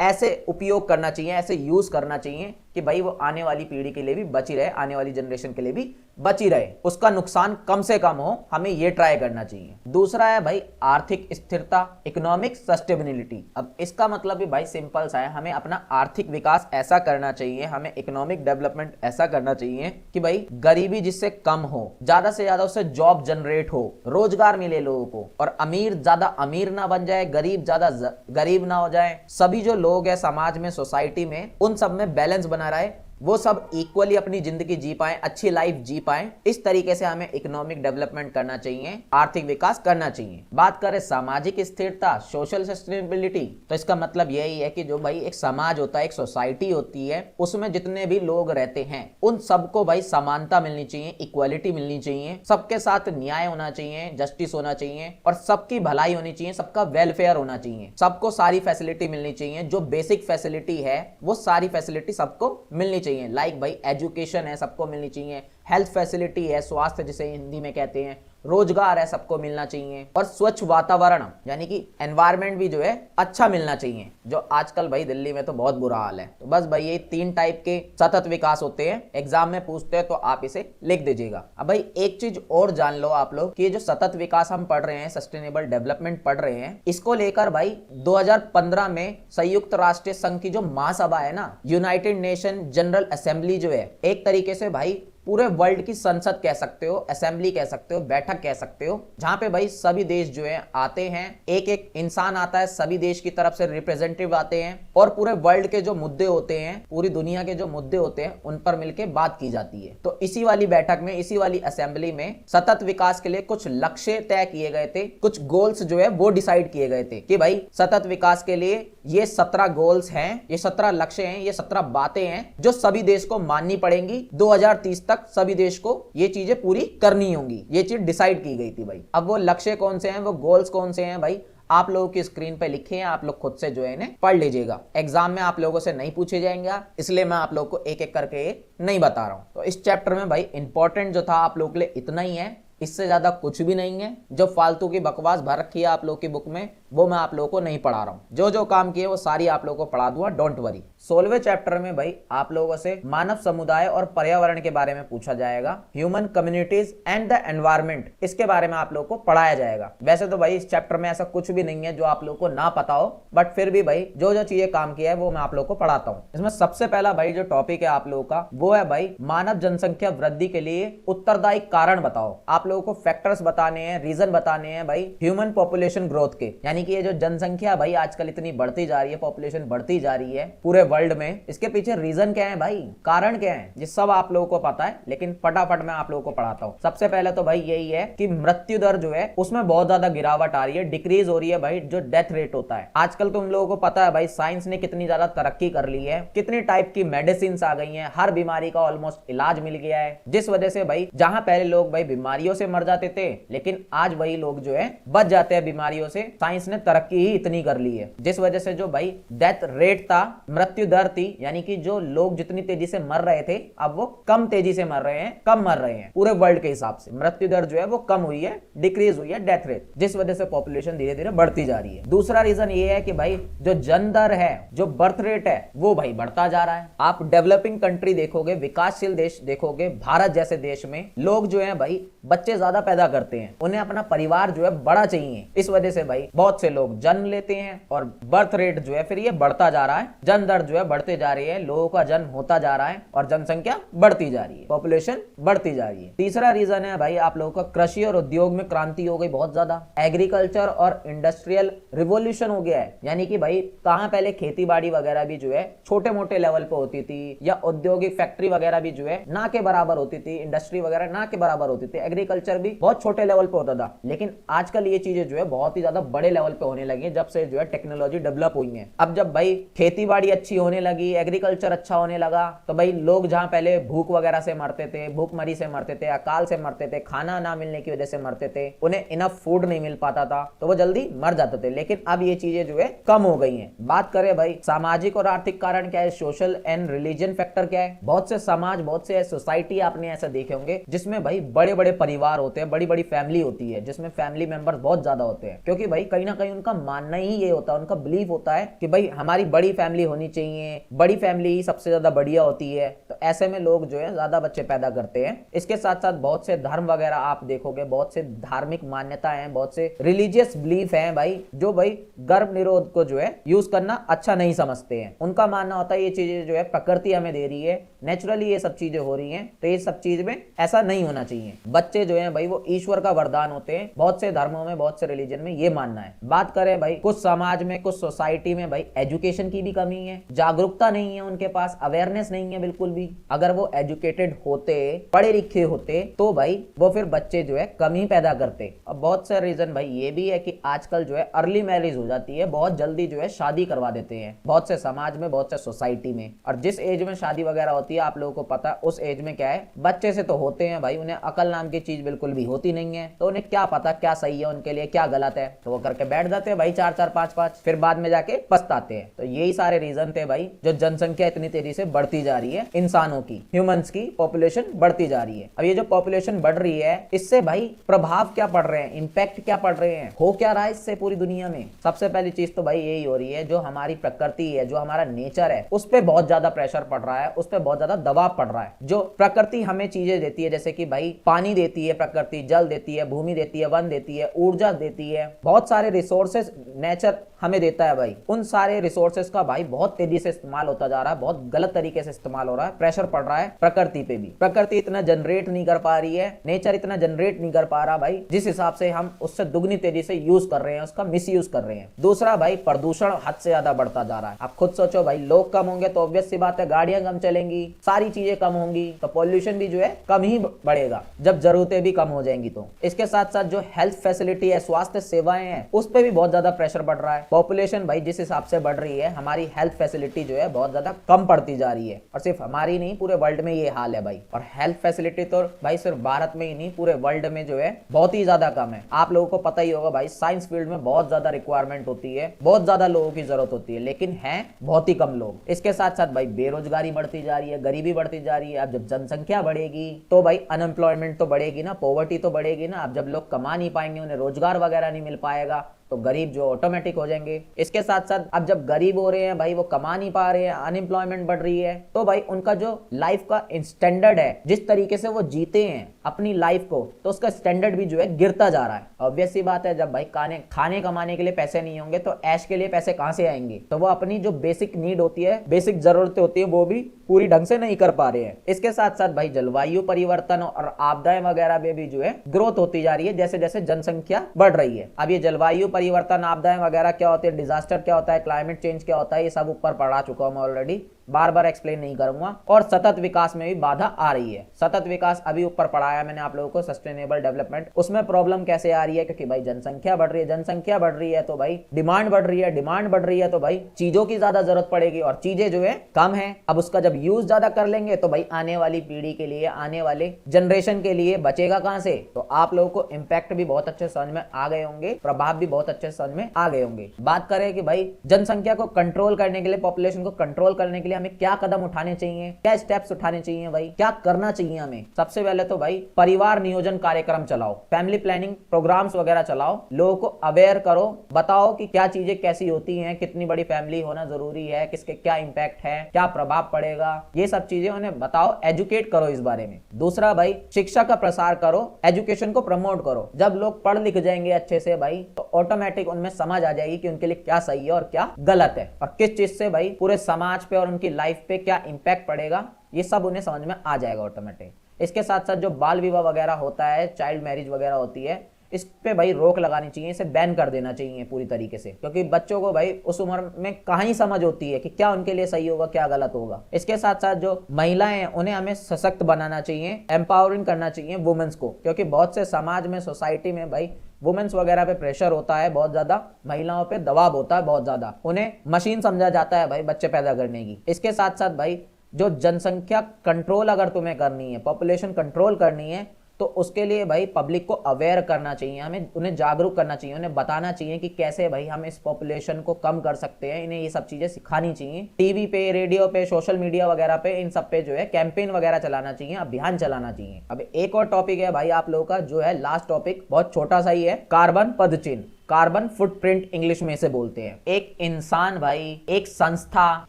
ऐसे उपयोग करना चाहिए, ऐसे यूज करना चाहिए कि भाई वो आने वाली पीढ़ी के लिए भी बची रहे, आने वाली जनरेशन के लिए भी बची रहे, उसका नुकसान कम से कम हो, हमें ये ट्राई करना चाहिए। दूसरा है भाई आर्थिक स्थिरता, इकोनॉमिक सस्टेनेबिलिटी। अब इसका मतलब भी भाई सिंपल सा है, हमें अपना आर्थिक विकास ऐसा करना चाहिए, हमें इकोनॉमिक डेवलपमेंट ऐसा करना चाहिए कि भाई गरीबी जिससे कम हो, ज्यादा से ज्यादा उससे जॉब जनरेट हो, रोजगार मिले लोगों को, और अमीर ज्यादा अमीर ना बन जाए, गरीब ज्यादा गरीब ना हो जाए, सभी जो लोग हैं समाज में, सोसाइटी में, उन सब में बैलेंस बना रहे, वो सब इक्वली अपनी जिंदगी जी पाए, अच्छी लाइफ जी पाए, इस तरीके से हमें इकोनॉमिक डेवलपमेंट करना चाहिए, आर्थिक विकास करना चाहिए। बात करें सामाजिक स्थिरता, सोशल सस्टेनेबिलिटी, तो इसका मतलब यही है कि जो भाई एक समाज होता है, एक सोसाइटी होती है, उसमें जितने भी लोग रहते हैं उन सबको भाई समानता मिलनी चाहिए, इक्वालिटी मिलनी चाहिए, सबके साथ न्याय होना चाहिए, जस्टिस होना चाहिए और सबकी भलाई होनी चाहिए, सबका वेलफेयर होना चाहिए, सबको सारी फैसिलिटी मिलनी चाहिए। जो बेसिक फैसिलिटी है वो सारी फैसिलिटी सबको मिलनी चाहिए। लाइक भाई एजुकेशन है, सबको मिलनी चाहिए, हेल्थ फैसिलिटी है, स्वास्थ्य जिसे हिंदी में कहते हैं, रोजगार है, सबको मिलना चाहिए, और स्वच्छ वातावरण यानी कि एनवायरनमेंट भी जो है अच्छा मिलना चाहिए, जो आजकल भाई दिल्ली में तो बहुत बुरा हाल है। तो बस भाई ये 3 टाइप के सतत विकास होते हैं, एग्जाम में पूछते हैं तो आप इसे लिख दीजिएगा। अब भाई एक चीज और जान लो आप लोग कि जो सतत विकास हम पढ़ रहे हैं, सस्टेनेबल डेवलपमेंट पढ़ रहे हैं, इसको लेकर भाई 2015 में संयुक्त राष्ट्र संघ की जो महासभा है ना, यूनाइटेड नेशन जनरल असेंबली जो है, एक तरीके से भाई पूरे वर्ल्ड की संसद कह सकते हो, असेंबली कह सकते हो, बैठक कह सकते हो, जहां पे भाई सभी देश जो है आते हैं, एक एक इंसान आता है, सभी देश की तरफ से रिप्रेजेंटेटिव आते हैं और पूरे वर्ल्ड के जो मुद्दे होते हैं, पूरी दुनिया के जो मुद्दे होते हैं, उन पर मिलकर बात की जाती है। तो इसी वाली बैठक में, इसी वाली असेंबली में सतत विकास के लिए कुछ लक्ष्य तय किए गए थे, कुछ गोल्स जो है वो डिसाइड किए गए थे कि भाई सतत विकास के लिए ये 17 गोल्स हैं, ये 17 लक्ष्य हैं, ये 17 बातें हैं जो सभी देश को माननी पड़ेंगी। 2030 तक सभी देश को ये चीजें पूरी करनी होंगी, ये चीज डिसाइड की गई थी भाई। अब वो लक्ष्य कौन से हैं, वो गोल्स कौन से हैं भाई, आप लोगों की स्क्रीन पे लिखे हैं, आप लोग खुद से जो है इन्हें पढ़ लीजिएगा। एग्जाम में आप लोगों से नहीं पूछे जाएंगे, इसलिए मैं आप लोगों को एक एक करके नहीं बता रहा हूं। तो इस चैप्टर में भाई इंपॉर्टेंट जो था आप लोगों के लिए इतना ही है, इससे ज्यादा कुछ भी नहीं है। जो फालतू की बकवास भर रखी है आप लोगों की बुक में, वो मैं आप लोगों को नहीं पढ़ा रहा हूं। जो जो काम किए वो सारी आप लोगों को पढ़ा दूंगा, डोंट वरी। 16वें चैप्टर में भाई आप लोगों से मानव समुदाय और पर्यावरण के बारे में पूछा जाएगा, human communities and the environment, इसके बारे में आप लोगों को पढ़ाया जाएगा। वैसे तो भाई इस चैप्टर में ऐसा कुछ भी नहीं है जो आप लोगों को ना पता हो, बट फिर भी भाई जो जो चीजें काम किया है वो मैं आप लोगों को पढ़ाता हूँ। इसमें सबसे पहला भाई जो टॉपिक है आप लोगों का, वो है भाई मानव जनसंख्या वृद्धि के लिए उत्तरदायी कारण बताओ। आप लोगों को फैक्टर्स बताने हैं, रीजन बताने हैं भाई ह्यूमन पॉपुलेशन ग्रोथ के, यानी कि ये जो जनसंख्या भाई आजकल इतनी बढ़ती जा रही है, पॉपुलेशन बढ़ती जा रही है पूरे वर्ल्ड में, इसके पीछे रीजन क्या है भाई, कारण क्या है, ये सब आप लोगों को पता है, लेकिन फटाफट मैं आप लोगों को पढ़ाता हूँ। सबसे पहले तो भाई यही है कि मृत्यु दर जो है उसमें बहुत ज्यादा गिरावट आ रही है, डिक्रीज हो रही है भाई, जो डेथ रेट होता है। आजकल तुम लोगों को पता है भाई साइंस ने कितनी ज्यादा तरक्की कर ली है, कितनी टाइप की मेडिसिन आ गई है, हर बीमारी का ऑलमोस्ट इलाज मिल गया है, जिस वजह से भाई जहां पहले लोग भाई बीमारियों से मर जाते थे, लेकिन आज वही लोग जो है बच जाते हैं बीमारियों से। साइंस ने तरक्की ही इतनी कर ली है, जिस वजह से जो भाई डेथ रेट था, मृत्यु दर थी, यानी कि जो लोग जितनी तेजी से मर रहे थे अब वो कम तेजी से मर रहे हैं, कम मर रहे हैं पूरे वर्ल्ड के हिसाब से। मृत्यु दर जो है वो कम हुई है, डिक्रीज हुई है डेथ रेट, जिस वजह से पॉपुलेशन धीरे धीरे बढ़ती जा रही है। दूसरा रीजन ये है कि भाई जो जन्म दर है, जो बर्थ रेट है, वो भाई बढ़ता जा रहा है। आप डेवलपिंग कंट्री देखोगे, विकासशील देश देखोगे, भारत जैसे देश में लोग जो है भाई बच्चे ज्यादा पैदा करते हैं, उन्हें अपना परिवार जो है बड़ा चाहिए, इस वजह से भाई बहुत से लोग जन्म लेते हैं और बर्थ रेट जो है फिर ये बढ़ता जा रहा है, जन्म दर जो है बढ़ते जा रही है, लोगों का जन्म होता जा रहा है और जनसंख्या बढ़ती जा रही है, पॉपुलेशन बढ़ती जा रही है। तीसरा रीजन है भाई आप लोगों का कृषि और उद्योग में क्रांति हो गई बहुत ज्यादा, एग्रीकल्चर और इंडस्ट्रियल रिवोल्यूशन हो गया है, यानी कि भाई कहां पहले खेती बाड़ी वगैरह भी जो है छोटे मोटे लेवल पे होती थी, या औद्योगिक फैक्ट्री वगैरह भी जो है ना के बराबर होती थी, इंडस्ट्री वगैरह ना के बराबर होती थी, एग्रीकल्चर भी बहुत छोटे लेवल पे होता था, लेकिन आजकल ये चीजें जो है बहुत ही ज्यादा बड़े लेवल पे होने लगी है, जब से जो है टेक्नोलॉजी डेवलप हुई है। अब जब भाई खेती बाड़ी अच्छी होने लगी, एग्रीकल्चर अच्छा होने लगा, तो भाई लोग जहां पहले भूख वगैरह से मरते थे, भूखमरी से मरते थे, अकाल से मरते थे, खाना ना मिलने की वजह से मरते थे, उन्हें इनफ फूड नहीं मिल पाता था, तो वो जल्दी मर जाते थे, लेकिन अब ये चीजें जो है कम हो गई हैं। बात करें भाई सामाजिक और आर्थिक कारण क्या है, सोशल एंड रिलीजन फैक्टर क्या है, बहुत से समाज, बहुत से सोसाइटी आपने ऐसा देखे होंगे जिसमें भाई बड़े बड़े परिवार होते हैं, बड़ी बड़ी फैमिली होती है, जिसमें फैमिली मेंबर्स बहुत ज्यादा होते हैं, क्योंकि भाई कहीं ना कहीं उनका मानना ही ये होता है, उनका बिलीफ होता है कि भाई हमारी बड़ी फैमिली होनी चाहिए, बड़ी फैमिली ही सबसे ज्यादा बढ़िया होती है, तो ऐसे में लोग जो है ज्यादा बच्चे पैदा करते हैं। इसके साथ साथ बहुत से धर्म वगैरह आप देखोगे, बहुत से धार्मिक मान्यताएं हैं, बहुत से रिलीजियस बिलीफ हैं भाई, जो भाई गर्भ निरोध को जो है यूज करना अच्छा नहीं समझते हैं। उनका मानना होता है ये चीजें जो है प्रकृति हमें दे रही है, नेचुरली ये सब चीजें हो रही हैं, तो ये सब चीज में ऐसा नहीं होना चाहिए। बच्चे जो जो है भाई वो ईश्वर का वरदान होते हैं। बहुत से धर्मों में, बहुत से रिलीजन में ये मानना है। बात करें भाई कुछ समाज में, कुछ सोसाइटी में भाई एजुकेशन की भी कमी है, जागरूकता नहीं है, उनके पास अवेयरनेस नहीं है बिल्कुल भी। अगर वो एजुकेटेड होते, पढ़े लिखे होते तो भाई वो फिर बच्चे जो है कम ही पैदा करते। अब बहुत से रीजन भाई ये भी है कि आजकल जो है अर्ली मैरिज हो जाती है, बहुत जल्दी जो है शादी करवा देते हैं बहुत से समाज में, बहुत से सोसाइटी में। और जिस एज में शादी वगैरह होती है आप लोगों को पता है उस एज में क्या है, बच्चे से तो होते हैं भाई, उन्हें अकल नाम की चीज बिल्कुल भी होती नहीं है। तो उन्हें क्या पता क्या सही है उनके लिए, क्या गलत है, तो वो करके बैठ जाते हैं भाई 4-4 5-5, फिर बाद में जाके पछताते हैं। तो यही सारे रीजन थे भाई जो जनसंख्या इतनी तेजी से बढ़ती जा रही है, इंसानों की, ह्यूमंस की पॉपुलेशन बढ़ती जा रही है। अब ये जो पॉपुलेशन बढ़ रही है इससे भाई प्रभाव क्या पड़ रहे हैं, इंपैक्ट क्या पड़ रहे हैं, हो क्या रहा है इससे पूरी दुनिया में। सबसे पहली चीज तो भाई यही हो रही है, जो हमारी प्रकृति है, जो हमारा नेचर है, उस पर बहुत ज्यादा प्रेशर पड़ रहा है, उस पर बहुत ज्यादा दबाव पड़ रहा है। जो प्रकृति हमें चीजें देती है, जैसे कि भाई पानी देती है प्रकृति, जल देती है, भूमि देती है, वन देती है, ऊर्जा देती है, बहुत सारे रिसोर्सेज नेचर हमें देता है भाई। उन सारे रिसोर्सेज का भाई बहुत तेजी से इस्तेमाल होता जा रहा है, बहुत गलत तरीके से इस्तेमाल हो रहा है, प्रेशर पड़ रहा है प्रकृति पे भी। प्रकृति इतना जनरेट नहीं कर पा रही है, नेचर इतना जनरेट नहीं कर पा रहा भाई, जिस हिसाब से हम उससे दुगनी तेजी से यूज कर रहे हैं, उसका मिस यूज कर रहे हैं। दूसरा भाई प्रदूषण हद से ज्यादा बढ़ता जा रहा है। आप खुद सोचो भाई, लोग कम होंगे तो ऑब्वियस सी बात है गाड़ियां कम चलेंगी, सारी चीजें कम होंगी, तो पॉल्यूशन भी जो है कम ही बढ़ेगा जब जरूरतें भी कम हो जाएंगी। तो इसके साथ साथ जो हेल्थ फैसिलिटी है, स्वास्थ्य सेवाएं हैं, उस पर भी बहुत ज्यादा प्रेशर बढ़ रहा है। पॉपुलेशन भाई जिस हिसाब से बढ़ रही है, हमारी हेल्थ फैसिलिटी जो है बहुत ज्यादा कम पड़ती जा रही है। और सिर्फ हमारी नहीं, पूरे वर्ल्ड में ये हाल है भाई। और हेल्थ फैसिलिटी तो भाई सिर्फ भारत में ही नहीं, पूरे वर्ल्ड में जो है बहुत ही ज्यादा कम है। आप लोगों को पता ही होगा भाई, साइंस फील्ड में बहुत ज्यादा रिक्वायरमेंट होती है, बहुत ज्यादा लोगों की जरूरत होती है, लेकिन है बहुत ही कम लोग। इसके साथ साथ भाई बेरोजगारी बढ़ती जा रही है, गरीबी बढ़ती जा रही है। अब जब जनसंख्या बढ़ेगी तो भाई अनएम्प्लॉयमेंट तो बढ़ेगी ना, पॉवर्टी तो बढ़ेगी ना। अब जब लोग कमा नहीं पाएंगे, उन्हें रोजगार वगैरह नहीं मिल पाएगा, तो गरीब जो ऑटोमेटिक हो जाएंगे। इसके साथ साथ अब जब गरीब हो रहे हैं भाई, वो कमा नहीं पा रहे हैं, अनएम्प्लॉयमेंट बढ़ रही है, तो भाई उनका जो लाइफ का स्टैंडर्ड है, जिस तरीके से वो जीते हैं अपनी लाइफ को, तो उसका स्टैंडर्ड भी जो है गिरता जा रहा है। ऑब्वियस सी बात है, जब भाई खाने कमाने के लिए पैसे नहीं होंगे तो ऐश के लिए पैसे कहां से आएंगे। तो वो अपनी जो बेसिक नीड होती है, बेसिक जरूरतें होती है, वो भी पूरी ढंग से नहीं कर पा रहे हैं। इसके साथ साथ भाई जलवायु परिवर्तन और आपदाएं वगैरह में भी जो है ग्रोथ होती जा रही है, जैसे जैसे जनसंख्या बढ़ रही है। अब ये जलवायु परिवर्तन, आपदाएं वगैरह क्या होती है, डिजास्टर क्या होता है, क्लाइमेट चेंज क्या होता है, ये सब ऊपर पढ़ा चुका हूं मैं ऑलरेडी, बार बार एक्सप्लेन नहीं करूंगा। और सतत विकास में भी बाधा आ रही है। सतत विकास अभी ऊपर पढ़ाया मैंने आप लोगों को, सस्टेनेबल डेवलपमेंट। उसमें प्रॉब्लम कैसे आ रही है, क्योंकि भाई जनसंख्या बढ़ रही है, जनसंख्या बढ़ रही है तो भाई डिमांड बढ़ रही है, डिमांड बढ़ रही है तो भाई चीजों की ज्यादा जरूरत पड़ेगी, और चीजें जो है कम है। अब उसका जब यूज ज्यादा कर लेंगे तो भाई आने वाली पीढ़ी के लिए, आने वाले जनरेशन के लिए बचेगा कहां से। तो आप लोगों को इंपैक्ट भी बहुत अच्छे समझ में आ गए होंगे, प्रभाव भी बहुत अच्छे समझ में आ गए होंगे। बात करें कि भाई जनसंख्या को कंट्रोल करने के लिए, पॉपुलेशन को कंट्रोल करने के लिए हमें क्या कदम उठाने चाहिए, क्या स्टेप्स उठाने चाहिए भाई, क्या करना चाहिए हमें। सबसे पहले तो भाई परिवार नियोजन कार्यक्रम चलाओ, फैमिली प्लानिंग प्रोग्राम्स वगैरह चलाओ, लोगों को अवेयर करो, बताओ कि क्या चीजें कैसी होती हैं, कितनी बड़ी फैमिली होना जरूरी है, किसके क्या इंपैक्ट है, क्या प्रभाव पड़ेगा, ये सब चीजें उन्हें बताओ, एजुकेट करो इस बारे में। दूसरा भाई शिक्षा का प्रसार करो, एजुकेशन को प्रमोट करो। जब लोग पढ़ लिख जाएंगे अच्छे से भाई, तो ऑटोमेटिक उनमें समझ आ जाएगी कि उनके लिए क्या सही है और क्या गलत है, और किस चीज से भाई पूरे समाज पे और उनकी लाइफ पे क्या इंपैक्ट पड़ेगा, ये सब उन्हें समझ में आ जाएगा ऑटोमेटिक। इसके साथ साथ जो बाल विवाह वगैरह होता है, चाइल्ड मैरिज वगैरह होती है, इस पे भाई रोक लगानी चाहिए, इसे बैन कर देना चाहिए पूरी तरीके से, क्योंकि बच्चों को भाई उस उम्र में कहाँ ही समझ होती है कि क्या उनके लिए सही होगा, क्या गलत होगा। इसके साथ साथ जो महिलाएं हैं उन्हें हमें सशक्त बनाना चाहिए, एम्पावरिंग करना चाहिए वुमेन्स को, क्योंकि बहुत से समाज में, सोसाइटी में भाई वुमेन्स वगैरह पे प्रेशर होता है बहुत ज्यादा, महिलाओं पे दबाव होता है बहुत ज्यादा, उन्हें मशीन समझा जाता है भाई बच्चे पैदा करने की। इसके साथ साथ भाई जो जनसंख्या कंट्रोल अगर तुम्हें करनी है, पॉपुलेशन कंट्रोल करनी है, तो उसके लिए भाई पब्लिक को अवेयर करना चाहिए, हमें उन्हें जागरूक करना चाहिए, उन्हें बताना चाहिए कि कैसे भाई हम इस पॉपुलेशन को कम कर सकते हैं। इन्हें ये सब चीजें सिखानी चाहिए, टीवी पे, रेडियो पे, सोशल मीडिया वगैरह पे, इन सब पे जो है कैंपेन वगैरह चलाना चाहिए, अभियान चलाना चाहिए। अब एक और टॉपिक है भाई आप लोगों का, जो है लास्ट टॉपिक, बहुत छोटा सा ही है, कार्बन पदचिन्ह, कार्बन फुटप्रिंट इंग्लिश में से बोलते हैं। एक इंसान भाई, एक संस्था,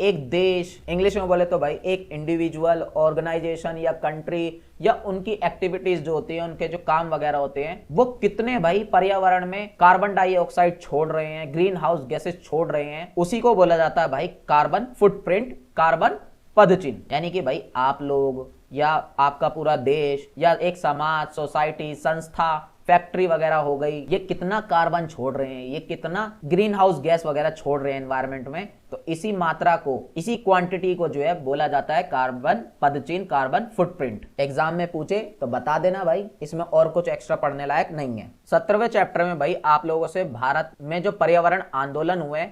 एक देश, इंग्लिश में बोले तो भाई एक इंडिविजुअल, ऑर्गेनाइजेशन या कंट्री, या उनकी एक्टिविटीज जो होती है, उनके जो काम वगैरह होते हैं, वो कितने भाई पर्यावरण में कार्बन डाइऑक्साइड छोड़ रहे हैं, ग्रीन हाउस गैसेस छोड़ रहे हैं, उसी को बोला जाता है भाई कार्बन फुटप्रिंट, कार्बन पदचिन्ह। यानी कि भाई आप लोग, या आपका पूरा देश या एक समाज, सोसाइटी, संस्था, फैक्ट्री वगैरह हो गई, ये कितना कार्बन छोड़ रहे हैं, ये कितना ग्रीन हाउस गैस वगैरह छोड़ रहे हैं एनवायरनमेंट में, तो इसी मात्रा को, इसी क्वांटिटी को जो है बोला जाता है कार्बन पदचिन्ह, कार्बन फुटप्रिंट। एग्जाम में पूछे तो बता देना भाई, इसमें और कुछ एक्स्ट्रा पढ़ने लायक नहीं है। 17वें चैप्टर में भाई आप लोगों से भारत में जो पर्यावरण आंदोलन हुए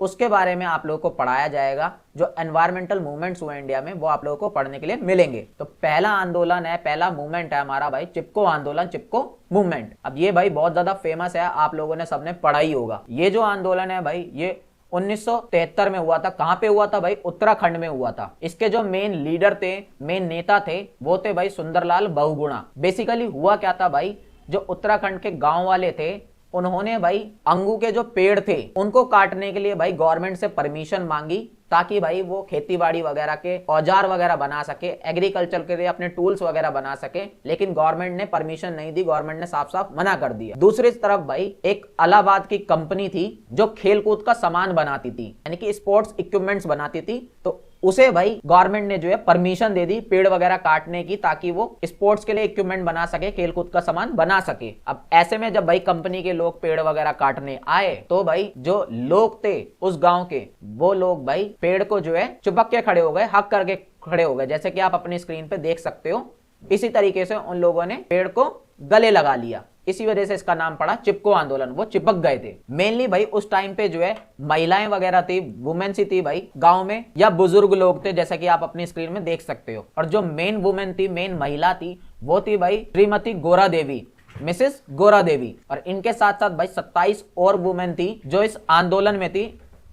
उसके बारे में आप लोगों को पढ़ाया जाएगा। जो एनवायरमेंटल मूवमेंट्स हुए इंडिया में वो आप लोगों को पढ़ने के लिए मिलेंगे। तो पहला आंदोलन है, पहला मूवमेंट है हमारा भाई चिपको आंदोलन, चिपको मूवमेंट। अब ये भाई बहुत ज्यादा फेमस है, आप लोगों ने सबने पढ़ा ही होगा। ये जो आंदोलन है भाई ये 1973 में हुआ था। कहां पे हुआ था भाई? उत्तराखंड में हुआ था। इसके जो मेन लीडर थे, मेन नेता थे, वो थे भाई सुंदरलाल बहुगुणा। बेसिकली हुआ क्या था भाई, जो उत्तराखंड के गांव वाले थे उन्होंने भाई अंगू के जो पेड़ थे उनको काटने के लिए भाई गवर्नमेंट से परमिशन मांगी, ताकि भाई वो खेतीबाड़ी वगैरह के औजार वगैरह बना सके, एग्रीकल्चर के लिए अपने टूल्स वगैरह बना सके। लेकिन गवर्नमेंट ने परमिशन नहीं दी, गवर्नमेंट ने साफ साफ मना कर दिया। दूसरी तरफ भाई एक इलाहाबाद की कंपनी थी जो खेलकूद का सामान बनाती थी, यानी कि स्पोर्ट्स इक्विपमेंट्स बनाती थी, तो उसे भाई गवर्नमेंट ने जो है परमिशन दे दी पेड़ वगैरह काटने की, ताकि वो स्पोर्ट्स के लिए इक्विपमेंट बना सके, खेलकूद का सामान बना सके। अब ऐसे में जब भाई कंपनी के लोग पेड़ वगैरह काटने आए तो भाई जो लोग थे उस गांव के, वो लोग भाई पेड़ को जो है चिपक के खड़े हो गए, हक करके खड़े हो गए, जैसे कि आप अपनी स्क्रीन पे देख सकते हो। इसी तरीके से उन लोगों ने पेड़ को गले लगा लिया, इसी वजह से इसका नाम पड़ा चिपको आंदोलन। वो चिपक गए थे। मेनली भाई उस टाइम पे जो है महिलाएं वगैरह थी, वुमेन्स ही थी भाई गांव में, या बुजुर्ग लोग थे, जैसा कि आप अपनी स्क्रीन में देख सकते हो। और जो मेन वुमेन थी, मेन महिला थी, वो थी भाई श्रीमती गोरा देवी, मिसेस गोरा देवी। और इनके साथ साथ भाई 27 और वुमेन थी जो इस आंदोलन में थी,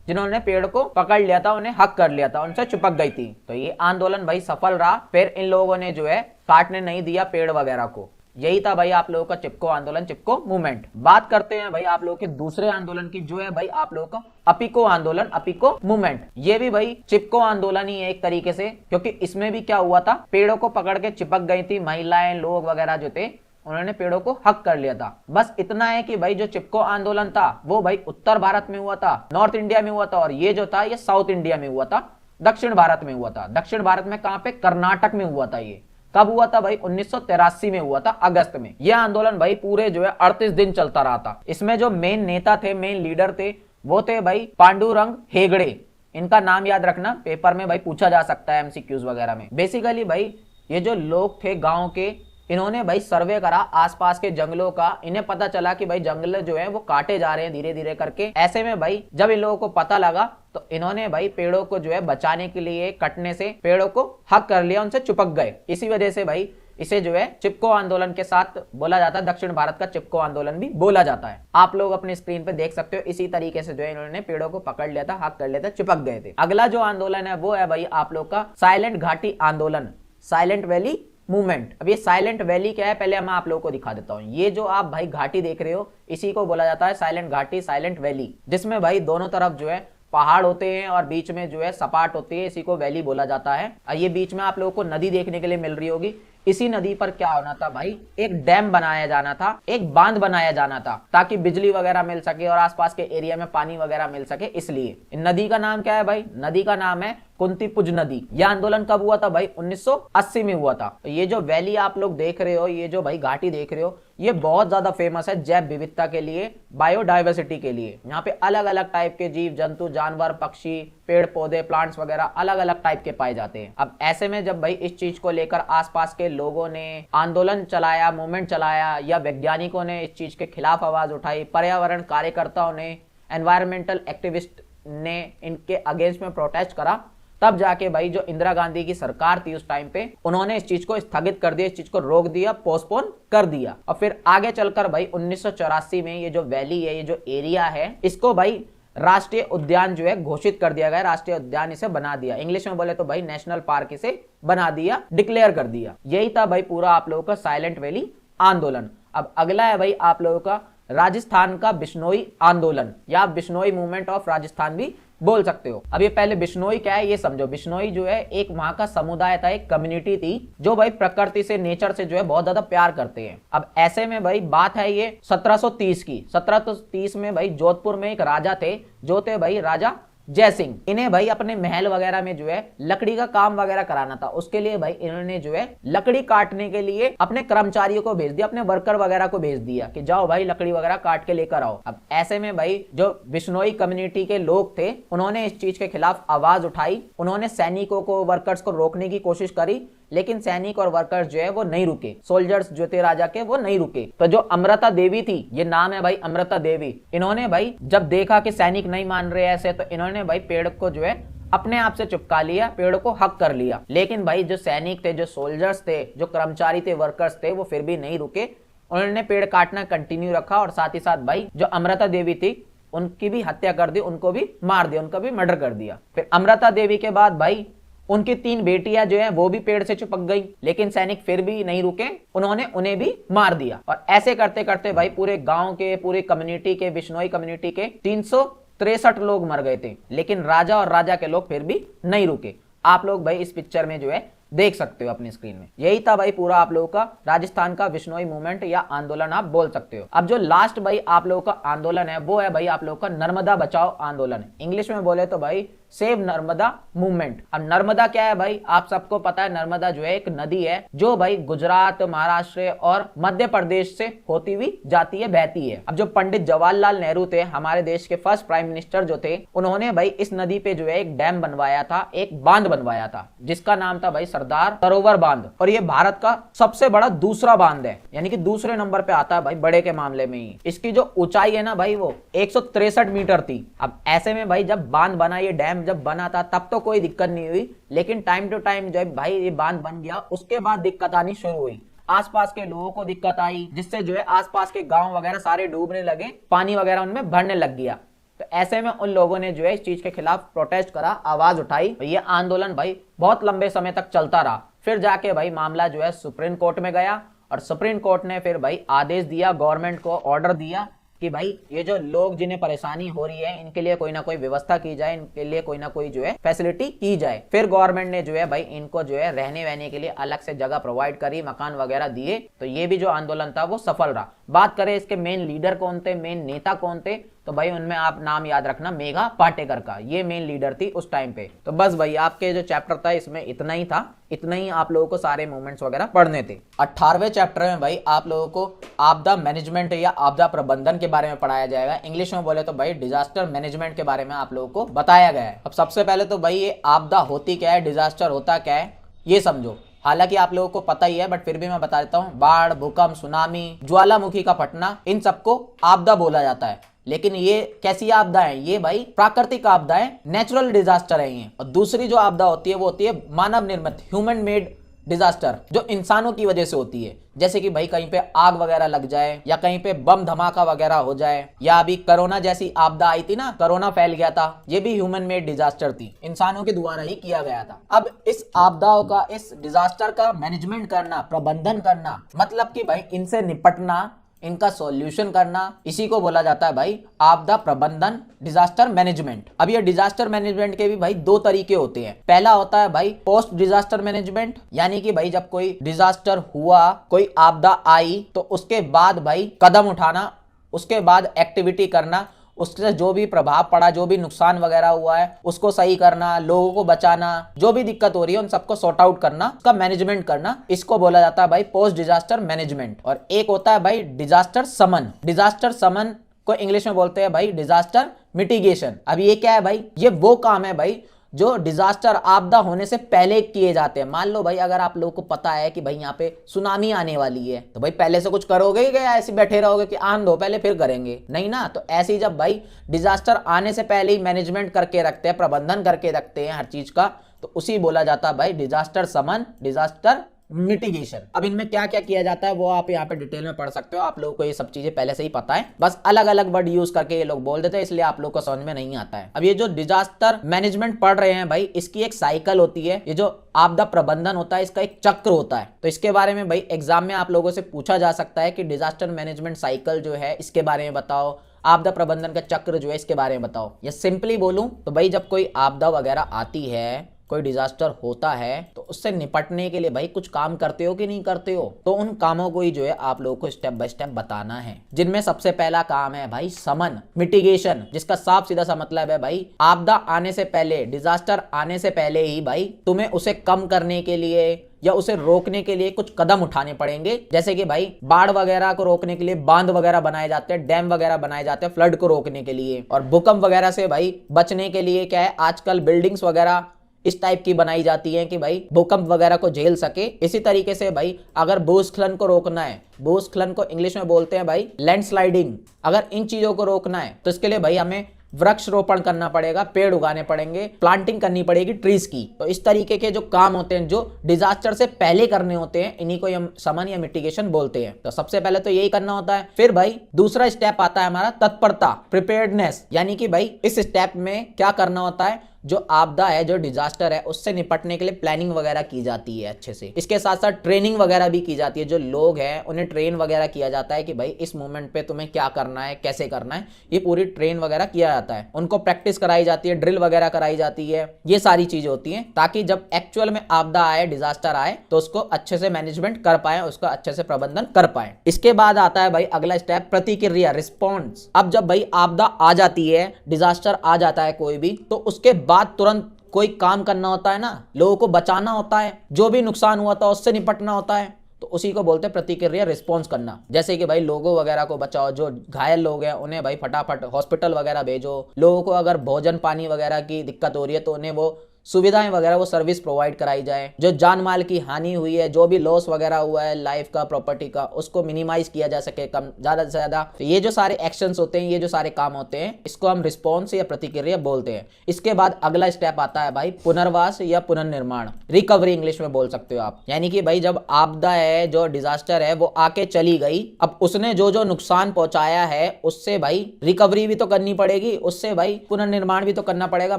जिन्होंने पेड़ को पकड़ लिया था, उन्हें हक कर लिया था, उनसे चिपक गई थी। तो ये आंदोलन भाई सफल रहा। फिर इन लोगों ने जो है काटने नहीं दिया पेड़ वगैरह को। यही था भाई आप लोगों का चिपको आंदोलन, चिपको मूवमेंट। बात करते हैं भाई आप लोगों के दूसरे आंदोलन की, जो है भाई आप लोगों का अपिको आंदोलन, अपिको मूवमेंट। ये भी भाई चिपको आंदोलन ही है एक तरीके से, क्योंकि इसमें भी क्या हुआ था, पेड़ों को पकड़ के चिपक गई थी महिलाएं, लोग वगैरह जो थे, उन्होंने पेड़ों को हक कर लिया था। बस इतना है कि भाई जो चिपको आंदोलन था वो भाई उत्तर भारत में हुआ था, नॉर्थ इंडिया में हुआ था, और ये जो था ये साउथ इंडिया में हुआ था, दक्षिण भारत में हुआ था। दक्षिण भारत में कहां पे? कर्नाटक में हुआ था। ये कब हुआ था भाई? 1983 में हुआ था, अगस्त में। यह आंदोलन भाई पूरे जो है 38 दिन चलता रहा था। इसमें जो मेन नेता थे, मेन लीडर थे, वो थे भाई पांडुरंग हेगड़े। इनका नाम याद रखना, पेपर में भाई पूछा जा सकता है एमसीक्यूज वगैरह में। बेसिकली भाई ये जो लोग थे गांव के, इन्होंने भाई सर्वे करा आसपास के जंगलों का। इन्हें पता चला कि भाई जंगल जो है वो काटे जा रहे हैं धीरे धीरे करके। ऐसे में भाई जब इन लोगों को पता लगा तो इन्होंने भाई पेड़ों को जो है बचाने के लिए, कटने से पेड़ों को हक कर लिया, उनसे चिपक गए। इसी वजह से भाई इसे जो है चिपको आंदोलन के साथ बोला जाता है, दक्षिण भारत का चिपको आंदोलन भी बोला जाता है। आप लोग अपनी स्क्रीन पे देख सकते हो, इसी तरीके से जो है इन्होंने पेड़ों को पकड़ लिया था, हक कर लिया था, चिपक गए थे। अगला जो आंदोलन है वो है भाई आप लोग का साइलेंट घाटी आंदोलन, साइलेंट वैली मूवमेंट। अब ये साइलेंट वैली क्या है, पहले मैं आप लोगों को दिखा देता हूँ। ये जो आप भाई घाटी देख रहे हो, इसी को बोला जाता है साइलेंट घाटी, साइलेंट वैली, जिसमें भाई दोनों तरफ जो है पहाड़ होते हैं और बीच में जो है सपाट होती है, इसी को वैली बोला जाता है। और ये बीच में आप लोगों को नदी देखने के लिए मिल रही होगी। इसी नदी पर क्या होना था भाई, एक डैम बनाया जाना था, एक बांध बनाया जाना था, ताकि बिजली वगैरह मिल सके और आसपास के एरिया में पानी वगैरह मिल सके। इसलिए नदी का नाम क्या है भाई? नदी का नाम है कुंतीपुज नदी। यह आंदोलन कब हुआ था भाई? 1980 में हुआ था। तो ये जो वैली आप लोग देख रहे हो, ये जो भाई घाटी देख रहे हो, ये बहुत ज्यादा फेमस है जैव विविधता के लिए, बायोडाइवर्सिटी के लिए। यहाँ पे अलग अलग टाइप के जीव जंतु, जानवर, पक्षी, पेड़ पौधे, प्लांट्स वगैरह अलग अलग टाइप के पाए जाते हैं। अब ऐसे में जब भाई इस चीज को लेकर आसपास के लोगों ने आंदोलन चलाया, मूवमेंट चलाया, या वैज्ञानिकों ने इस चीज के खिलाफ आवाज उठाई, पर्यावरण कार्यकर्ताओं ने, एनवायरमेंटल एक्टिविस्ट ने इनके अगेंस्ट में प्रोटेस्ट करा, तब जाके भाई जो इंदिरा गांधी की सरकार थी उस टाइम पे, उन्होंने इस चीज को स्थगित कर दिया, इस चीज को रोक दिया, पोस्टपोन कर दिया। और फिर आगे चलकर भाई 1984 में ये जो वैली है, ये जो एरिया है, इसको भाई राष्ट्रीय उद्यान जो है घोषित कर दिया गया, राष्ट्रीय उद्यान इसे बना दिया। इंग्लिश में बोले तो भाई नेशनल पार्क इसे बना दिया, डिक्लेयर कर दिया। यही था भाई पूरा आप लोगों का साइलेंट वैली आंदोलन। अब अगला है भाई आप लोगों का राजस्थान का बिश्नोई आंदोलन, या बिश्नोई मूवमेंट ऑफ राजस्थान भी बोल सकते हो। अब ये पहले बिश्नोई क्या है ये समझो। बिश्नोई जो है एक वहां का समुदाय था, एक कम्युनिटी थी, जो भाई प्रकृति से, नेचर से जो है बहुत ज्यादा प्यार करते हैं। अब ऐसे में भाई बात है ये 1730 की। 1730 में भाई जोधपुर में एक राजा थे, जो थे भाई राजा जय सिंह। इन्हें भाई अपने महल वगैरह में जो है लकड़ी का काम वगैरह कराना था। उसके लिए भाई इन्होंने जो है लकड़ी काटने के लिए अपने कर्मचारियों को भेज दिया, अपने वर्कर वगैरह को भेज दिया कि जाओ भाई लकड़ी वगैरह काट के लेकर आओ। अब ऐसे में भाई जो बिश्नोई कम्युनिटी के लोग थे उन्होंने इस चीज के खिलाफ आवाज उठाई। उन्होंने सैनिकों को, वर्कर्स को रोकने की कोशिश करी, लेकिन सैनिक और वर्कर्स जो है वो नहीं रुके। सोल्जर्स जो थे राजा के वो नहीं रुके। तो जो अमृता देवी थी, ये नाम है भाई अमृता देवी, इन्होंने भाई जब देखा कि सैनिक नहीं मान रहे ऐसे, तो इन्होंने भाई पेड़ को जो है अपने आप से चिपका लिया, पेड़ को हक कर लिया। लेकिन भाई जो सैनिक थे, जो सोल्जर्स थे, जो कर्मचारी थे, वर्कर्स थे, वो फिर भी नहीं रुके। उन्होंने पेड़ काटना कंटिन्यू रखा और साथ ही साथ भाई जो अमृता देवी थी उनकी भी हत्या कर दी, उनको भी मार दिया, उनका भी मर्डर कर दिया। फिर अमृता देवी के बाद भाई उनकी 3 बेटियां जो है वो भी पेड़ से चिपक गई, लेकिन सैनिक फिर भी नहीं रुके, उन्होंने उन्हें भी मार दिया। और ऐसे करते करते भाई पूरे गांव के, पूरे कम्युनिटी के, बिश्नोई कम्युनिटी के 363 लोग मर गए थे। लेकिन राजा और राजा के लोग फिर भी नहीं रुके। आप लोग भाई इस पिक्चर में जो है देख सकते हो अपनी स्क्रीन में। यही था भाई पूरा आप लोगों का राजस्थान का बिश्नोई मूवमेंट या आंदोलन आप बोल सकते हो। अब जो लास्ट भाई आप लोगों का आंदोलन है वो है भाई आप लोगों का नर्मदा बचाओ आंदोलन। इंग्लिश में बोले तो भाई सेव नर्मदा मूवमेंट। अब नर्मदा क्या है भाई, आप सबको पता है नर्मदा जो है एक नदी है जो भाई गुजरात, महाराष्ट्र और मध्य प्रदेश से होती हुई जाती है, बहती है। अब जो पंडित जवाहरलाल नेहरू थे, हमारे देश के फर्स्ट प्राइम मिनिस्टर जो थे, उन्होंने भाई इस नदी पे जो है एक डैम बनवाया था, एक बांध बनवाया था, जिसका नाम था भाई सरदार सरोवर बांध। और ये भारत का सबसे बड़ा दूसरा बांध है, यानी कि दूसरे नंबर पे आता है भाई बड़े के मामले में ही। इसकी जो ऊंचाई है ना भाई वो 163 मीटर थी। अब ऐसे में भाई जब बांध बना, ये डैम जब बना था तब तो कोई दिक्कत नहीं हुई, लेकिन टाइम टू टाइम जब भाई ये बांध बन गया उसके बाद दिक्कत आनी शुरू हुई। आसपास के लोगों को दिक्कत आई, जिससे जो है आसपास के गांव वगैरह सारे डूबने लगे, पानी वगैरह उनमें भरने लग गया। तो ऐसे में उन लोगों ने जो है इस चीज के खिलाफ प्रोटेस्ट करा, आवाज उठाई। ये आंदोलन भाई बहुत लंबे समय तक चलता रहा। फिर जाके भाई मामला जो है सुप्रीम कोर्ट में गया और सुप्रीम कोर्ट ने फिर भाई आदेश दिया, गवर्नमेंट को ऑर्डर दिया कि भाई ये जो लोग जिन्हें परेशानी हो रही है इनके लिए कोई ना कोई व्यवस्था की जाए, इनके लिए कोई ना कोई जो है फैसिलिटी की जाए। फिर गवर्नमेंट ने जो है भाई इनको जो है रहने वहने के लिए अलग से जगह प्रोवाइड करी, मकान वगैरह दिए। तो ये भी जो आंदोलन था वो सफल रहा। बात करें इसके मेन लीडर कौन थे, मेन नेता कौन थे, तो भाई उनमें आप नाम याद रखना मेघा पाटेकर का, ये मेन लीडर थी उस टाइम पे। तो बस भाई आपके जो चैप्टर था इसमें इतना ही था, इतना ही आप लोगों को सारे मूवमेंट्स वगैरह पढ़ने थे। 18वें चैप्टर में भाई आप लोगों को आपदा मैनेजमेंट या आपदा प्रबंधन के बारे में पढ़ाया जाएगा। इंग्लिश में बोले तो भाई डिजास्टर मैनेजमेंट के बारे में आप लोगों को बताया गया है। अब सबसे पहले तो भाई ये आपदा होती क्या है, डिजास्टर होता क्या है, ये समझो। हालांकि आप लोगों को पता ही है बट फिर भी मैं बता देता हूँ। बाढ़, भूकंप, सुनामी, ज्वालामुखी का फटना, इन सबको आपदा बोला जाता है। लेकिन ये कैसी आपदा है, ये भाई प्राकृतिक आपदा है, नेचुरल डिजास्टर है ये। और दूसरी जो आपदा होती है वो होती है मानव निर्मित, ह्यूमन मेड डिजास्टर, जो इंसानों की वजह से होती है। जैसे कि भाई कहीं पे आग वगैरह लग जाए या कहीं पे बम धमाका वगैरह हो जाए, या अभी कोरोना जैसी आपदा आई थी ना, कोरोना फैल गया था, ये भी ह्यूमन मेड डिजास्टर थी, इंसानों के द्वारा ही किया गया था। अब इस आपदाओं का, इस डिजास्टर का मैनेजमेंट करना, प्रबंधन करना, मतलब कि भाई इनसे निपटना, इनका सॉल्यूशन करना, इसी को बोला जाता है भाई आपदा प्रबंधन, डिजास्टर मैनेजमेंट। अब ये डिजास्टर मैनेजमेंट के भी भाई 2 तरीके होते हैं। पहला होता है भाई पोस्ट डिजास्टर मैनेजमेंट, यानी कि भाई जब कोई डिजास्टर हुआ, कोई आपदा आई, तो उसके बाद भाई कदम उठाना, उसके बाद एक्टिविटी करना, उससे जो भी प्रभाव पड़ा, जो भी नुकसान वगैरह हुआ है उसको सही करना, लोगों को बचाना, जो भी दिक्कत हो रही है उन सबको सॉर्ट आउट करना, उसका मैनेजमेंट करना, इसको बोला जाता है भाई पोस्ट डिजास्टर मैनेजमेंट। और एक होता है भाई डिजास्टर समन। डिजास्टर समन को इंग्लिश में बोलते हैं भाई डिजास्टर मिटिगेशन। अब ये क्या है भाई, ये वो काम है भाई जो डिजास्टर आपदा होने से पहले किए जाते हैं। मान लो भाई अगर आप लोगों को पता है कि भाई यहाँ पे सुनामी आने वाली है, तो भाई पहले से कुछ करोगे क्या, ऐसे बैठे रहोगे कि आन दो पहले फिर करेंगे, नहीं ना। तो ऐसे ही जब भाई डिजास्टर आने से पहले ही मैनेजमेंट करके रखते हैं, प्रबंधन करके रखते हैं हर चीज का, तो उसी बोला जाता है भाई डिजास्टर समन, डिजास्टर मिटिगेशन। अब इनमें क्या क्या किया जाता है वो आप यहाँ पे डिटेल में पढ़ सकते हो। आप लोगों को ये सब चीजें पहले से ही पता है, बस अलग अलग वर्ड यूज करके ये लोग बोल देते हैं, इसलिए आप लोग को समझ में नहीं आता है। अब ये जो डिजास्टर मैनेजमेंट पढ़ रहे हैं भाई, इसकी एक साइकिल होती है। ये जो आपदा प्रबंधन होता है इसका एक चक्र होता है। तो इसके बारे में भाई एग्जाम में आप लोगों से पूछा जा सकता है कि डिजास्टर मैनेजमेंट साइकिल जो है इसके बारे में बताओ, आपदा प्रबंधन का चक्र जो है इसके बारे में बताओ। या सिंपली बोलूं तो भाई जब कोई आपदा वगैरह आती है कोई डिजास्टर होता है तो उससे निपटने के लिए भाई कुछ काम करते हो कि नहीं करते हो, तो उन कामों को ही जो है आप लोगों को स्टेप बाय स्टेप बताना है, जिनमें सबसे पहला काम है भाई समन मिटिगेशन, जिसका साफ सीधा सा मतलब है भाई आपदा आने से पहले, डिजास्टर आने से पहले ही भाई तुम्हें उसे कम करने के लिए या उसे रोकने के लिए कुछ कदम उठाने पड़ेंगे। जैसे कि भाई बाढ़ वगैरह को रोकने के लिए बांध वगैरह बनाए जाते हैं, डैम वगैरह बनाए जाते हैं फ्लड को रोकने के लिए, और भूकंप वगैरह से भाई बचने के लिए क्या है आजकल बिल्डिंग्स वगैरह इस टाइप की बनाई जाती हैं कि भाई भूकंप वगैरह को झेल सके। इसी तरीके से भाई अगर भूस्खलन को रोकना है, भूस्खलन को इंग्लिश में बोलते हैं भाई लैंडस्लाइडिंग, अगर इन चीजों को रोकना है तो इसके लिए भाई हमें वृक्ष रोपण करना पड़ेगा, पेड़ उगाने पड़ेंगे, प्लांटिंग करनी पड़ेगी ट्रीज की। तो इस तरीके के जो काम होते हैं जो डिजास्टर से पहले करने होते हैं, इन्हीं को हम समन या मिटिगेशन बोलते हैं। तो सबसे पहले तो यही करना होता है। फिर भाई दूसरा स्टेप आता है हमारा तत्परता, प्रिपेयर्डनेस, यानी कि भाई इस स्टेप में क्या करना होता है, जो आपदा है, जो डिजास्टर है, उससे निपटने के लिए प्लानिंग वगैरह की जाती है अच्छे से। इसके साथ साथ ट्रेनिंग वगैरह भी की जाती है, जो लोग हैं उन्हें ट्रेन वगैरह किया जाता है कि भाई इस मोमेंट पे तुम्हें क्या करना है, कैसे करना है, ये पूरी ट्रेन वगैरह किया जाता है। उनको प्रैक्टिस कराई जाती है, ड्रिल वगैरह कराई जाती है, ये सारी चीजें होती हैं ताकि जब एक्चुअल में आपदा आए, डिजास्टर आए, तो उसको अच्छे से मैनेजमेंट कर पाए, उसका अच्छे से प्रबंधन कर पाए। इसके बाद आता है भाई अगला स्टेप प्रतिक्रिया, रिस्पॉन्स। अब जब भाई आपदा आ जाती है, डिजास्टर आ जाता है कोई भी, तो उसके बाद तुरंत कोई काम करना होता है ना, लोगों को बचाना होता है, जो भी नुकसान हुआ था उससे निपटना होता है, तो उसी को बोलते हैं प्रतिक्रिया, रिस्पॉन्स करना। जैसे कि भाई लोगों वगैरह को बचाओ, जो घायल लोग हैं उन्हें भाई फटाफट हॉस्पिटल वगैरह भेजो, लोगों को अगर भोजन पानी वगैरह की दिक्कत हो रही है तो उन्हें वो सुविधाएं वगैरह, वो सर्विस प्रोवाइड कराई जाए। जो जान माल की हानि हुई है, जो भी लॉस वगैरह हुआ है लाइफ का, प्रॉपर्टी का, उसको मिनिमाइज किया जा सके कम ज्यादा से ज्यादा। तो ये जो सारे एक्शंस होते हैं, ये जो सारे काम होते हैं, इसको हम रिस्पॉन्स या प्रतिक्रिया बोलते हैं। इसके बाद अगला स्टेप आता है भाई पुनर्वास या पुनर्निर्माण, रिकवरी इंग्लिश में बोल सकते हो आप। यानी कि भाई जब आपदा है, जो डिजास्टर है, वो आके चली गई, अब उसने जो जो नुकसान पहुंचाया है उससे भाई रिकवरी भी तो करनी पड़ेगी, उससे भाई पुनर्निर्माण भी तो करना पड़ेगा।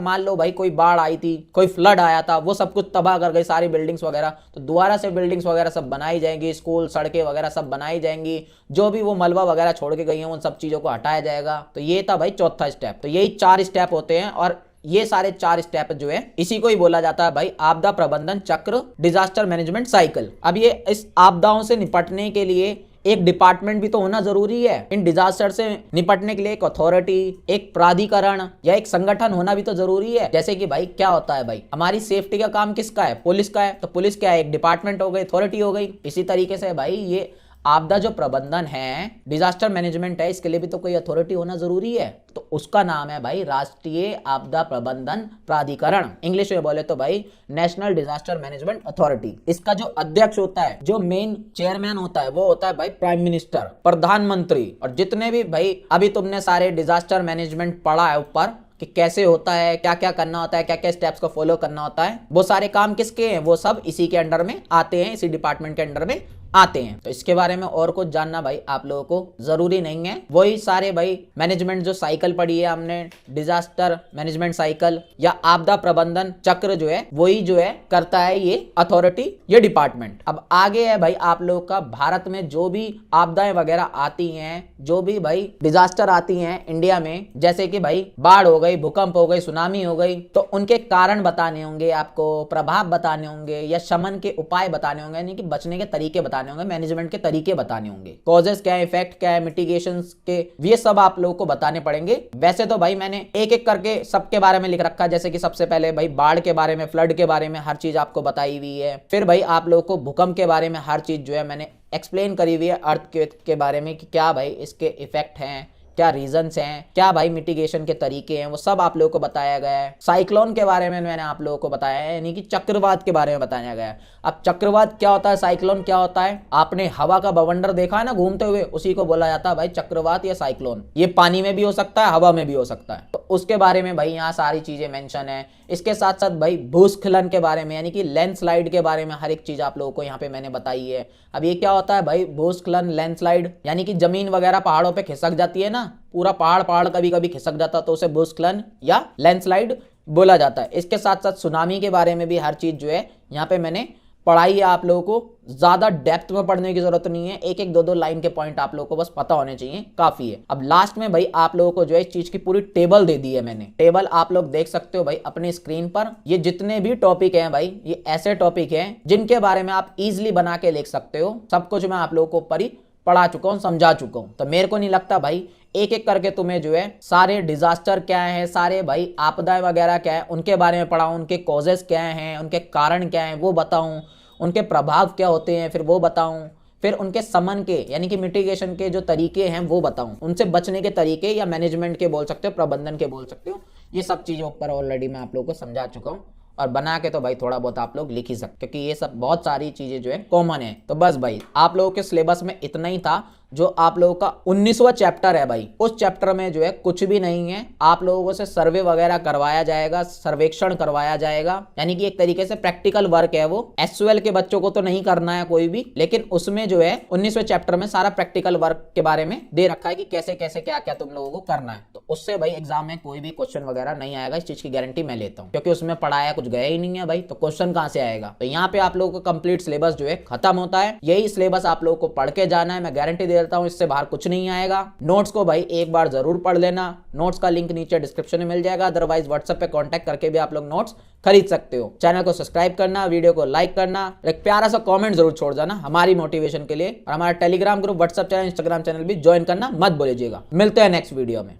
मान लो भाई कोई बाढ़ आई थी, कोई फ्लड आया था, वो सब कुछ तबाह कर गई सारी बिल्डिंग्स वगैरह, तो दोबारा से बिल्डिंग्स वगैरह सब बनाई जाएंगी, स्कूल सड़कें वगैरह सब बनाई जाएंगी, जो भी वो मलबा वगैरह छोड़ के गई हैं उन सब चीजों को हटाया जाएगा। तो ये था भाई चौथा स्टेप। तो यही 4 स्टेप होते हैं, और ये सारे 4 स्टेप जो है इसी को ही बोला जाता है भाई आपदा प्रबंधन चक्र, डिजास्टर मैनेजमेंट साइकिल। अब ये इस आपदाओं से निपटने के लिए एक डिपार्टमेंट भी तो होना जरूरी है। इन डिजास्टर से निपटने के लिए एक अथॉरिटी, एक प्राधिकरण या एक संगठन होना भी तो जरूरी है। जैसे कि भाई क्या होता है भाई, हमारी सेफ्टी का काम किसका है, पुलिस का है, तो पुलिस क्या है, एक डिपार्टमेंट हो गई, अथॉरिटी हो गई। इसी तरीके से भाई ये आपदा जो प्रबंधन है, डिजास्टर मैनेजमेंट है, इसके लिए भी तो कोई अथॉरिटी होना जरूरी है, तो उसका नाम है भाई राष्ट्रीय आपदा प्रबंधन प्राधिकरण। इंग्लिश में बोले तो भाई नेशनल डिजास्टर मैनेजमेंट अथॉरिटी। इसका जो अध्यक्ष होता है, जो मेन चेयरमैन होता है, वो होता है भाई प्राइम मिनिस्टर, प्रधानमंत्री। और जितने भी भाई अभी तुमने सारे डिजास्टर मैनेजमेंट पढ़ा है ऊपर कि कैसे होता है, क्या क्या करना होता है, क्या क्या स्टेप्स को फॉलो करना होता है, वो सारे काम किसके हैं, वो सब इसी के अंडर में आते हैं, इसी डिपार्टमेंट के अंडर में आते हैं। तो इसके बारे में और कुछ जानना भाई आप लोगों को जरूरी नहीं है। वही सारे भाई मैनेजमेंट जो साइकिल पढ़ी है हमने, डिजास्टर मैनेजमेंट साइकिल या आपदा प्रबंधन चक्र जो है, वही जो है करता है ये अथॉरिटी, ये डिपार्टमेंट। अब आगे है भाई आप लोगों का, भारत में जो भी आपदाएं वगैरह आती हैं, जो भी भाई डिजास्टर आती हैं इंडिया में, जैसे कि भाई बाढ़ हो गई, भूकंप हो गई, सुनामी हो गई, तो उनके कारण बताने होंगे आपको, प्रभाव बताने होंगे, या शमन के उपाय बताने होंगे, यानी कि बचने के तरीके बताने होंगे, मैनेजमेंट के तरीके बताने होंगे, कॉजेस क्या है, इफेक्ट क्या है, मिटिगेशंस के, ये सब आप लोगों को बताने पड़ेंगे। वैसे तो भाई मैंने एक एक करके सबके बारे में लिख रखा है, जैसे कि सबसे पहले भाई बाढ़ के बारे में, फ्लड के बारे में हर चीज आपको बताई हुई है। फिर भाई आप लोगों को भूकंप के बारे में हर चीज जो है मैंने एक्सप्लेन करी हुई है, अर्थक्वेक के बारे में कि क्या भाई इसके इफेक्ट हैं, क्या रीजंस हैं, क्या भाई मिटिगेशन के तरीके हैं, वो सब आप लोगों को बताया गया है। साइक्लोन के बारे में मैंने आप लोगों को बताया है, यानी कि चक्रवात के बारे में बताया गया है। अब चक्रवात क्या होता है, साइक्लोन क्या होता है, आपने हवा का बवंडर देखा है ना घूमते हुए, उसी को बोला जाता है भाई चक्रवात या साइक्लोन। ये पानी में भी हो सकता है, हवा में भी हो सकता है, तो उसके बारे में भाई यहाँ सारी चीजें मेंशन है। इसके साथ साथ भाई भूस्खलन के बारे में, यानी कि लैंडस्लाइड के बारे में हर एक चीज आप लोगों को यहाँ पे मैंने बताई है। अब ये क्या होता है भाई भूस्खलन, लैंडस्लाइड, यानी कि जमीन वगैरह पहाड़ों पे खिसक जाती है ना, पूरा पहाड़ कभी कभी खिसक जाता है, तो उसे भूस्खलन या लैंडस्लाइड बोला जाता है। इसके साथ साथ सुनामी के बारे में भी हर चीज जो है यहाँ पे मैंने पढ़ाई आप लोगों को ज्यादा डेप्थ में पढ़ने की जरूरत नहीं है, एक एक दो दो लाइन के पॉइंट आप लोगों को बस पता होने चाहिए, काफी है। अब लास्ट में भाई आप लोगों को जो है इस चीज की पूरी टेबल दे दी है मैंने। टेबल आप लोग देख सकते हो भाई अपनी स्क्रीन पर। ये जितने भी टॉपिक हैं भाई, ये ऐसे टॉपिक हैं जिनके बारे में आप इजिली बना के लिख सकते हो। सब कुछ मैं आप लोगों को ऊपर ही पढ़ा चुका हूं, समझा चुका हूं। तो मेरे को नहीं लगता भाई एक एक करके तुम्हें जो है सारे डिजास्टर क्या है, सारे भाई आपदाएं वगैरह क्या है उनके बारे में पढ़ाऊं, उनके कॉजेस क्या हैं, उनके कारण क्या हैं वो बताऊं, उनके प्रभाव क्या होते हैं फिर वो बताऊं, फिर उनके समन के यानी कि मिटिगेशन के जो तरीके हैं वो बताऊं, उनसे बचने के तरीके या मैनेजमेंट के बोल सकते हो, प्रबंधन के बोल सकते हो। ये सब चीज़ें ऊपर ऑलरेडी मैं आप लोगों को समझा चुका हूँ और बना के तो भाई थोड़ा बहुत आप लोग लिख ही सकते, क्योंकि ये सब बहुत सारी चीजें जो है कॉमन है। तो बस भाई आप लोगों के सिलेबस में इतना ही था। जो आप लोगों का 19वां चैप्टर है भाई, उस चैप्टर में जो है कुछ भी नहीं है। आप लोगों से सर्वे वगैरह करवाया जाएगा, सर्वेक्षण करवाया जाएगा, यानी कि एक तरीके से प्रैक्टिकल वर्क है वो। एसयूएल के बच्चों को तो नहीं करना है कोई भी, लेकिन उसमें जो है 19वें चैप्टर में सारा प्रैक्टिकल वर्क के बारे में दे रखा है कि कैसे कैसे क्या क्या तुम लोगों को करना है। तो उससे भाई एग्जाम में कोई भी क्वेश्चन वगैरह नहीं आएगा, इस चीज की गारंटी मैं लेता हूँ, क्योंकि उसमें पढ़ाया कुछ गया ही नहीं है भाई, तो क्वेश्चन कहां से आएगा। तो यहाँ पे आप लोगों का कंप्लीट सिलेबस जो है खत्म होता है। यही सिलेबस आप लोगों को पढ़ के जाना है, मैं गारंटी दे देता हूँ, इससे बाहर कुछ नहीं आएगा। नोट्स को भाई एक बार जरूर पढ़ लेना, नोट्स का लिंक नीचे डिस्क्रिप्शन में मिल जाएगा, अदरवाइज व्हाट्सएप पे कांटेक्ट करके भी आप लोग नोट्स खरीद सकते हो। चैनल को सब्सक्राइब करना, वीडियो को लाइक करना, एक प्यारा सा कमेंट जरूर छोड़ जाना हमारी मोटिवेशन के लिए, और हमारा Telegram group, WhatsApp channel, Instagram channel भी ज्वाइन करना मत भूलिएगा। मिलते हैं नेक्स्ट वीडियो में।